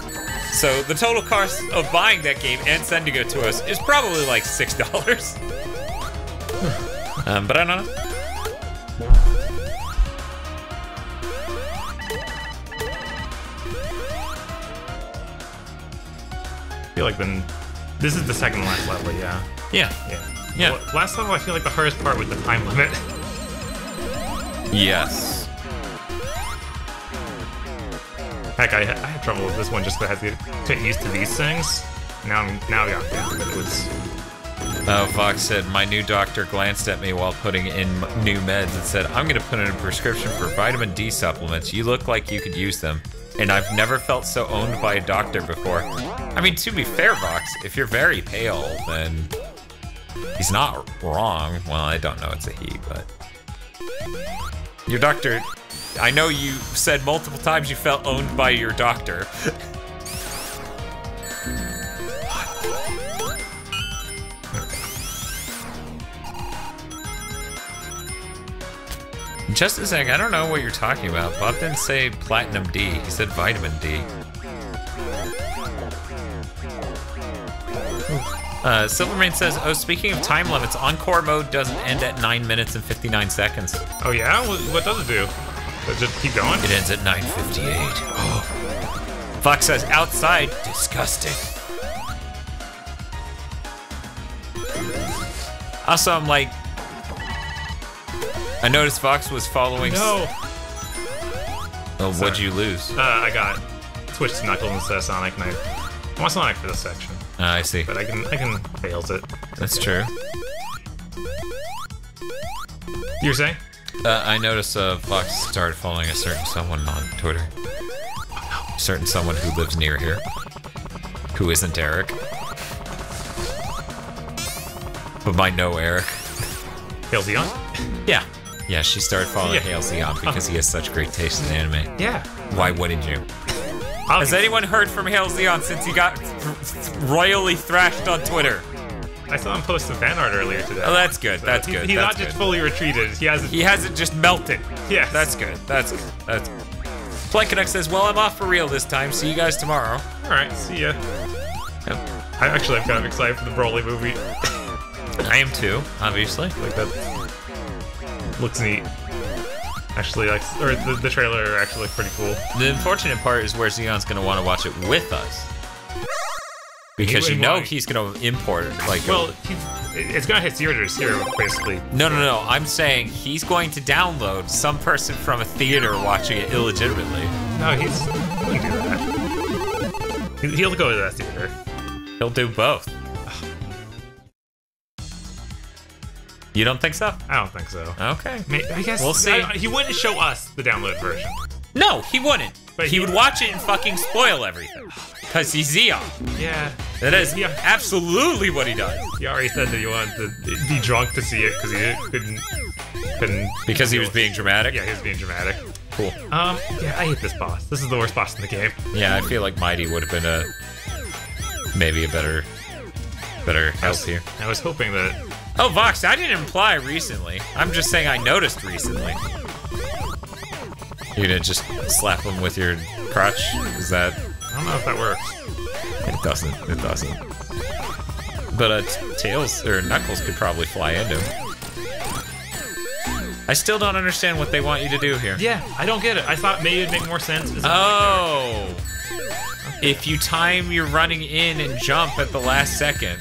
So the total cost of buying that game and sending it to us is probably like $6. But I don't know. I feel like this is the second to last level, yeah. Yeah. Well, last level, I feel like the hardest part was the time limit. Yes. Heck, I had trouble with this one just because I had to get used to these things. Now I got down, but it was... Vox said, my new doctor glanced at me while putting in new meds and said, I'm going to put in a prescription for vitamin D supplements. You look like you could use them. And I've never felt so owned by a doctor before. I mean, to be fair, Vox, if you're very pale, then he's not wrong. Well, I don't know it's a he, but... Your doctor... I know you said multiple times you felt owned by your doctor. Just a sec, I don't know what you're talking about. Bob didn't say Platinum D, he said Vitamin D. Silvermane says, oh, speaking of time limits, Encore mode doesn't end at 9 minutes and 59 seconds. Oh yeah? What does it do? Does it just keep going? It ends at 9:58. Oh. Fox says, outside, disgusting. Also, I'm like, I noticed Fox was following. No. Oh, what'd you lose? I got Twitch to Knuckles instead of Sonic, and I want Sonic for this section. I see. But I can fails it. That's true. You were saying? I noticed Fox started following a certain someone on Twitter. Certain someone who lives near here. Who isn't Eric. But by no Eric. Hail Zeon? Yeah. Yeah, she started following Hail Zeon because he has such great taste in anime. Yeah. Why wouldn't you? Has anyone heard from Hail Zeon since he got royally thrashed on Twitter? I saw him post some fan art earlier today. Oh, that's good. So That's good. He's That's not just good. fully retreated. He hasn't just melted. Yeah. That's good. That's good. That's good. Plankaduck says, well, I'm off for real this time. See you guys tomorrow. Alright, see ya. Yep. I'm kind of excited for the Broly movie. I am too, obviously. Like, that looks neat. Actually, like, or the trailer actually looked pretty cool. The unfortunate part is where Zeon's going to want to watch it with us. Because you know he's going to import it. Like, well, it's going to hit theaters here, basically. No. I'm saying he's going to download some person from a theater watching it illegitimately. No, he wouldn't do that. He'll go to that theater. He'll do both. You don't think so? I don't think so. Okay. I guess we'll see. He wouldn't show us the download version. No, he wouldn't. But he would watch it and fucking spoil everything. Because he's Zeon. Yeah. That is absolutely what he does. He already said that he wanted to be drunk to see it because he couldn't. Because he was being dramatic? Yeah, he was being dramatic. Cool. Yeah, I hate this boss. This is the worst boss in the game. Yeah, I feel like Mighty would have been maybe a better help here. I was hoping that. Oh, Vox, I didn't imply recently. I'm just saying I noticed recently. You're gonna just slap him with your crotch? Is that... I don't know if that works. It doesn't. It doesn't. But Tails or Knuckles could probably fly into him. I still don't understand what they want you to do here. Yeah, I don't get it. I thought maybe it'd make more sense. Oh! If you time your running in and jump at the last second.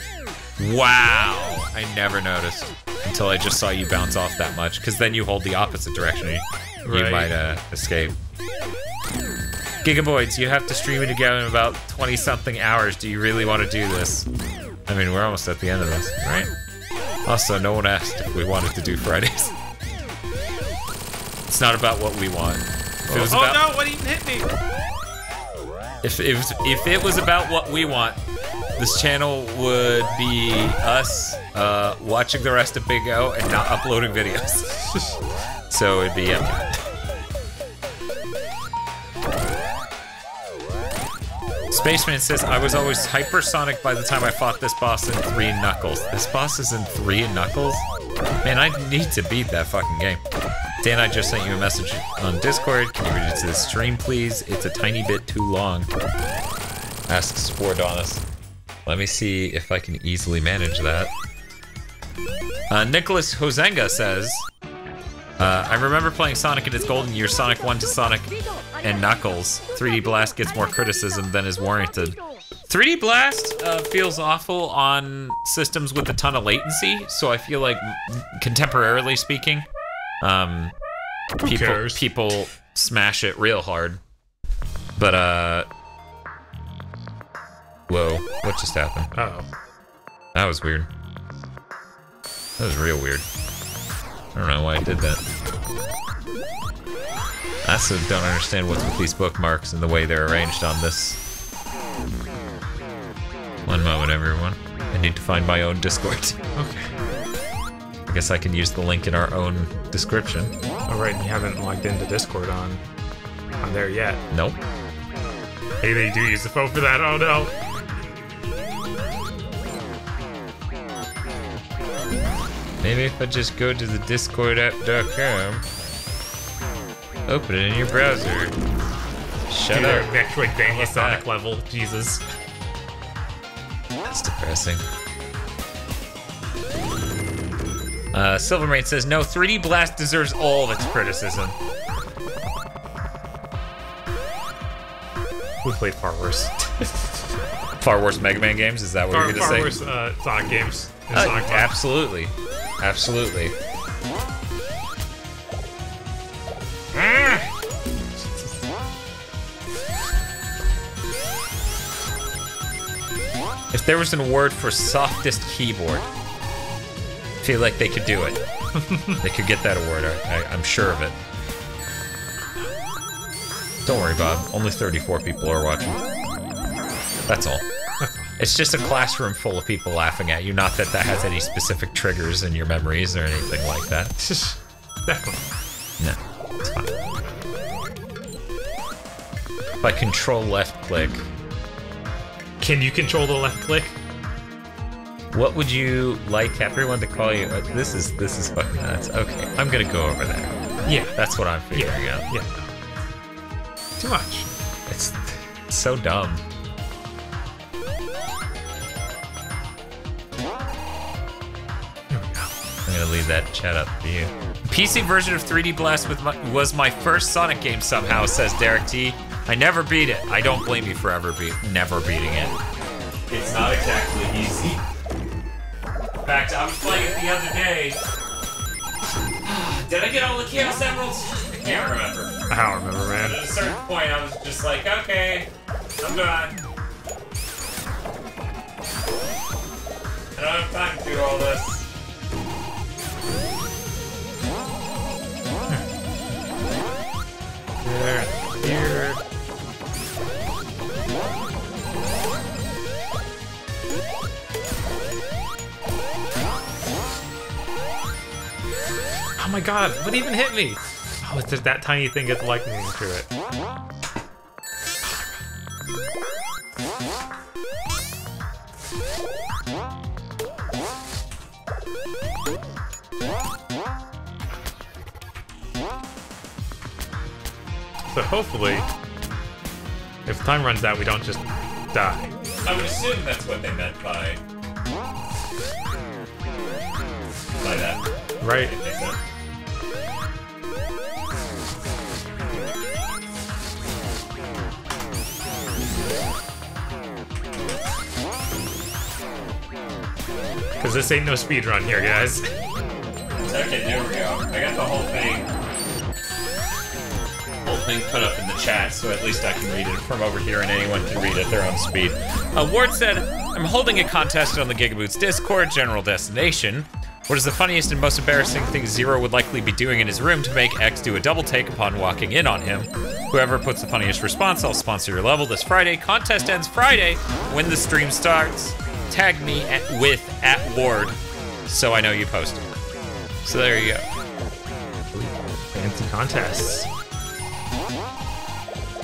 Wow! I never noticed until I just saw you bounce off that much, because then you hold the opposite direction. You might escape. Gigaboids, you have to stream it again in about 20-something hours. Do you really want to do this? I mean, we're almost at the end of this, right? Also, no one asked if we wanted to do Fridays. It's not about what we want. If it was about, no, what even hit me? If it was about what we want, this channel would be us watching the rest of Big O and not uploading videos. So it'd be empty. Spaceman says, I was always hypersonic by the time I fought this boss in 3 Knuckles. This boss is in 3 Knuckles? Man, I need to beat that fucking game. Dan, I just sent you a message on Discord. Can you read it to the stream, please? It's a tiny bit too long. Asks Spordonis. Let me see if I can easily manage that. Nicholas Hozenga says, I remember playing Sonic in its golden years, Sonic 1 to Sonic and Knuckles. 3D Blast gets more criticism than is warranted. 3D Blast feels awful on systems with a ton of latency, so I feel like, contemporarily speaking, people smash it real hard. But, whoa, what just happened? Uh-oh. That was weird. That was real weird. I don't know why I did that. I also don't understand what's with these bookmarks and the way they're arranged on this. One moment, everyone. I need to find my own Discord. Okay. I guess I can use the link in our own description. Oh, right, you haven't logged into Discord on there yet. Nope. Hey, they do use the phone for that. Oh, no. Maybe if I just go to the discordapp.com, open it in your browser. Shut up. Actually, Bang Sonic level. Jesus. That's depressing. Silvermane says, no, 3D Blast deserves all of its criticism. We played far worse. Far worse Mega Man games? Is that what you're going to say? Far worse Sonic games. Sonic absolutely. Absolutely. If there was an award for softest keyboard, I feel like they could do it. They could get that award. I'm sure of it. Don't worry, Bob. Only 34 people are watching. That's all. It's just a classroom full of people laughing at you, not that that has any specific triggers in your memories or anything like that. Definitely. No, it's fine. If I control left click. Can you control the left click? What would you like everyone to call you? This is fucking nuts. Okay, I'm gonna go over there. Yeah. That's what I'm figuring out. Yeah. Too much. It's so dumb. I'm gonna leave that chat up for you. PC version of 3D Blast was my first Sonic game somehow, says Derek T. I never beat it. I don't blame you for never beating it. It's not exactly easy. In fact, I was playing it the other day. Did I get all the Chaos Emeralds? I can't remember. I don't remember, man. At a certain point, I was just like, okay, I'm done. I don't have time to do all this. There, here. Oh my god, what even hit me? Oh, it's just that tiny thing gets lightning through it. So hopefully, if time runs out, we don't just die. I would assume that's what they meant by play that. Right. Because this ain't no speedrun here, guys. Okay, there we go. I got the whole thing put up in the chat, so at least I can read it from over here, and anyone can read at their own speed. Ward said, I'm holding a contest on the Gigaboots Discord, General Destination. What is the funniest and most embarrassing thing Zero would likely be doing in his room to make X do a double take upon walking in on him? Whoever puts the funniest response, I'll sponsor your level this Friday. Contest ends Friday when the stream starts. Tag me with @Ward so I know you posted. So there you go. Fancy contests.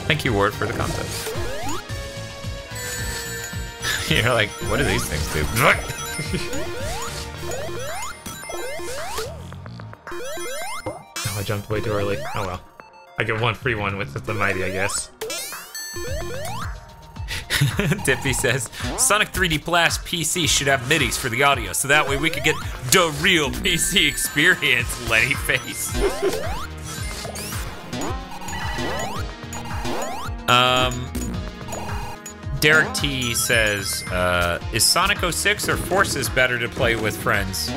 Thank you, Ward, for the contest. You're like, what do these things do? Oh, I jumped way too early. Oh well. I get one free one with the mighty, I guess. Dippy says, Sonic 3D Blast PC should have MIDIs for the audio, so that way we could get the real PC experience, Lenny Face. Derek T says, is Sonic 06 or Forces better to play with friends?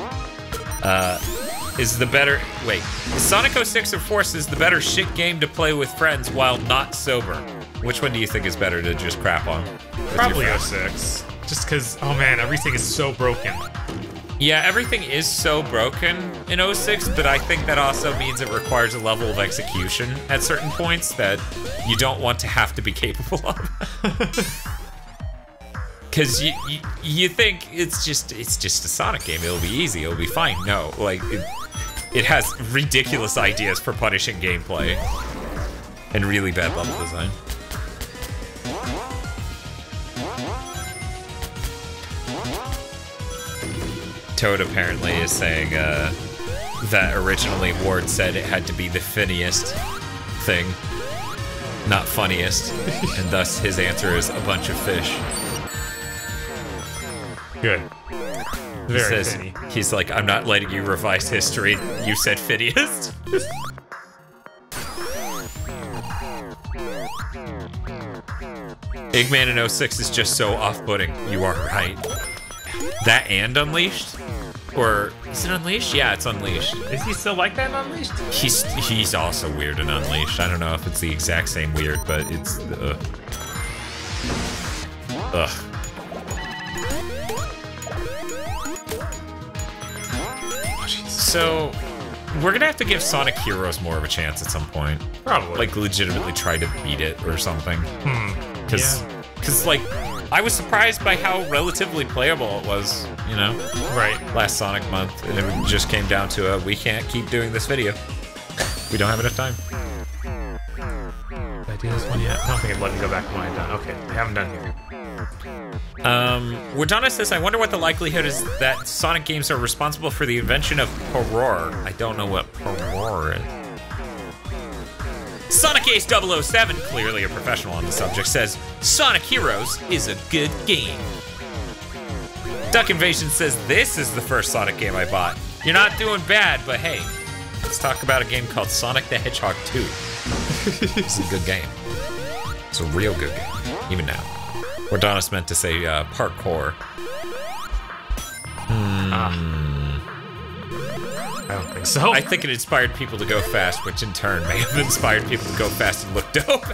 Is Sonic 06 or Forces the better shit game to play with friends while not sober? Which one do you think is better to just crap on? Probably 06. Just because, oh man, everything is so broken. Yeah, everything is so broken in 06, but I think that also means it requires a level of execution at certain points that you don't want to have to be capable of. Because you think it's just a Sonic game, it'll be easy, it'll be fine. No, like, it has ridiculous ideas for punishing gameplay and really bad level design. Toad apparently is saying that originally Ward said it had to be the funniest thing, not funniest, and thus his answer is a bunch of fish. Good. Very funny. He's like, I'm not letting you revise history. You said funniest. Eggman in 06 is just so off-putting. You are right. That and Unleashed? Or is it Unleashed? Yeah, it's Unleashed. Is he still like that in Unleashed? He's also weird in Unleashed. I don't know if it's the exact same weird, but it's ugh. So we're gonna have to give Sonic Heroes more of a chance at some point. Probably. Like legitimately try to beat it or something. Cause like I was surprised by how relatively playable it was, you know? Right. Last Sonic month, and it just came down to we can't keep doing this video. We don't have enough time. Did I do this one yet? I don't think I'd let me go back to when I've done. Okay, I haven't done here. Wardana says, I wonder what the likelihood is that Sonic games are responsible for the invention of horror. I don't know what horror is. Sonic Ace 007, clearly a professional on the subject, says, Sonic Heroes is a good game. Duck Invasion says, this is the first Sonic game I bought. You're not doing bad, but hey, let's talk about a game called Sonic the Hedgehog 2. It's a good game. It's a real good game, even now. Wardana's meant to say parkour. I don't think so. I think it inspired people to go fast, which in turn may have inspired people to go fast and look dope.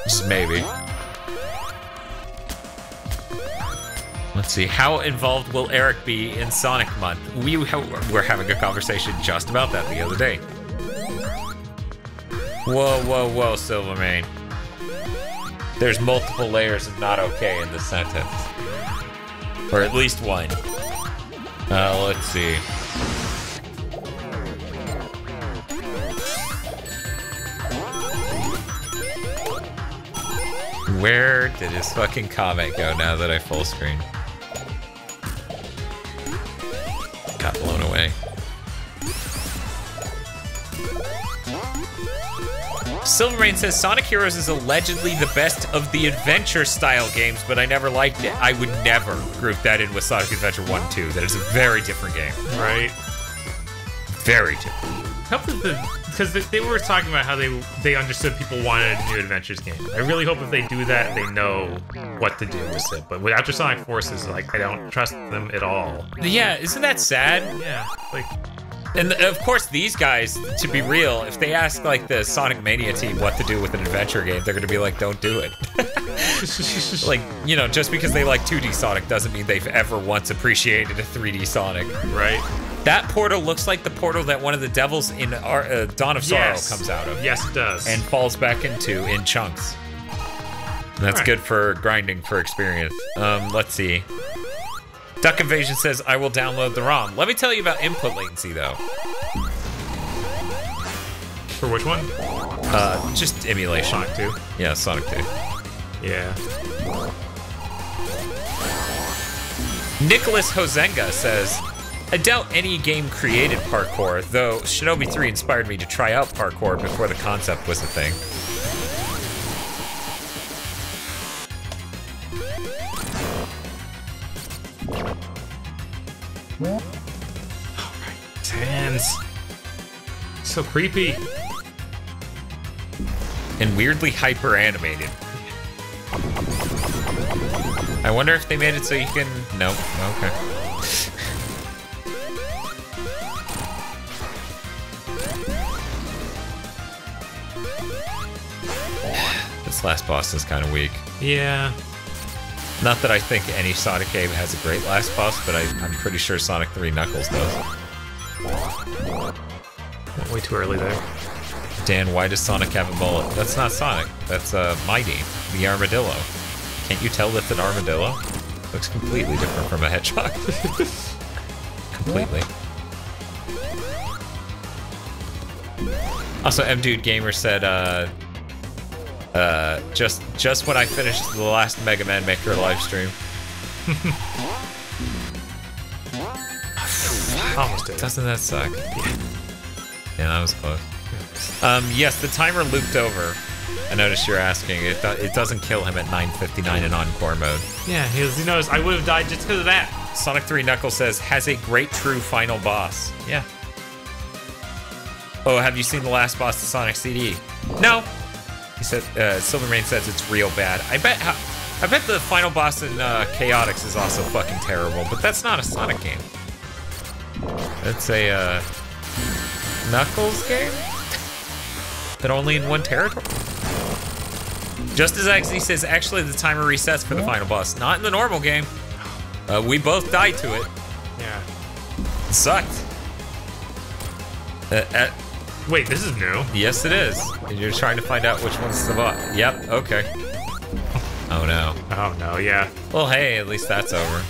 Just maybe. Let's see, how involved will Eric be in Sonic Month? We were having a conversation just about that the other day. Whoa, whoa, whoa, Silvermane. There's multiple layers of not okay in this sentence. Or at least one. Let's see. Where did his fucking comment go now that I full screen? Got blown away. Silvermane says Sonic Heroes is allegedly the best of the adventure-style games, but I never liked it. I would never group that in with Sonic Adventure 1 2. That is a very different game. Right. Very different. Because they were talking about how they understood people wanted a new Adventures game. I really hope if they do that, they know what to do with it. But after Sonic Forces, like, I don't trust them at all. Yeah, isn't that sad? Yeah, like... And of course, these guys, to be real, if they ask like the Sonic Mania team what to do with an adventure game, they're gonna be like, don't do it. Like, you know, just because they like 2D Sonic doesn't mean they've ever once appreciated a 3D Sonic. Right. That portal looks like the portal that one of the devils in Dawn of Sorrow comes out of. Yes, it does. And falls back into in chunks. And that's good for grinding for experience. Let's see. Duck Invasion says, I will download the ROM. Let me tell you about input latency, though. For which one? Just emulation. Sonic 2? Yeah, Sonic 2. Yeah. Nicholas Hozenga says, I doubt any game created parkour, though Shinobi 3 inspired me to try out parkour before the concept was a thing. His hands. So creepy. And weirdly hyper animated. I wonder if they made it so you can... Nope. Okay. This last boss is kind of weak. Yeah. Not that I think any Sonic game has a great last boss, but I'm pretty sure Sonic 3 Knuckles does. Way too early there. Dan, why does Sonic have a bullet? That's not Sonic. That's Mighty, the armadillo. Can't you tell that's an armadillo? Looks completely different from a hedgehog. Completely. Also, MDude Gamer said, just when I finished the last Mega Man Maker live stream. Almost did. Doesn't that suck? Yeah, that was close. Yes, the timer looped over. I noticed you're asking. It doesn't kill him at 9:59 in Encore mode. Yeah, he knows I would have died just because of that. Sonic 3 Knuckles says, has a great true final boss. Yeah. Oh, have you seen the last boss of Sonic CD? No. He said, Silvermane says it's real bad. I bet the final boss in Chaotix is also fucking terrible, but that's not a Sonic game. That's a Knuckles game? But only in one territory? Just as XZ says, actually the timer resets for the final boss. Not in the normal game. We both died to it. Yeah. It sucked. Wait, this is new. Yes, it is. And you're trying to find out which one's the boss. Yep, okay. Oh no. Oh no, yeah. Well, hey, at least that's over.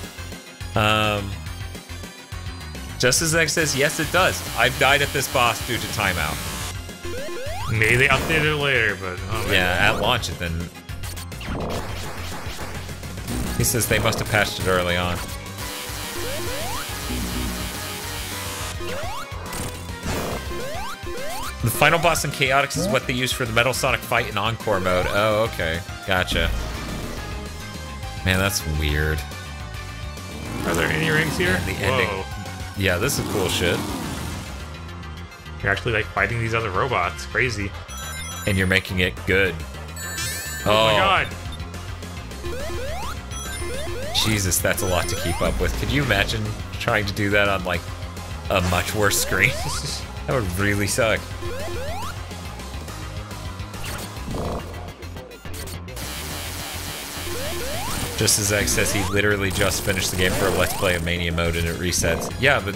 Just as X says, yes, it does. I've died at this boss due to timeout. Maybe they updated it later, but... Oh, yeah, at launch it then. He says they must have patched it early on. The final boss in Chaotix is what they use for the Metal Sonic fight in Encore mode. Oh, okay. Gotcha. Man, that's weird. Are there any rings here? And the ending. Yeah, this is cool shit. You're actually, like, fighting these other robots. Crazy. And you're making it good. Oh my god. Jesus, that's a lot to keep up with. Could you imagine trying to do that on, like, a much worse screen? That would really suck. Just as X says, he literally just finished the game for a Let's Play of Mania mode and it resets. Yeah, but...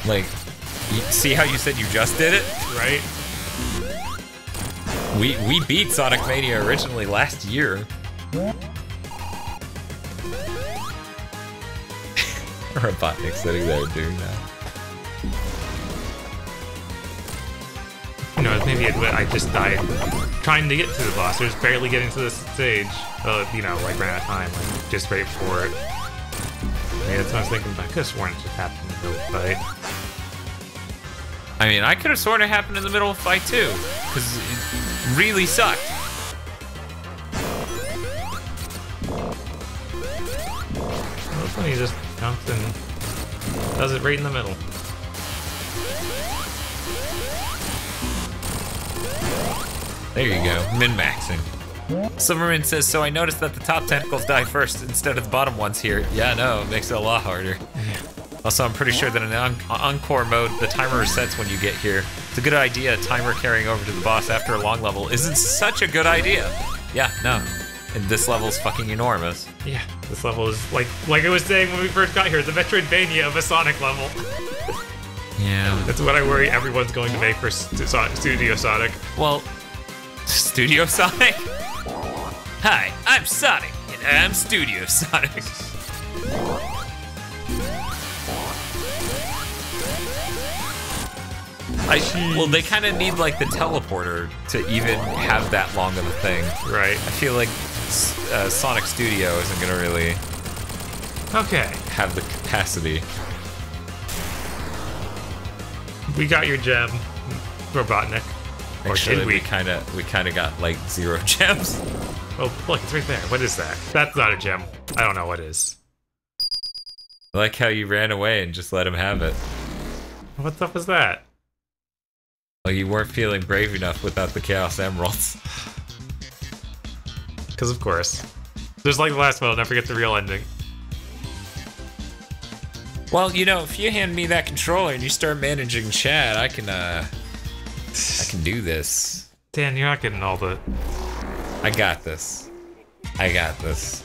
Like, see how you said you just did it? Right? We beat Sonic Mania originally last year. Robotnik sitting there doing that. You know, maybe I just died trying to get to the boss. There's barely getting to this stage. You know, like ran out of time, like just wait for it. Yeah, that's what I was thinking. But I could have sworn it just happened in the fight. I mean, I could have sworn it happened in the middle of the fight too, because it really sucked. Well, it's when he just jumps and does it right in the middle. There you go, min-maxing. Silverman says, so I noticed that the top tentacles die first instead of the bottom ones here. Yeah, no, it makes it a lot harder. Also, I'm pretty sure that in Encore mode, the timer resets when you get here. It's a good idea, timer carrying over to the boss after a long level isn't such a good idea. Yeah, no. And this level's fucking enormous. Yeah, this level is like I was saying when we first got here, the Metroidvania of a Sonic level. Yeah. That's what I worry everyone's going to make for Studio Sonic. Well, Studio Sonic? Hi, I'm Sonic, and I'm Studio Sonic. Well, they kind of need like the teleporter to even have that long of a thing. Right. I feel like Sonic Studio isn't gonna really have the capacity. We got your gem, Robotnik. Actually, or did we kind of got like 0 gems. Oh, look, it's right there. What is that? That's not a gem. I don't know what is. I like how you ran away and just let him have it. What the fuck was that? Well, you weren't feeling brave enough without the Chaos Emeralds. Because of course. Just like the last one, I'll never get the real ending. Well, you know, if you hand me that controller and you start managing chat, I can do this. Dan, you're not getting all the... I got this. I got this.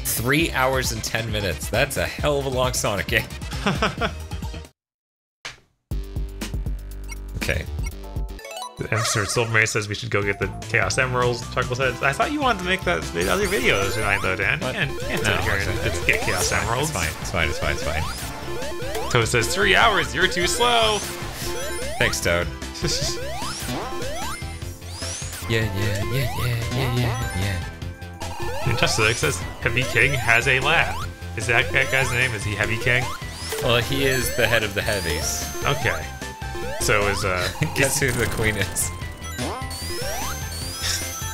3 hours and 10 minutes. That's a hell of a long Sonic game. Okay. Mr. Silvermane says we should go get the Chaos Emeralds. Chuckle says, I thought you wanted to make that other videos tonight, though, Dan. What? Can't sit here and just get Chaos Emeralds. It's fine. Toad says, 3 hours, you're too slow. Thanks, Toad. Yeah. And Justice says, Heavy King has a laugh. Is that guy's name? Is he Heavy King? Well, he is the head of the heavies. Okay. So is, Guess who the queen is?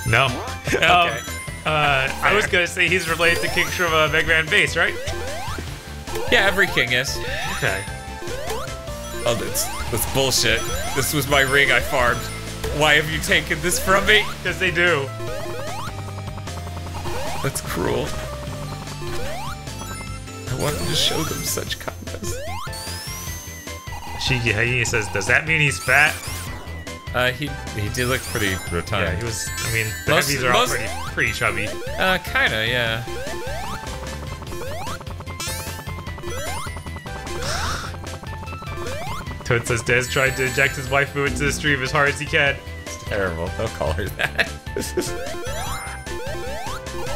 No. Okay. I was gonna say he's related to King from Mega Man Base, right? Yeah, every king is. Okay. Oh, that's bullshit. This was my ring I farmed. Why have you taken this from me? Because they do. That's cruel. I wanted to show them such kindness. He says, does that mean he's fat? He did look pretty rotund. Yeah, he was, I mean, the heavies are all pretty chubby. Kinda, yeah. Toad says Dez tried to inject his waifu into the stream as hard as he can. It's terrible. Don't call her that.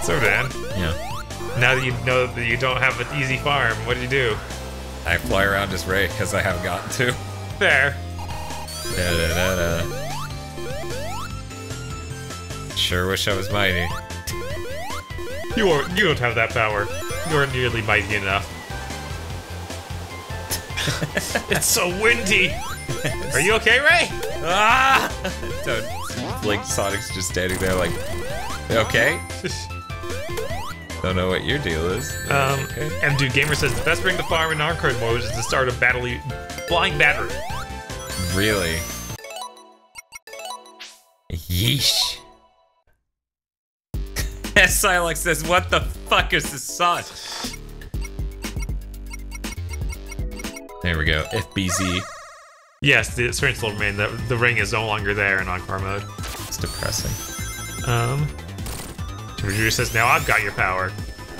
So, Dan. Yeah. Now that you know that you don't have an easy farm, what do you do? I fly around as Ray because I haven't gotten to. Fair. Sure wish I was mighty. You don't have that power. You're nearly mighty enough. It's so windy. Are you okay, Ray? Ah! Like Sonic's just standing there, like, okay. Don't know what your deal is. Okay. And Dude Gamer says the best ring to farm in Encore mode is to start a flying battery. Really? Yeesh. Silex says, what the fuck is this song? There we go. FBZ. Yes, the Strange Little Man, the ring is no longer there in Encore mode. It's depressing. Drew says, now I've got your power.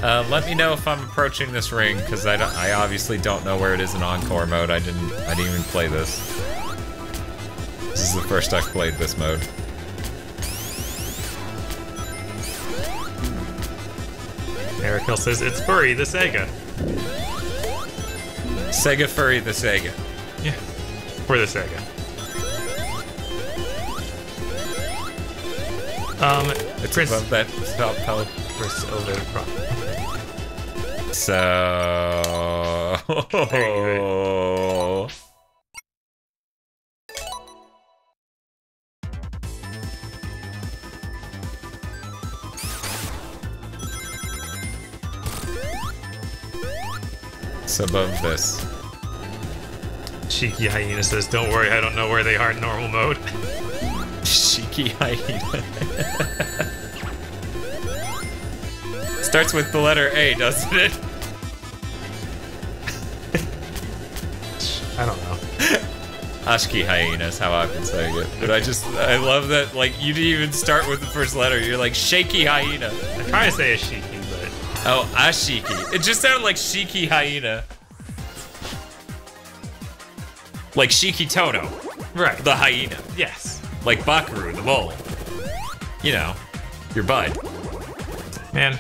Let me know if I'm approaching this ring, because I obviously don't know where it is in Encore mode. I didn't even play this. This is the first I've played this mode. Eric Hill says, it's Furry the Sega. Sega Furry the Sega. Yeah, for the Sega. It's above that stop pellet. So... What's above this? Cheeky Hyena says, don't worry, I don't know where they are in normal mode. Cheeky Hyena. Starts with the letter A, doesn't it? I don't know. Ashki Hyena is how I've been saying it. But I love that, like, you didn't even start with the first letter. You're like, Shaky Hyena. I'm trying to say Ashiki, but... Oh, Ashiki. It just sounded like Shiki Hyena. Like Shiki Toto. Right. The hyena. Yes. Like Bakaru, the bull. You know, your bud. Man,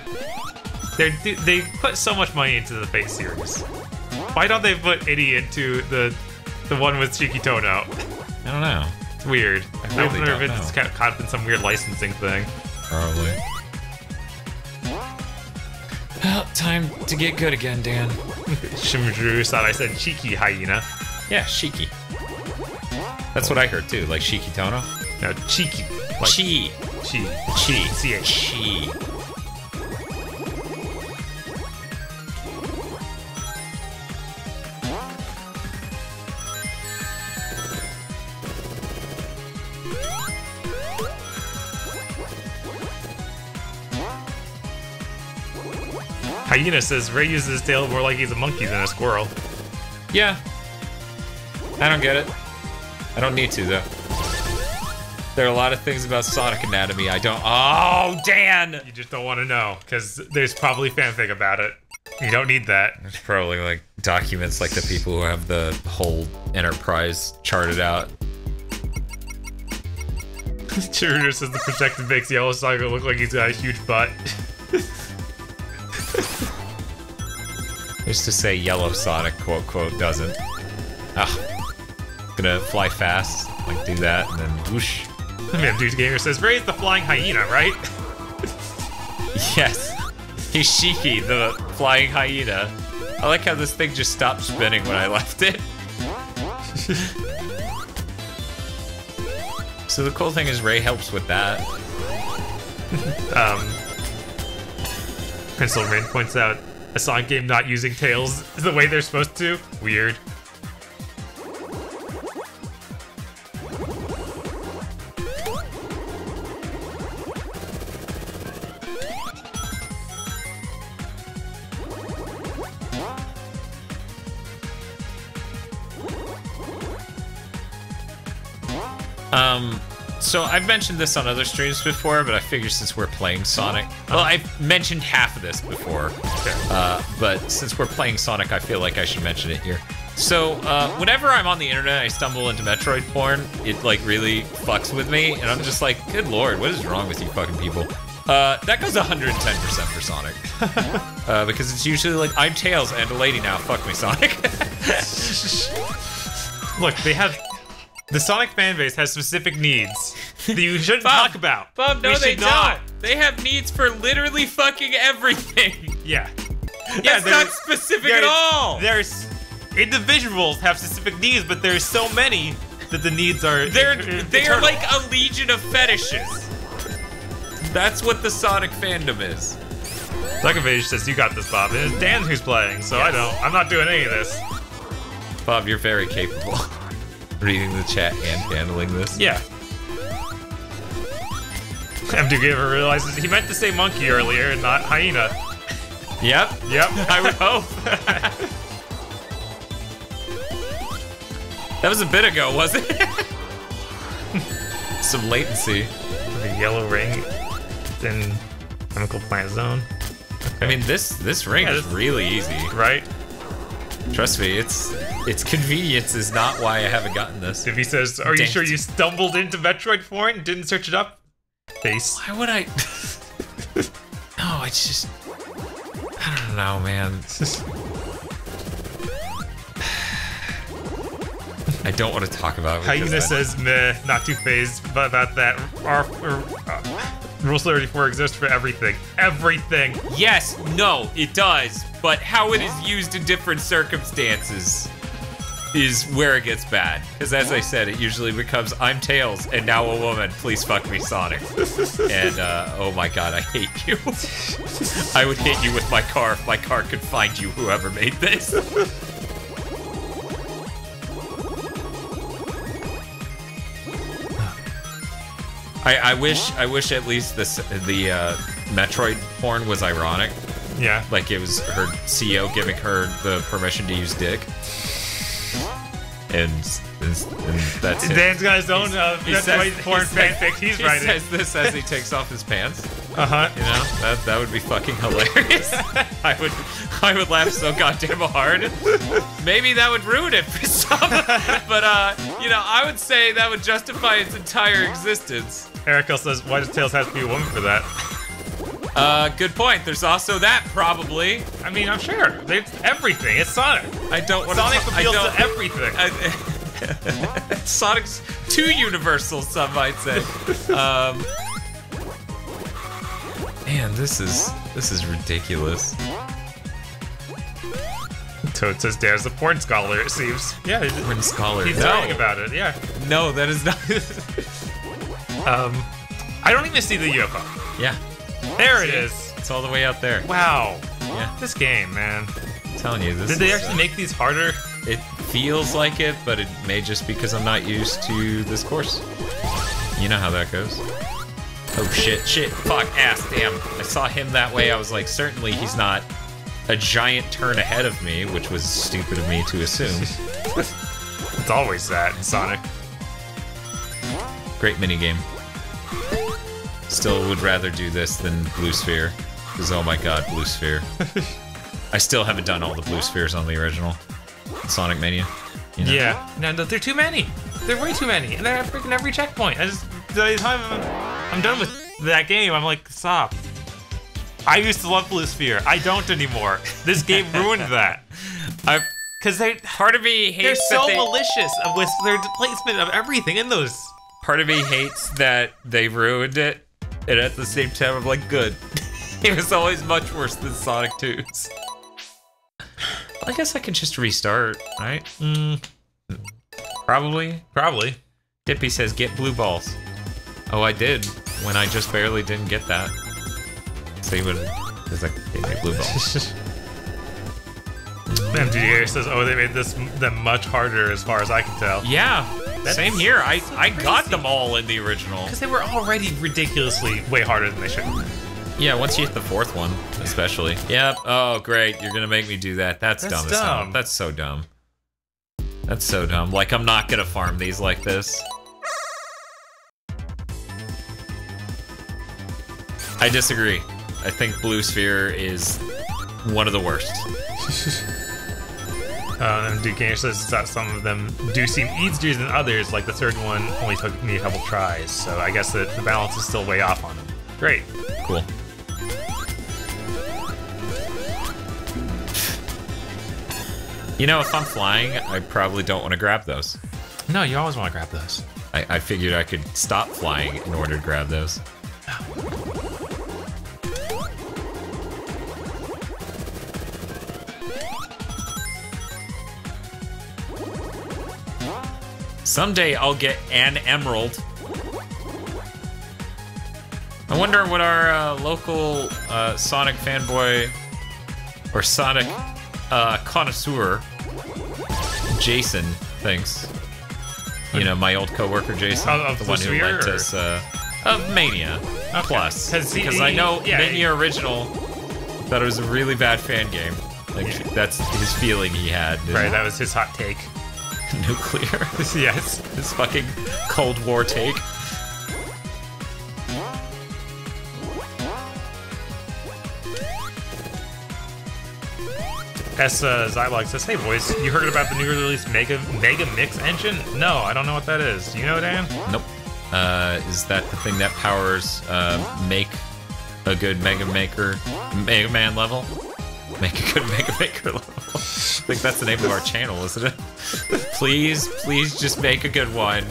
they put so much money into the Fate series. Why don't they put Itty into the one with Shiki Toto? I don't know. It's weird. I wonder if it's caught up in some weird licensing thing. Probably. Well, time to get good again, Dan. Shimjuru thought I said cheeky hyena. Yeah, Shiki. That's what I heard too, like Shiki Tono. No, cheeky. Like Chi. Chi. C-H. Chi. Hyena says Ray uses his tail more like he's a monkey than a squirrel. Yeah. I don't get it. I don't need to, though. There are a lot of things about Sonic Anatomy I don't... Oh, Dan! You just don't want to know, because there's probably fanfic about it. You don't need that. There's probably, like, documents like the people who have the whole enterprise charted out. Cheerleader says the projected makes Yellow Sonic look like he's got a huge butt. Just to say Yellow Sonic, quote, quote, doesn't. Ah. Gonna fly fast, like do that, and then whoosh. Man, Dude Gamer says, Ray's the flying hyena, right? Yes. He's Shiki, the flying hyena. I like how this thing just stopped spinning when I left it. So the cool thing is Ray helps with that. Pencil Rin points out, a Sonic game not using tails is the way they're supposed to. Weird. So I've mentioned this on other streams before, but I figure since we're playing Sonic... Well, I've mentioned half of this before, but since we're playing Sonic, I feel like I should mention it here. So, whenever I'm on the internet, I stumble into Metroid porn, it, like, really fucks with me, and I'm just like, good lord, what is wrong with you fucking people? That goes 110% for Sonic. Because it's usually like, I'm Tails and a lady now, fuck me, Sonic. Look, they have... The Sonic fanbase has specific needs that you shouldn't talk about. Bob, no, they don't. They have needs for literally fucking everything. Yeah. That's not specific at all. There's individuals have specific needs, but there's so many that the needs are. They're like a legion of fetishes. That's what the Sonic fandom is. Zuckervage says you got this, Bob. It's Dan who's playing, so yes. I'm not doing any of this. Bob, you're very capable. Reading the chat and handling this. Yeah. MDGamer realizes he meant to say monkey earlier and not hyena. Yep. I would hope. That was a bit ago, wasn't it? Some latency. The yellow ring in Chemical Plant Zone. Okay. I mean, this ring is really easy. Right? Trust me, its convenience is not why I haven't gotten this. If he says, are you sure you stumbled into Metroid porn and didn't search it up? Face. Why would I? No, it's just... I don't know, man. I don't want to talk about it. Hyena says, meh, not too phased about that. Rule 34 exists for everything. Everything! Yes, no, it does, but how it is used in different circumstances. is where it gets bad. Because as I said, it usually becomes, I'm Tails, and now a woman, please fuck me, Sonic. And, oh my god, I hate you. I would hit you with my car if my car could find you, whoever made this. I wish at least the Metroid porn was ironic. Yeah. Like it was her CEO giving her the permission to use dick. And that's it. Dan's got his own Metroid porn fanfic he's writing. He says this as he takes off his pants. Uh-huh. You know, that would be fucking hilarious. I would laugh so goddamn hard. Maybe that would ruin it for some. But you know, I would say that would justify its entire existence. Eric also says, why does Tails have to be a woman for that? Good point. There's also that, probably. I mean, I'm sure. It's everything. It's Sonic. I don't want Sonic appeals to everything. Sonic's too universal, some might say. Man, this is ridiculous. Toad says Dan's a porn scholar, it seems. Yeah, porn scholar. He's writing about it, yeah. No, that is not. I don't even see the UFO. Yeah. There it is. It's all the way out there. Wow. Yeah. This game, man. I'm telling you, this Did they actually make these harder? It feels like it, but it may just because I'm not used to this course. You know how that goes. Oh shit, fuck, ass, damn. I saw him that way, I was like, certainly he's not a giant turn ahead of me, which was stupid of me to assume. It's always that in Sonic. Great minigame. Still would rather do this than Blue Sphere. Because, oh my god, Blue Sphere. I still haven't done all the Blue Spheres on the original Sonic Mania. You know? Yeah. No, they're too many. They're way too many. And they're at freaking every checkpoint. By the time I'm done with that game, I'm like, stop. I used to love Blue Sphere. I don't anymore. This game ruined that. Because part of me hates they're so malicious with their placement of everything in those. Part of me hates that they ruined it, and at the same time, I'm like, good. It was always much worse than Sonic 2's. I guess I can just restart, right? Probably. Dippy says, get blue balls. Oh, I did, when I just barely didn't get that. So he would, it's like, they made blue balls. MDA says, oh, they made them much harder as far as I can tell. Yeah, same here. I got them all in the original. Because they were already ridiculously way harder than they should. Yeah, once you hit the fourth one, especially. Yep. Oh, great. You're gonna make me do that. That's dumb as hell. That's so dumb. That's so dumb. Like, I'm not gonna farm these like this. I disagree. I think Blue Sphere is one of the worst. And Duke Gamer says that some of them do seem easier than others, like the third one only took me a couple tries, so I guess the balance is still way off on them. Great. Cool. You know, if I'm flying, I probably don't want to grab those. No, you always want to grab those. I figured I could stop flying in order to grab those. Someday I'll get an emerald. I wonder what our local Sonic fanboy or Sonic connoisseur Jason thinks. You know, my old coworker Jason, the one who lent us Mania Plus, because I know Mania Original thought it was a really bad fan game. Like that's his feeling he had. Right, that was his hot take. Nuclear. Yes. His fucking Cold War take. Zyblock says, hey boys, you heard about the new release Mega Mix engine? No, I don't know what that is. Do you know, Dan? Nope. Is that the thing that powers make a good Mega Man level? Make a good Mega Maker level. I think that's the name of our channel, isn't it? Please just make a good one.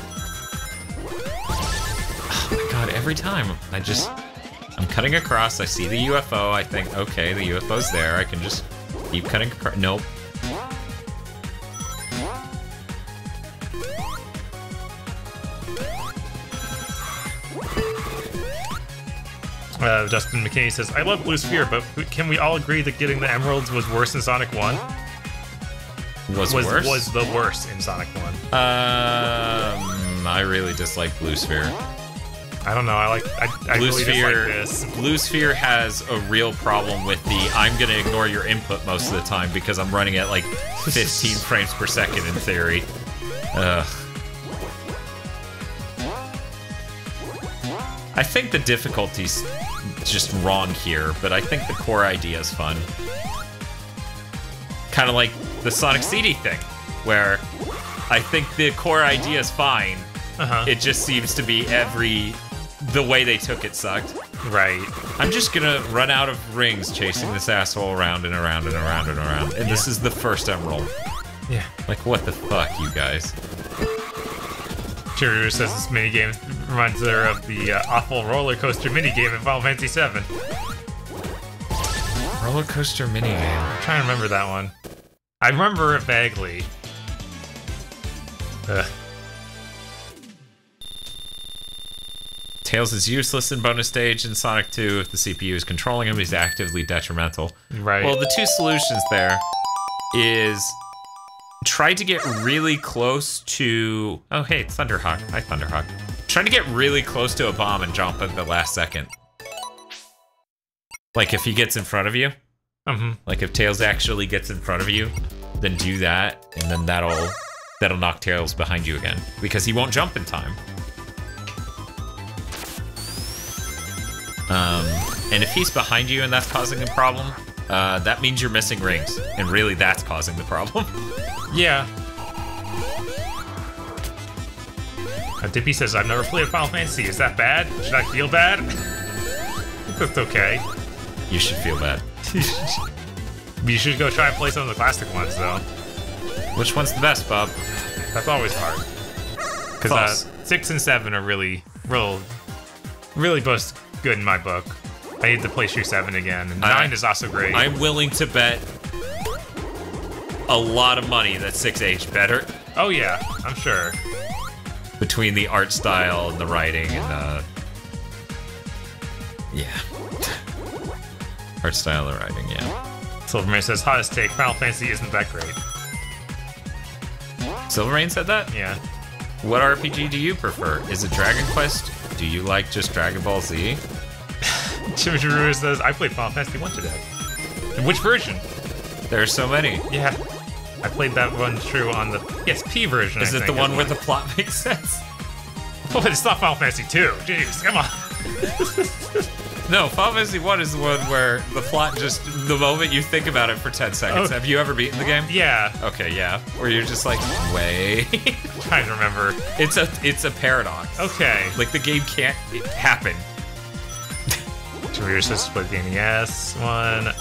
Oh my god, every time I'm cutting across, I see the UFO, I think, okay, the UFO's there, I can just keep cutting across. Nope. Justin McKinney says, I love Blue Sphere, but can we all agree that getting the emeralds was worse in Sonic 1? Was worse? Was the worst in Sonic 1. I really dislike Blue Sphere. I don't know, I Blue really Sphere, dislike this. Blue Sphere has a real problem with the I'm gonna ignore your input most of the time because I'm running at like 15 frames per second in theory. I think the difficulty's just wrong here, but I think the core idea is fun. Kind of like the Sonic CD thing, where I think the core idea is fine. It just seems to be the way they took it sucked. Right. I'm just gonna run out of rings chasing this asshole around and around and around and around, and this is the first emerald. Yeah. Like, what the fuck, you guys? Chiruru says this minigame reminds her of the awful roller coaster minigame in Final Fantasy VII. Roller coaster minigame. I'm trying to remember that one. I remember it vaguely. Tails is useless in bonus stage in Sonic 2. If the CPU is controlling him, he's actively detrimental. Right. Well, the two solutions there is try to get really close to... Oh, hey, it's Thunderhawk. Hi, Thunderhawk. Try to get really close to a bomb and jump at the last second. Like, if he gets in front of you. Like, if Tails actually gets in front of you, then do that, and then that'll knock Tails behind you again. Because he won't jump in time. And if he's behind you and that's causing a problem, that means you're missing rings. And really, that's causing the problem. Yeah. Dippy says, I've never played Final Fantasy. Is that bad? Should I feel bad? That's okay. You should feel bad. You should go try and play some of the classic ones, though. Which one's the best, Bob? That's always hard. Because 6 and 7 are really both good in my book. I need to play through 7 again, and 9 is also great. I'm willing to bet a lot of money that 6 aged better. Oh yeah, I'm sure. Between the art style and the writing and the... Yeah. Art style and the writing, yeah. Silvermane says, hottest take, Final Fantasy isn't that great. Silvermane said that? Yeah. What RPG do you prefer? Is it Dragon Quest? Do you like just Dragon Ball Z? Chimichurru says, I played Final Fantasy 1 today. And which version? There are so many. Yeah. I played that one through on the PSP version. Is it the one where the plot makes sense? Oh, it's not Final Fantasy 2. Jeez, come on. No, Final Fantasy 1 is the one where the plot just, the moment you think about it for 10 seconds. Have you ever beaten the game? Yeah. Okay, yeah. Where you're just like, wait. I'm trying to remember. It's a paradox. Okay. Like, the game can't happen. Chimichurru says, split the NES one.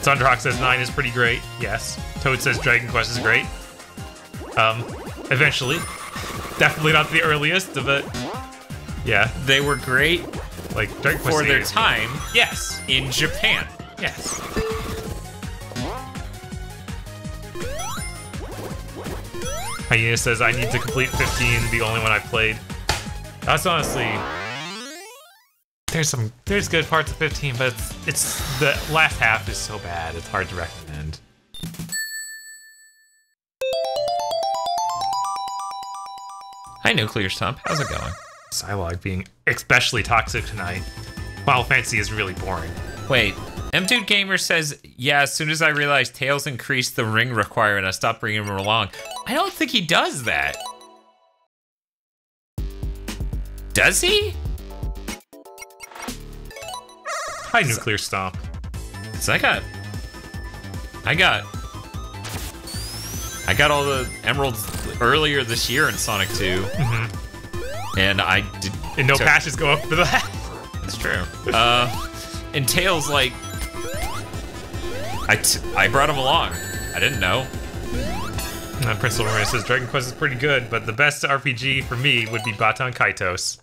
Thunderhawk says 9 is pretty great. Yes. Toad says Dragon Quest is great. Eventually. Definitely not the earliest, but yeah. They were great like Dragon Quest for their time. Yes. In Japan. Yes. Hyena says I need to complete 15, the only one I've played. That's honestly, there's good parts of 15, but it's the last half is so bad it's hard to recommend. Hi, Nuclear Stomp. How's it going? Psylocke being especially toxic tonight. Final Fantasy is really boring. Wait, M-Dude Gamer says, yeah, as soon as I realized Tails increased the ring requirement, I stopped bringing him along. I don't think he does that. Does he? Hi, Nuclear Stomp. So I got all the emeralds earlier this year in Sonic 2. And I did. And no patches go up for that. That's true. And Tails, like, I brought him along. I didn't know. Prince Silvermane says Dragon Quest is pretty good, but the best RPG for me would be Baton Kaitos.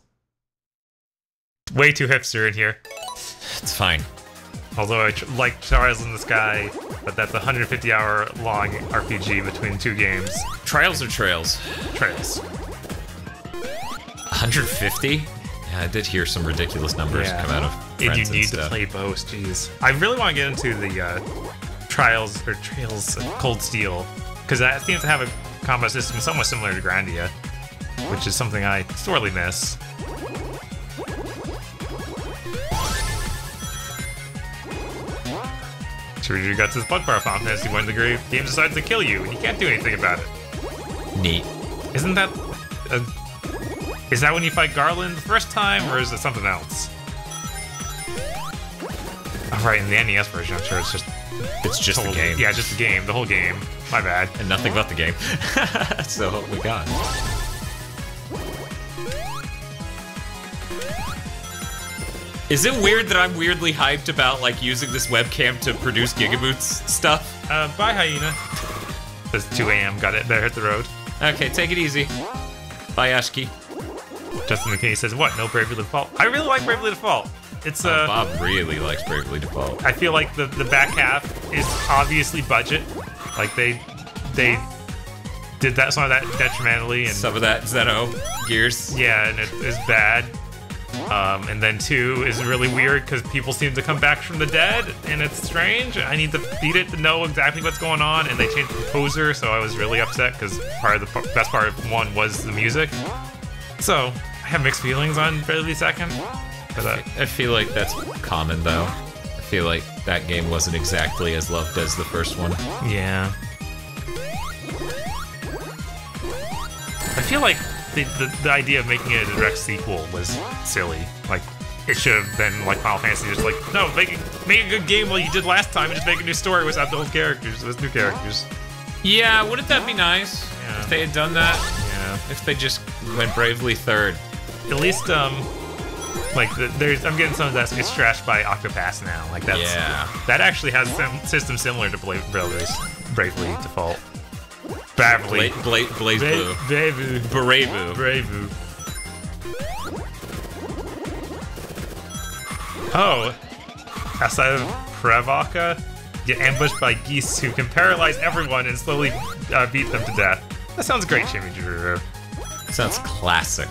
Way too hipster in here. It's fine. Although I like Trials in the Sky, but that's a 150-hour long RPG between 2 games. Trials or Trails? Trails. 150? Yeah, I did hear some ridiculous numbers come out of And you friends need stuff. to play both, jeez. I really want to get into the Trails of Cold Steel, because that seems to have a combat system somewhat similar to Grandia, which is something I sorely miss. You got this bug bar fountain as you win the grave. Game decides to kill you, and you can't do anything about it. Neat. Isn't that... is that when you fight Garland the first time, or is it something else? Oh, right, in the NES version, I'm sure it's just... It's just the game. Yeah, just the game, the whole game. My bad. And nothing but the game. So what we got? Is it weird that I'm weirdly hyped about like using this webcam to produce Gigaboots stuff? Bye, Hyena. It's 2 AM, got it. Better hit the road. Okay, take it easy. Bye, Ashki. Justin McKinney says, what? No Bravely Default? I really like Bravely Default. It's Bob really likes Bravely Default. I feel like the back half is obviously budget. Like they did that some of that detrimentally, and some of that Zeno gears. Yeah, and it is bad. And then 2 is really weird because people seem to come back from the dead, and it's strange. I need to beat it to know exactly what's going on, and they changed the composer, so I was really upset because part of the best part of 1 was the music. So I have mixed feelings on Bravely Second. But, I feel like that's common though. I feel like that game wasn't exactly as loved as the first one. Yeah. I feel like the idea of making it a direct sequel was silly. Like, it should have been like Final Fantasy, just like, no, make a good game like you did last time and just make a new story without the old characters, with new characters. Yeah, wouldn't that be nice? Yeah. If they had done that? Yeah. If they just went Bravely third. At least, like, I'm getting some of that gets trashed by Octopass now. Like, that's... Yeah. That actually has some system similar to Bravely Default. Bravely. Blaze Blue. Bravu. Bravu. Oh. Outside of Prevaka, get ambushed by geese who can paralyze everyone and slowly beat them to death. That sounds great, Jimmy Drew. Sounds classic.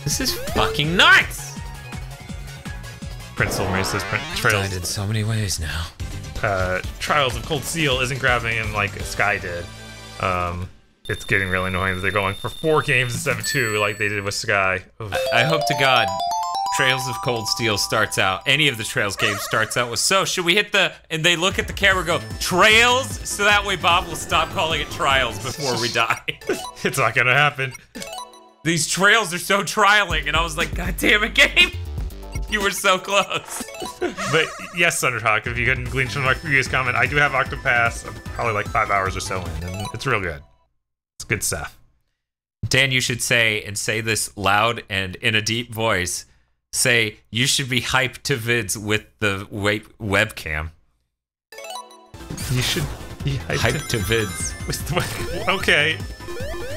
This is fucking nuts! Prince Silver says Trails. Died in so many ways now. Trials of Cold Steel isn't grabbing him like Sky did. It's getting really annoying that they're going for 4 games instead of 2 like they did with Sky. I hope to God Trails of Cold Steel starts out, any of the Trails games starts out with, so should we hit the, and they look at the camera and go, Trails? So that way Bob will stop calling it Trials before we die. It's not gonna happen. These trails are so trialing, and I was like, God damn it, game! You were so close. But yes, Thunderhawk, if you couldn't glean from my previous comment, I do have Octopass. I'm probably like 5 hours or so in, and it's real good. It's good stuff. Dan, you should say this loud and in a deep voice. Say, you should be hyped to vids with the webcam. You should be hyped to vids. Okay.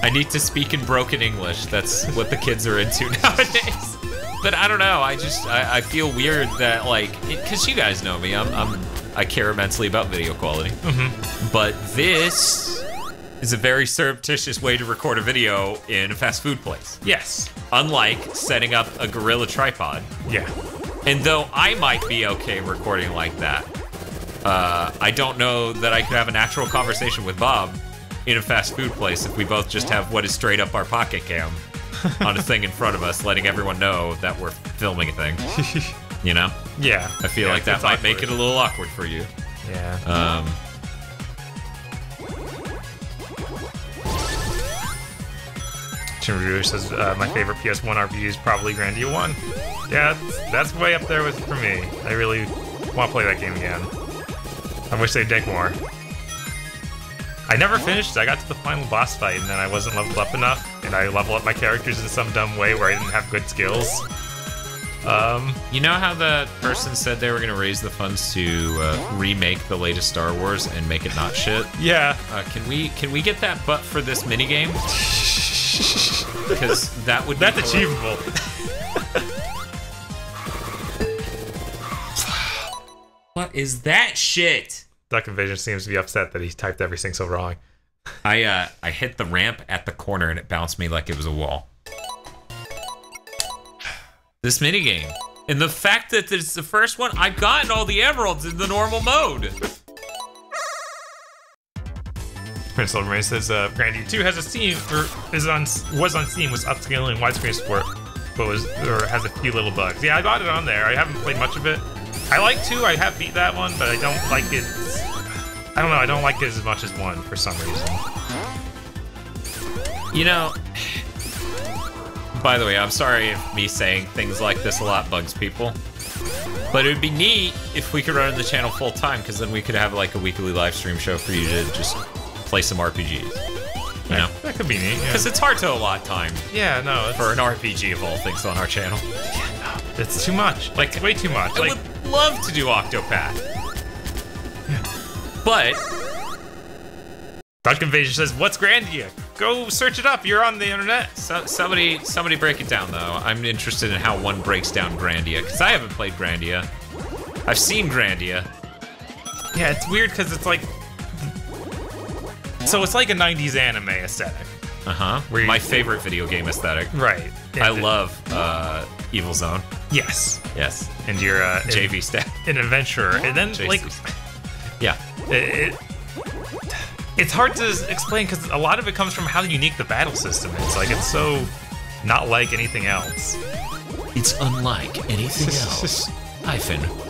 I need to speak in broken English. That's what the kids are into nowadays. But I don't know. I feel weird that like, because you guys know me. I care immensely about video quality. Mm-hmm. But this is a very surreptitious way to record a video in a fast food place. Yes. Unlike setting up a gorilla tripod. Yeah. And though I might be okay recording like that, I don't know that I could have a natural conversation with Bob in a fast food place if we both just have what is straight up our pocket cam on a thing in front of us, letting everyone know that we're filming a thing. You know? Yeah. I feel like that might make it a little awkward for you. Yeah. Jim says, my favorite PS1 RPG is probably Grandia 1. Yeah, that's way up there for me. I really want to play that game again. I wish they'd dig more. I never finished. I got to the final boss fight, and then I wasn't leveled up enough, and I level up my characters in some dumb way where I didn't have good skills. You know how the person said they were going to raise the funds to remake the latest Star Wars and make it not shit? Yeah. Can we get that but for this minigame? Because that would be That's achievable. What is that shit? Duck Invasion seems to be upset that he typed everything so wrong. I hit the ramp at the corner and it bounced me like it was a wall. This minigame. And the fact that it's the first one, I've gotten all the emeralds in the normal mode. Prince Silvermane says, Grandia 2 has a Steam, or was on Steam, was upscaling widescreen support, but has a few little bugs. Yeah, I got it on there. I haven't played much of it. I like 2, I have beat that one, but I don't like it. I don't know, I don't like it as much as 1 for some reason. You know, by the way, I'm sorry if me saying things like this a lot bugs people. But it would be neat if we could run the channel full time, because then we could have like a weekly live stream show for you to just play some RPGs. You know? That could be neat, yeah. Because it's hard to allot time. Yeah, no. For an RPG of all things on our channel. Yeah, no. It's too much. Like, way too much. I would love to do Octopath. But Dodge Invasion says, what's Grandia? Go search it up, you're on the internet. Somebody break it down, though. I'm interested in how one breaks down Grandia, because I haven't played Grandia. I've seen Grandia. Yeah, it's weird, because it's like... So it's like a 90s anime aesthetic. Uh-huh. My favorite video game aesthetic. Right. I love Evil Zone. Yes. Yes. And you're JV staff. An adventurer. And then, JC. like... Yeah. It's hard to explain because a lot of it comes from how unique the battle system is. Like, it's so not like anything else. It's unlike anything else.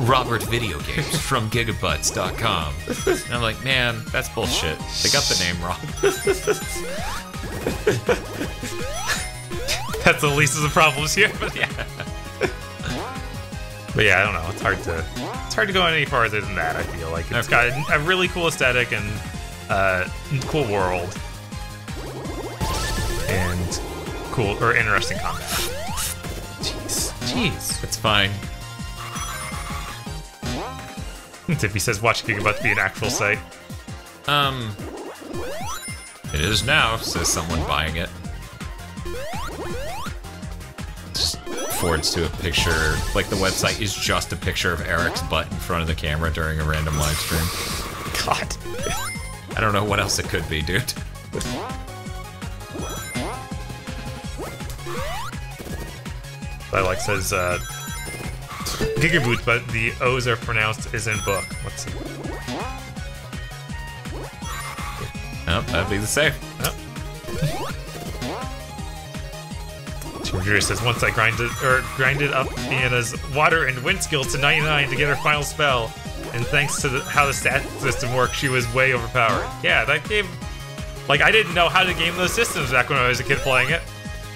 Robert Video Games from Gigabutts.com. And I'm like, man, that's bullshit. They got the name wrong. That's the least of the problems here, but yeah. But yeah, I don't know. It's hard to go any farther than that. I feel like it's got a really cool aesthetic and cool world and cool or interesting combat. Jeez, it's fine. Tiffy says, "Watch Gigabutt be an actual site." It is now. Says someone buying it. Just forwards to a picture. Like the website is just a picture of Eric's butt in front of the camera during a random live stream. God. I don't know what else it could be, dude. Lilac says, Gigaboot, but the O's are pronounced as in book. Let's see. Oh, that'd be the same. Oh. Junior says, once I grinded up Deanna's water and wind skills to 99 to get her final spell. And thanks to how the stat system works, she was way overpowered. Yeah, that game... Like, I didn't know how to game those systems back when I was a kid playing it.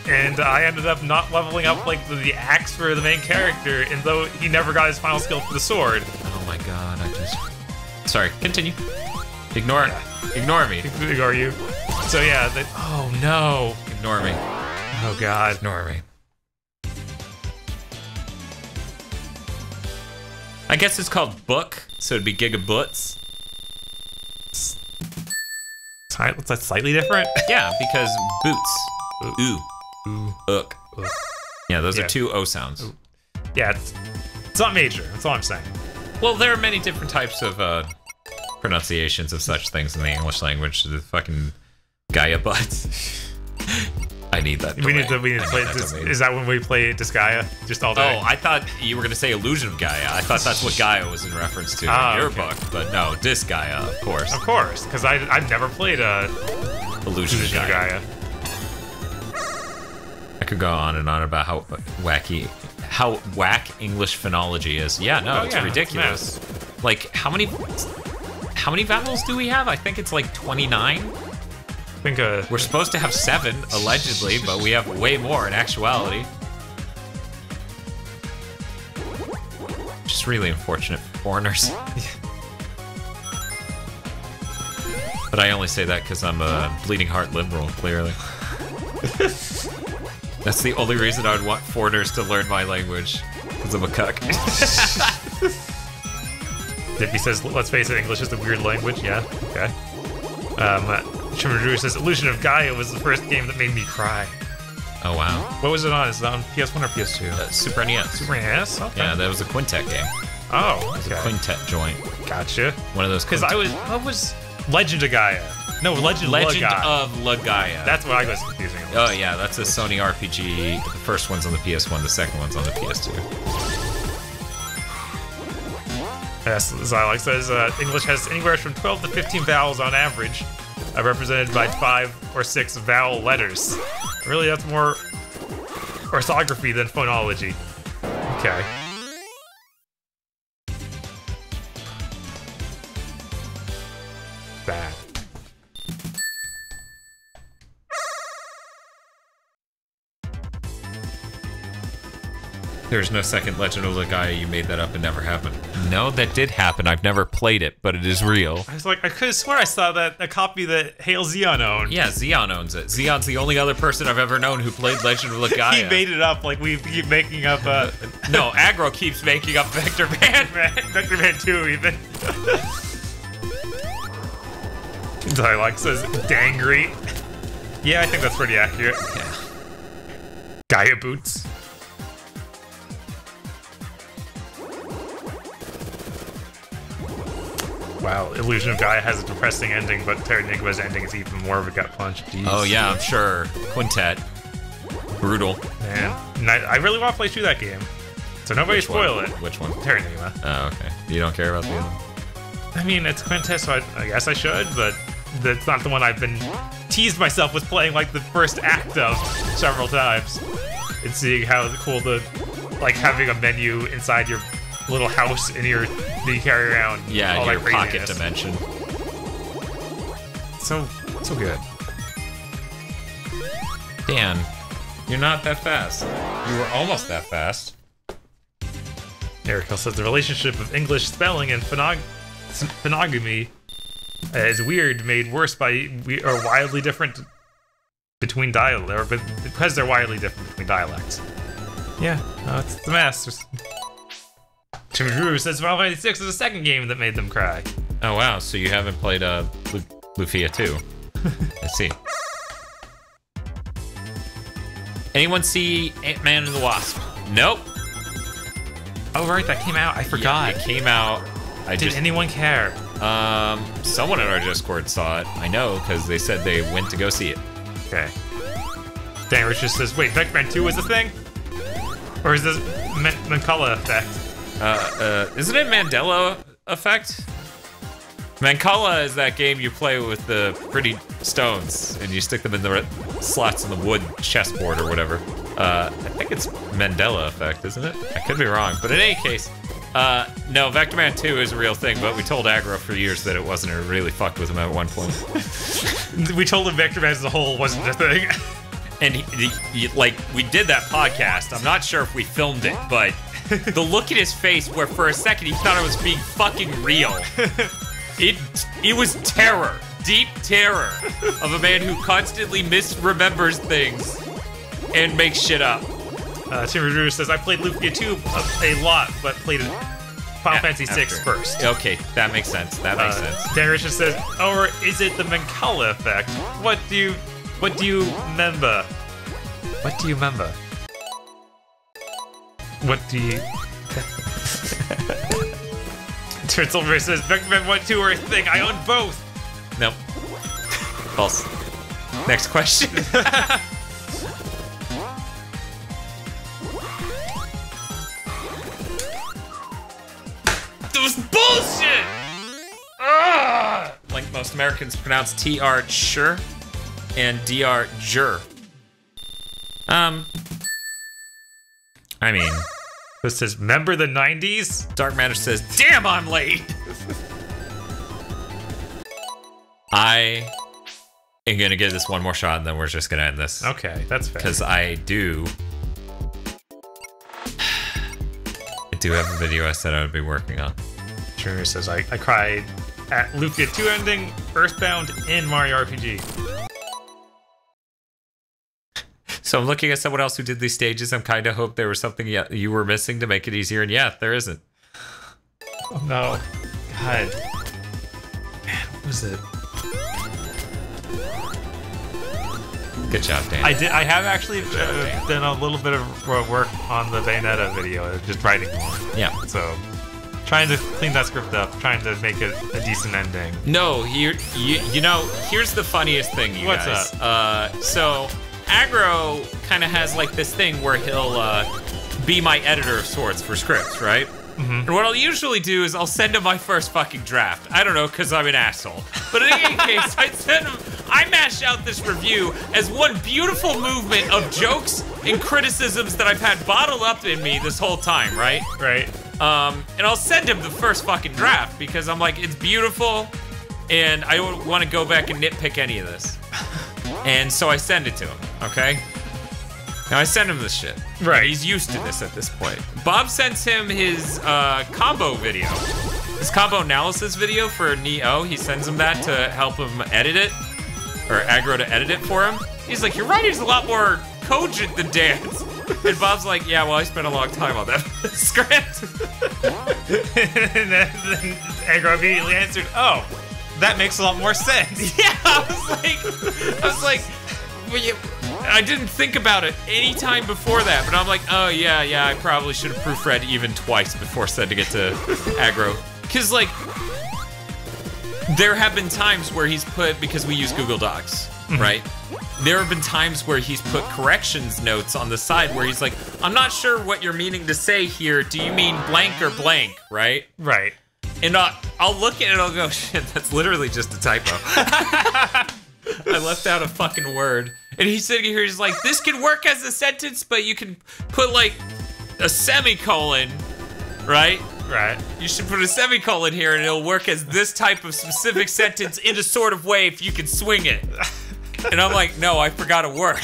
And I ended up not leveling up, like, the axe for the main character, and though he never got his final skill for the sword. Oh my god, I just... Sorry, continue. Ignore it. Ignore me. Ignore you. So yeah, oh no. Ignore me. Oh god. Ignore me. I guess it's called book, so it'd be Gigabutts. That's slightly different? Yeah, because boots. Ooh. Ook. Yeah, those are two O sounds. Ooh. Yeah, it's not major, that's all I'm saying. Well, there are many different types of pronunciations of such things in the English language. The fucking Gaia butts. I need that. We need to play this. Is that when we play Disgaea? Just all day? Oh, I thought you were going to say Illusion of Gaia. I thought that's what Gaia was in reference to in your book. But no, Disgaea, of course. Of course, because I've never played Illusion of Gaia. I could go on and on about how whack English phonology is. Yeah, no, it's ridiculous. It's like, how many vowels do we have? I think it's like 29. I think we're supposed to have 7, allegedly, but we have way more in actuality. Just really unfortunate for foreigners. But I only say that because I'm a bleeding heart liberal, clearly. That's the only reason I would want foreigners to learn my language, because I'm a cuck. Dippy says, let's face it, English is a weird language. Yeah, okay. Shimmer says, Illusion of Gaia was the first game that made me cry. Oh, wow. What was it on? Is it on PS1 or PS2? Super NES. Super NES? Okay. Yeah, that was a Quintet game. Oh, okay. It was a Quintet joint. Gotcha. One of those. Because what was Legend of Gaia. No, Legend of Gaia. That's what I was confusing. Oh yeah, that's a Sony RPG. The first one's on the PS1, the second one's on the PS2. Yes, Zylox says English has anywhere from 12 to 15 vowels on average, represented by 5 or 6 vowel letters. Really, that's more orthography than phonology. Okay. Bad. There's no second Legend of Gaia. You made that up. It never happened. No, that did happen. I've never played it, but it is real. I was like, I could have sworn I saw that a copy that Hail Xeon owned. Yeah, Xeon owns it. Xeon's the only other person I've ever known who played Legend of Gaia. He made it up like we keep making up. No, Aggro keeps making up Vector Man. Vector Man 2 even. Dialogue says dangry. Yeah, I think that's pretty accurate. Yeah. Gaia boots. Wow, Illusion of Gaia has a depressing ending, but Terranigma's ending is even more of a gut punch. Jeez. Oh yeah, I'm sure. Quintet. Brutal. Man, and I really want to play through that game. So nobody spoil it. Which one? Terranigma. Oh, okay. You don't care about the other? I mean, it's Quintet, so I guess I should, but that's not the one I've been teased myself with playing like the first act of several times. And seeing how cool like having a menu inside your little house that you carry around. Yeah, all your that pocket dimension. So good. Dan, you're not that fast. You were almost that fast. Eric says the relationship of English spelling and phonogamy is weird, made worse by we are wildly different between dialects, or because they're wildly different between dialects. Yeah, it's the masters. Tim Drew says Final Fantasy 6 is the second game that made them cry. Oh wow, so you haven't played Lufia 2. I see. Anyone see Ant-Man and the Wasp? Nope. Oh right, that came out. I forgot. Yeah, it came out. Did anyone care? Someone in our Discord saw it. I know, because they said they went to go see it. Okay. Dan Richard says, wait, Vector Man 2 was a thing? Or is this Mancala effect? Isn't it Mandela effect? Mancala is that game you play with the pretty stones, and you stick them in the slots in the wood chessboard or whatever. I think it's Mandela effect, isn't it? I could be wrong, but in any case, no, Vector Man 2 is a real thing, but we told Aggro for years that it wasn't. It really fucked with him at one point. We told him Vector Man as a whole wasn't a thing. And like, we did that podcast. I'm not sure if we filmed it, but the look in his face where for a second he thought it was being fucking real. It was terror. Deep terror of a man who constantly misremembers things and makes shit up. Tim Drew says, I played Lufia 2 a lot, but played Final Fantasy 6 first. Okay, that makes sense. That makes sense. Dan Richard says, or is it the Mancala effect? What do you remember? What do you remember? What do you... Turtle says, Vector Man 1, 2 are a thing. I own both. Nope. False. Next question. That was bullshit! Ugh! Like most Americans pronounce TR sure and DR jur. I mean, this says, remember the 90s? Dark Matter says, damn, I'm late! I am gonna give this one more shot and then we're just gonna end this. Okay, that's fair. Because I do have a video I said I would be working on. Junior says, I cried at Lufia 2 ending, Earthbound, and Mario RPG. So I'm looking at someone else who did these stages. I'm kind of hope there was something you were missing to make it easier, and yeah, there isn't. Oh no. God. Man, what was it? Good job, Dan. I have actually done a little bit of work on the Bayonetta video, just writing more. Yeah. So, Trying to clean that script up, trying to make it a decent ending. No, you know, here's the funniest thing, you What's guys. up? So Aggro kind of has like this thing where he'll be my editor of sorts for scripts, right? And what I'll usually do is I'll send him my first fucking draft. I don't know, because I'm an asshole. But in any case, I mash out this review as one beautiful movement of jokes and criticisms that I've had bottled up in me this whole time, right? Right. And I'll send him the first fucking draft because I'm like, it's beautiful, and I don't want to go back and nitpick any of this. And so I send it to him, okay? Now I send him this shit. Right. He's used to this at this point. Bob sends him his combo video. His combo analysis video for Neo. He sends him that to help him edit it. Or Aggro to edit it for him. He's like, your writing's a lot more cogent than Dan's. And Bob's like, yeah, well, I spent a long time on that script. And then Aggro immediately answered, oh, that makes a lot more sense. Yeah, I was like, well, I didn't think about it any time before that, but I'm like, oh yeah, I probably should have proofread even twice before sending it to Aggro. Cause like, there have been times where he's put, because we use Google Docs, right? There have been times where he's put corrections notes on the side where he's like, I'm not sure what you're meaning to say here. Do you mean blank or blank, right? Right. And I'll look at it and I'll go, shit, that's literally just a typo. I left out a fucking word. And he's sitting here, he's like, this can work as a sentence, but you can put like a semicolon, right? Right. You should put a semicolon here and it'll work as this type of specific sentence in a sort of way if you can swing it. And I'm like, no, I forgot a word.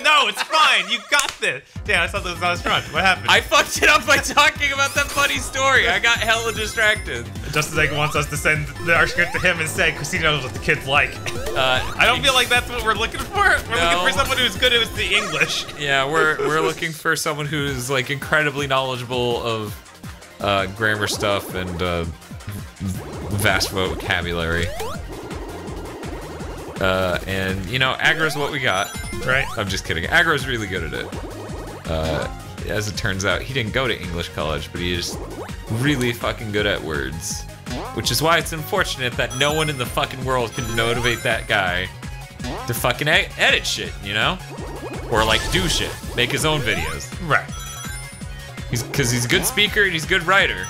No, it's fine. You got this. Damn, I thought that was not a front. What happened? I fucked it up by talking about that funny story. I got hella distracted. Just as Egg wants us to send our script to him instead, because he knows what the kids like. I don't feel like that's what we're looking for. We're looking for someone who's good at the English. Yeah, we're looking for someone who's like incredibly knowledgeable of grammar stuff and vast vocabulary. And you know, Aggro's what we got. Right. I'm just kidding. Aggro's really good at it. As it turns out, he didn't go to English college, but he is really fucking good at words. Which is why it's unfortunate that no one in the fucking world can motivate that guy to fucking edit shit, you know? Or like do shit, make his own videos. Right. Because he's a good speaker and he's a good writer.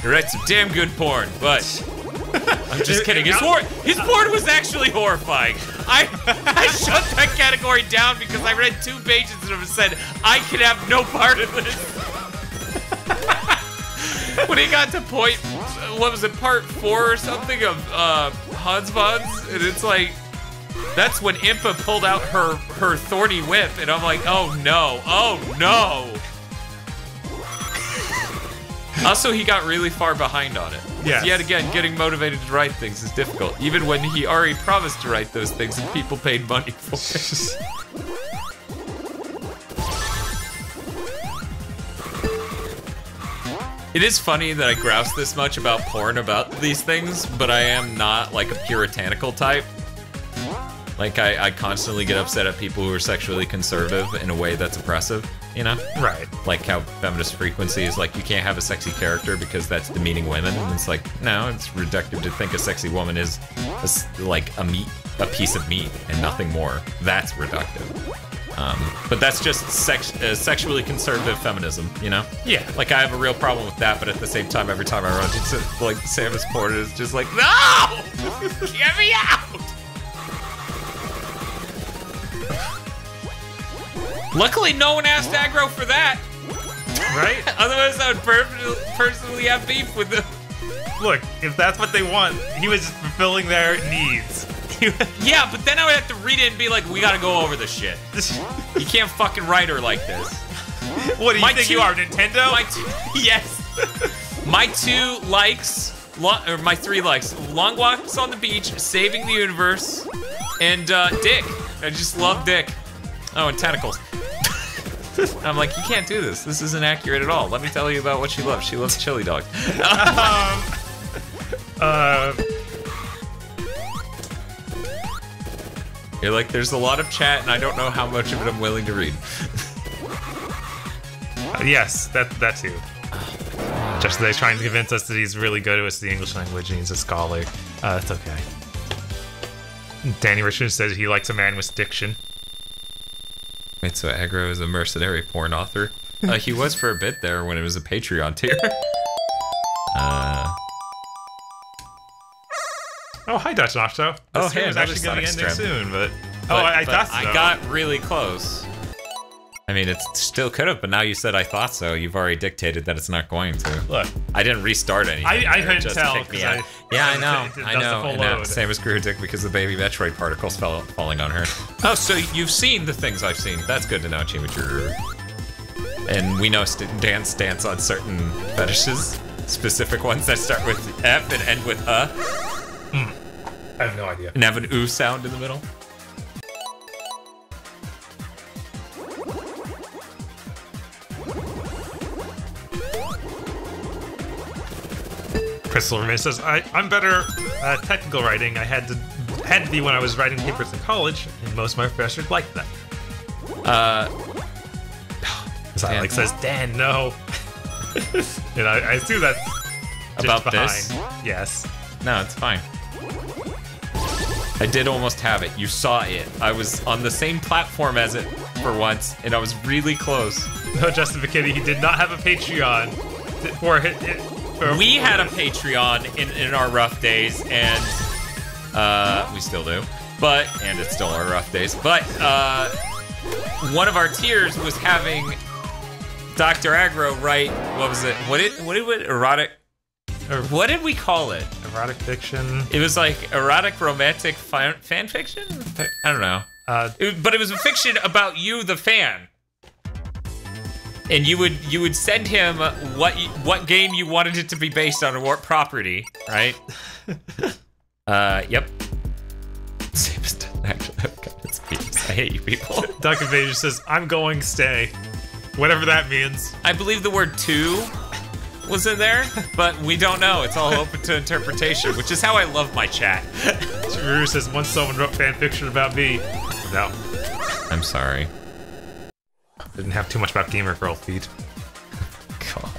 He writes some damn good porn, but I'm just kidding. His porn was actually horrifying. I shut that category down because I read 2 pages of it and said, I can have no part of this. When he got to point, what was it, part 4 or something of Hans Buns, and it's like, that's when Impa pulled out her thorny whip, and I'm like, oh no, oh no. Also, he got really far behind on it. Yes. Yet again, getting motivated to write things is difficult, even when he already promised to write those things and people paid money for it. It is funny that I grouse this much about porn about these things, but I am not like a puritanical type. Like, I constantly get upset at people who are sexually conservative in a way that's oppressive, you know? Right. Like how feminist frequency is like, you can't have a sexy character because that's demeaning women. And it's like, no, it's reductive to think a sexy woman is like a piece of meat and nothing more. That's reductive. But that's just sexually conservative feminism, you know? Yeah. Like, I have a real problem with that, but at the same time, every time I run into, like, Samus Porter is just like, no! Get me out! Luckily, no one asked Aggro for that. Right? Otherwise, I would personally have beef with them. Look, if that's what they want, he was just fulfilling their needs. Yeah, but then I would have to read it and be like, we gotta go over this shit. You can't fucking write her like this. What do you think you are, Nintendo? Yes. My 2 likes, or my 3 likes, long walks on the beach, saving the universe, and Dick. I just love Dick. Oh, and tentacles. I'm like, you can't do this. This isn't accurate at all. Let me tell you about what she loves. She loves chili dog. You're like, there's a lot of chat, and I don't know how much of it I'm willing to read. Yes, that too. Just that he's trying to convince us that he's really good with the English language and he's a scholar. That's okay. Danny Richards says he likes a man with diction. Wait, so Aggro is a mercenary porn author? He was for a bit there when it was a Patreon tier. Oh, hi, Dutch Nacho. Oh, hey, was actually going to end soon, but I thought so. I got really close. I mean, it still could have, but now you said I thought so. You've already dictated that it's not going to. Look, I didn't restart anything. I couldn't tell. Yeah, I know. Same as Screw Dick because the baby Metroid particles falling on her. Oh, so you've seen the things I've seen. That's good to know, Chimichurru. And we know Dan stance on certain fetishes, specific ones that start with F and end with I have no idea. And have an ooh sound in the middle. Crystal Remains says, I'm better at technical writing. I had to be when I was writing papers in college, and most of my professors liked that. Like says, Dan, no. And I assume that's about behind. This. Yes. No, it's fine. I did almost have it. You saw it. I was on the same platform as it for once, and I was really close. No, Justin McKinney, he did not have a Patreon. We had a Patreon in our rough days, and we still do. And it's still our rough days. But one of our tiers was having Dr. Aggro write, what was it? What did we call it? Erotic fiction. It was like erotic romantic fan fiction? I don't know. But it was a fiction about you, the fan. And you would send him what game you wanted it to be based on or what property, right? Yep. Same as actually. It's peeps. I hate you people. Dr. Vader says, I'm going stay. Whatever that means. I believe the word two was in there, but we don't know. It's all open to interpretation, which is how I love my chat. Ruru says, once someone wrote fanfiction about me. No. I'm sorry. Didn't have too much about Gamer Girl feed. God.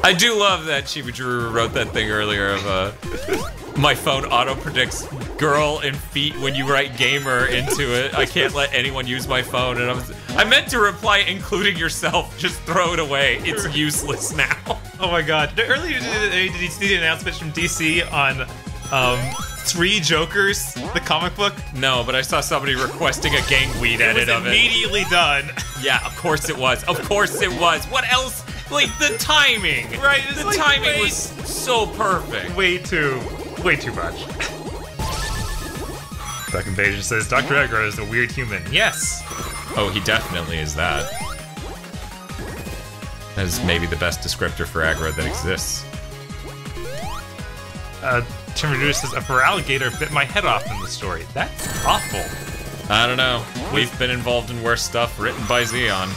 I do love that Chimichurru wrote that thing earlier of my phone auto predicts girl and feet when you write gamer into it. I can't let anyone use my phone, and I meant to reply including yourself. Just throw it away. It's useless now. Oh my god. Earlier did you see the announcements from DC on 3 Jokers, the comic book? No, but I saw somebody requesting a Gangweed edit of it. Immediately done. Yeah, of course it was. Of course it was. What else? Like, the timing. Right, the timing was so perfect. Way too much. Duck Invasion says, Dr. Aggro is a weird human. Yes. Oh, he definitely is that. That is maybe the best descriptor for aggro that exists. Tim Reduce says, a alligator bit my head off in the story. That's awful. I don't know. We've been involved in worse stuff written by Xeon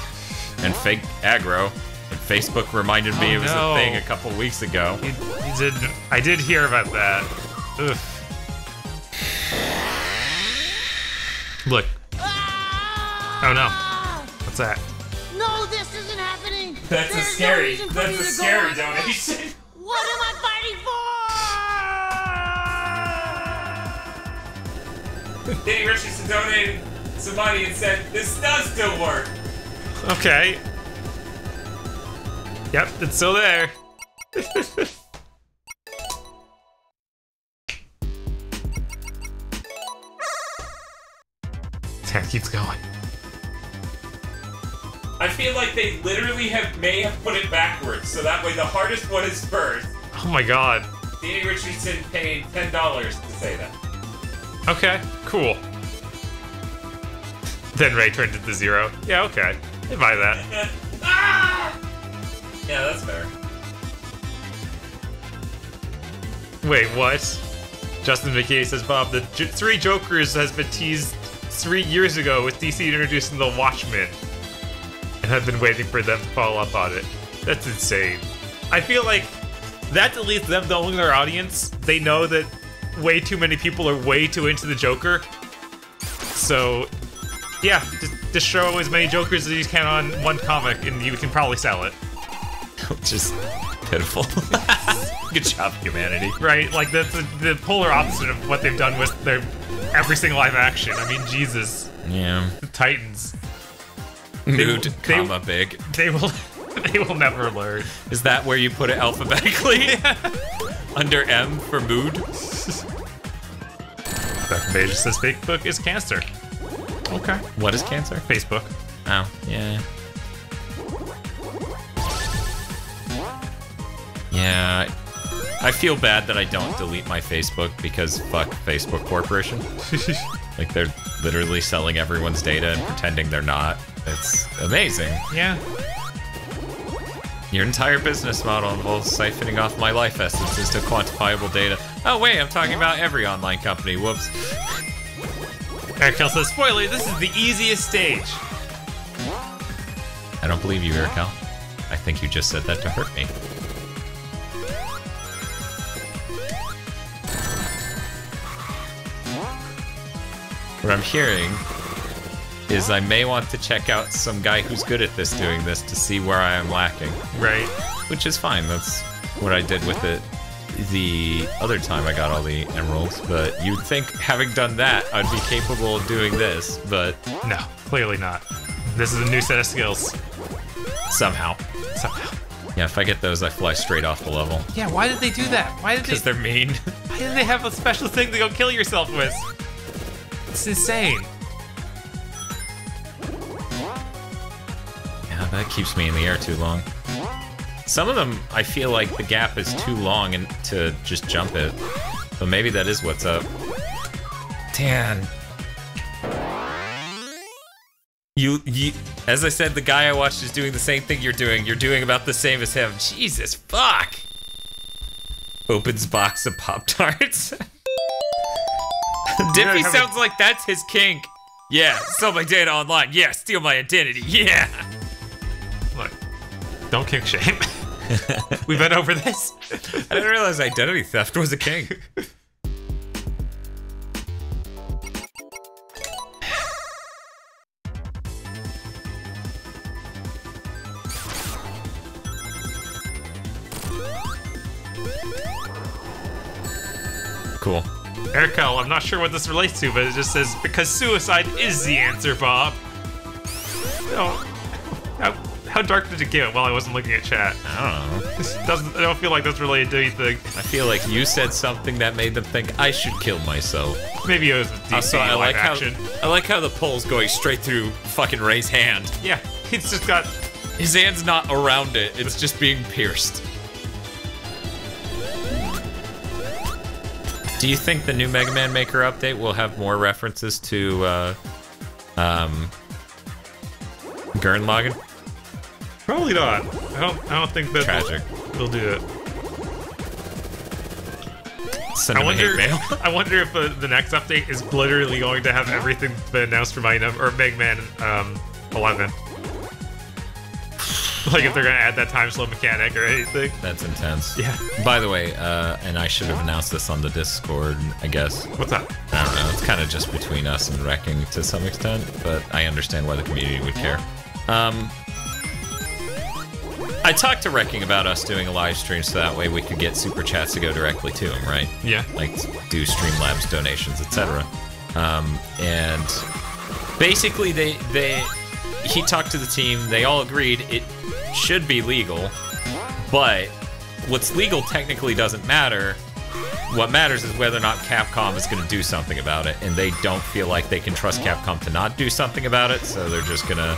and fake aggro. And Facebook reminded me it was a thing a couple weeks ago. He did. I did hear about that. Ugh. Look. Oh no. What's that? No, this isn't happening. That's a scary donation. What am I fighting for? Danny Richardson donated some money and said, this does still work. Okay. Yep, it's still there. It keeps going. I feel like they literally may have put it backwards, so that way the hardest one is first. Oh my god. Danny Richardson paid $10 to say that. Okay, cool. Then Ray turned it to 0. Yeah, okay. I buy that. Ah! Yeah, that's fair. Wait, what? Justin McKay says, Bob, the 3 Jokers has been teased 3 years ago with DC introducing the Watchmen. And I've been waiting for them to follow up on it. That's insane. I feel like that deletes them knowing their audience. They know that way too many people are way too into the Joker. So, yeah, just show as many Jokers as you can on one comic and you can probably sell it. Just pitiful. Good job, humanity. Right, like that's the polar opposite of what they've done with their every single live action. I mean, Jesus. Yeah. The Titans. Mood, comma, big. They will never learn. Is that where you put it alphabetically? Under M for mood? Dr. Beige says Facebook is cancer. Okay. What is cancer? Facebook. Oh, yeah. Yeah, I feel bad that I don't delete my Facebook because fuck Facebook Corporation. Like, they're literally selling everyone's data and pretending they're not. It's amazing. Yeah. Your entire business model involves siphoning off my life essences to quantifiable data. Oh wait, I'm talking about every online company. Whoops. Erikel says, spoiler, this is the easiest stage. I don't believe you, Erikel. I think you just said that to hurt me. What I'm hearing is I may want to check out some guy who's good at this doing this to see where I am lacking. Right. Which is fine. That's what I did with it the other time I got all the emeralds. But you'd think having done that, I'd be capable of doing this, but... No, clearly not. This is a new set of skills. Somehow. Yeah, if I get those, I fly straight off the level. Yeah, why did they do that? Why did Because they're mean. Why did they have a special thing to go kill yourself with? It's insane. Yeah, that keeps me in the air too long. Some of them, I feel like the gap is too long and to just jump it. But maybe that is what's up. Dan. You, as I said, the guy I watched is doing the same thing you're doing. You're doing about the same as him. Jesus, fuck. Opens box of Pop-Tarts. Diffie sounds like that's his kink. Yeah, sell my data online. Yeah, steal my identity. Yeah. Look, don't kink shame. We've been over this. I didn't realize identity theft was a kink. Cool. Erikel, I'm not sure what this relates to, but it just says, because suicide is the answer, Bob. Oh, how dark did it get while I wasn't looking at chat? I don't know. I don't feel like that's related to anything. I feel like you said something that made them think I should kill myself. Maybe it was DC Also, I like action. I like how the pole's going straight through fucking Ray's hand. Yeah, he's just got... His hand's not around it, it's just being pierced. Do you think the new Mega Man Maker update will have more references to, Gurren Lagann? Probably not. I don't think that Tragic. They'll do it. Send him a hate mail. I wonder if the next update is literally going to have everything been announced for Mania or Mega Man 11. Like if they're gonna add that time slow mechanic or anything. That's intense. Yeah. By the way, and I should have announced this on the Discord, I guess. What's up? I don't know. It's kind of just between us and Wrecking to some extent, but I understand why the community would care. I talked to Wrecking about us doing a live stream so that way we could get super chats to go directly to him, right? Yeah. Like do Streamlabs donations, etc. And basically he talked to the team, they all agreed it should be legal, but what's legal technically doesn't matter. What matters is whether or not Capcom is going to do something about it, and they don't feel like they can trust Capcom to not do something about it, so they're just gonna,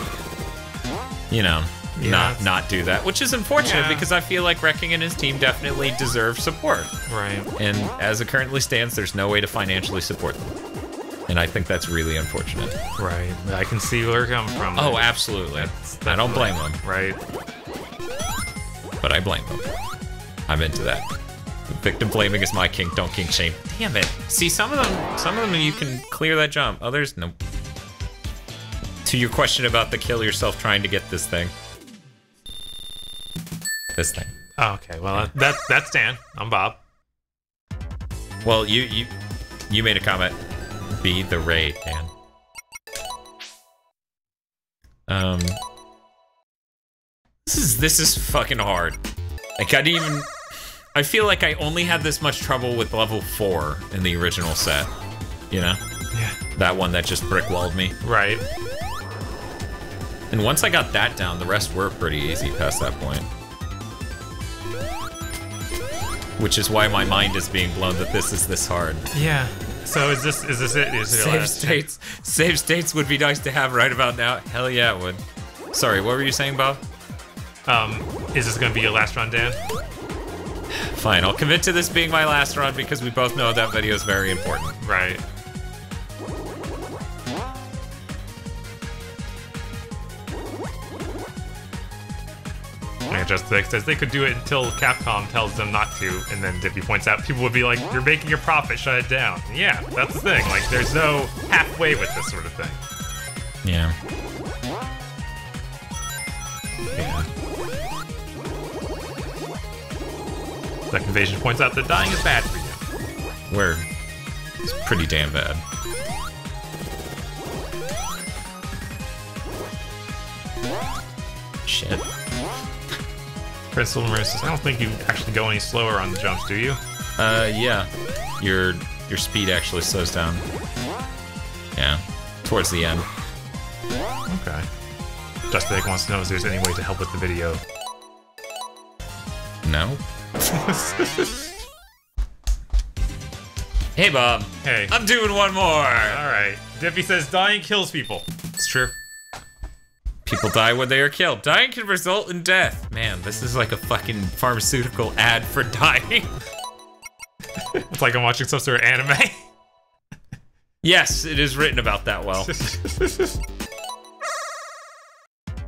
you know, not do that, which is unfortunate because I feel like Wrecking and his team definitely deserve support. Right. And as it currently stands, there's no way to financially support them. And I think that's really unfortunate. Right. I can see where you're coming from. Oh, absolutely. I don't blame them. Right. But I blame them. I'm into that. Victim blaming is my kink, don't kink shame. Damn it. See, some of them you can clear that jump. Others, no. To your question about the kill yourself trying to get this thing. This thing. Oh, okay. Well, that's Dan. I'm Bob. Well, you made a comment. Be the Ray, Dan. This is fucking hard. Like, I feel like I only had this much trouble with level 4 in the original set. You know? Yeah. That one that just brick-walled me. Right. And once I got that down, the rest were pretty easy past that point. Which is why my mind is being blown that this is this hard. Yeah. So is this it? Is it Save states would be nice to have right about now. Hell yeah, it would. Sorry, what were you saying, Bob? Is this gonna be your last run, Dan? Fine, I'll commit to this being my last run because we both know that video is very important. Right. Just says they could do it until Capcom tells them not to, and then Dippy points out people would be like, "You're making a profit, shut it down." Yeah, that's the thing. Like, there's no halfway with this sort of thing. Yeah. Yeah. Second Invasion points out that dying is bad for you. Where it's pretty damn bad. Shit. Crystal Mirror says, I don't think you actually go any slower on the jumps, do you? Yeah. Your speed actually slows down. Yeah. Towards the end. Okay. Justin wants to know if there's any way to help with the video. No. Hey, Bob. Hey. I'm doing one more. Alright. Dippy says dying kills people. It's true. People die when they are killed. Dying can result in death. Man, this is like a fucking pharmaceutical ad for dying. It's like I'm watching some sort of anime. Yes, it is written about that well.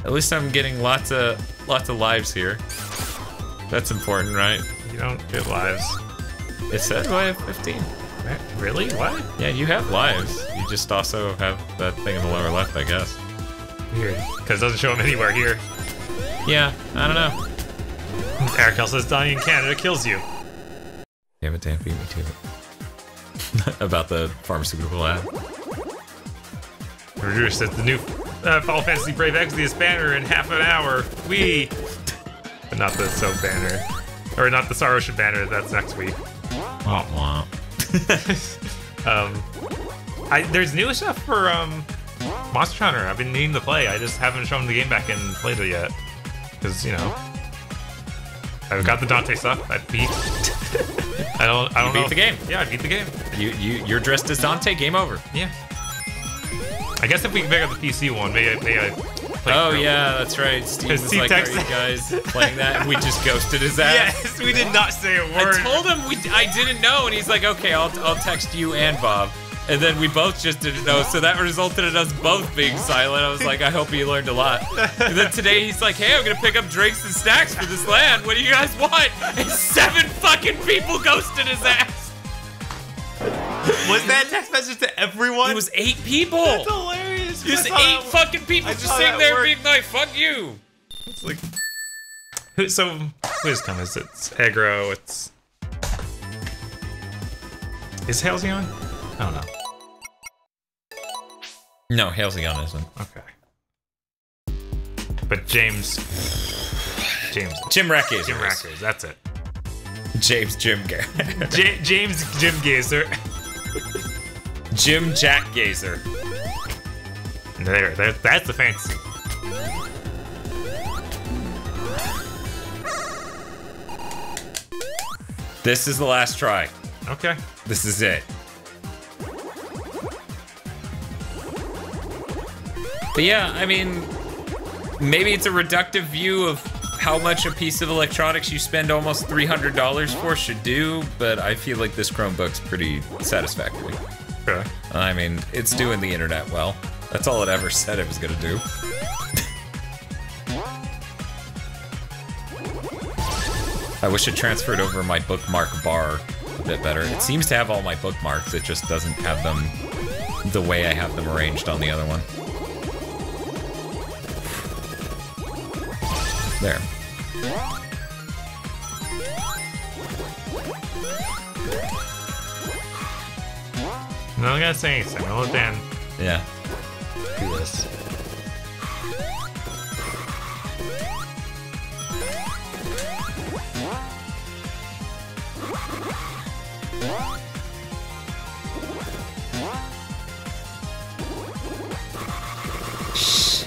At least I'm getting lots of lives here. That's important, right? You don't get lives. It says I have 15. Really? What? Yeah, you have lives. You just also have that thing in the lower left, I guess. Weird. Because it doesn't show them anywhere here. Yeah, I don't know. Eric says dying in Canada kills you. Damn it, Dan beat me to it. About the pharmaceutical ad. Reduce says the new Final Fantasy Brave Exvius banner in half an hour. Wee! But not the Soap banner. Or not the Sorrow Ship banner, that's next week. Womp womp. There's new stuff for Monster Hunter. I've been needing to play. I just haven't shown the game back and played it yet. Because, you know, I've got the Dante stuff. I beat. I don't know. Beat the game. Yeah, I beat the game. You're dressed as Dante. Game over. Yeah. I guess if we can pick up the PC one, maybe I play Oh through. Yeah, that's right. Steve was Steve like, "Are you guys playing that?" And we just ghosted his ass. Yes, we did not say a word. I told him I didn't know, and he's like, "Okay, I'll text you and Bob." And then we both just didn't know, so that resulted in us both being silent. I was like, I hope he learned a lot. And then today he's like, hey, I'm gonna pick up drinks and snacks for this land. What do you guys want? And 7 fucking people ghosted his ass. Was that text message to everyone? It was 8 people. That's hilarious. There's 8 fucking people just sitting there being like, fuck you. It's like, who's come? Is it's aggro? It's is Halcyon? I don't know. No, Halcyon isn't. Okay. But Jim Rackgazer. Jim Rackers, that's it. James Jim Gazer. James Jim Gazer. Jim Jack Gazer. There, that's the fantasy. This is the last try. Okay. This is it. But yeah, I mean, maybe it's a reductive view of how much a piece of electronics you spend almost $300 for should do, but I feel like this Chromebook's pretty satisfactory. Okay. I mean, it's doing the internet well. That's all it ever said it was gonna do. I wish it transferred over my bookmark bar a bit better. It seems to have all my bookmarks, it just doesn't have them the way I have them arranged on the other one. There. No, I gotta say anything. I'll let Dan Yeah. do this. Shh.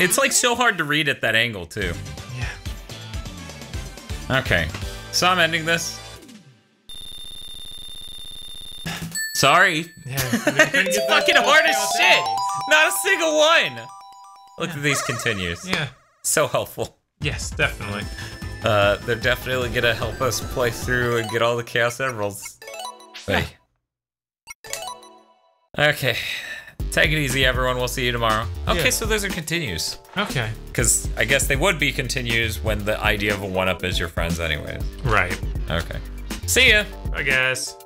It's like so hard to read at that angle too. Yeah. Okay, so I'm ending this. Sorry. Yeah. It's fucking hard as shit. Not a single one. Look at these continues. Yeah. So helpful. Yes, definitely. They're definitely gonna help us play through and get all the Chaos Emeralds. Wait. Okay. Take it easy, everyone. We'll see you tomorrow. Okay, Yeah. so those are continues. Okay. Because I guess they would be continues when the idea of a one-up is your friends anyways. Right. Okay. See ya! I guess.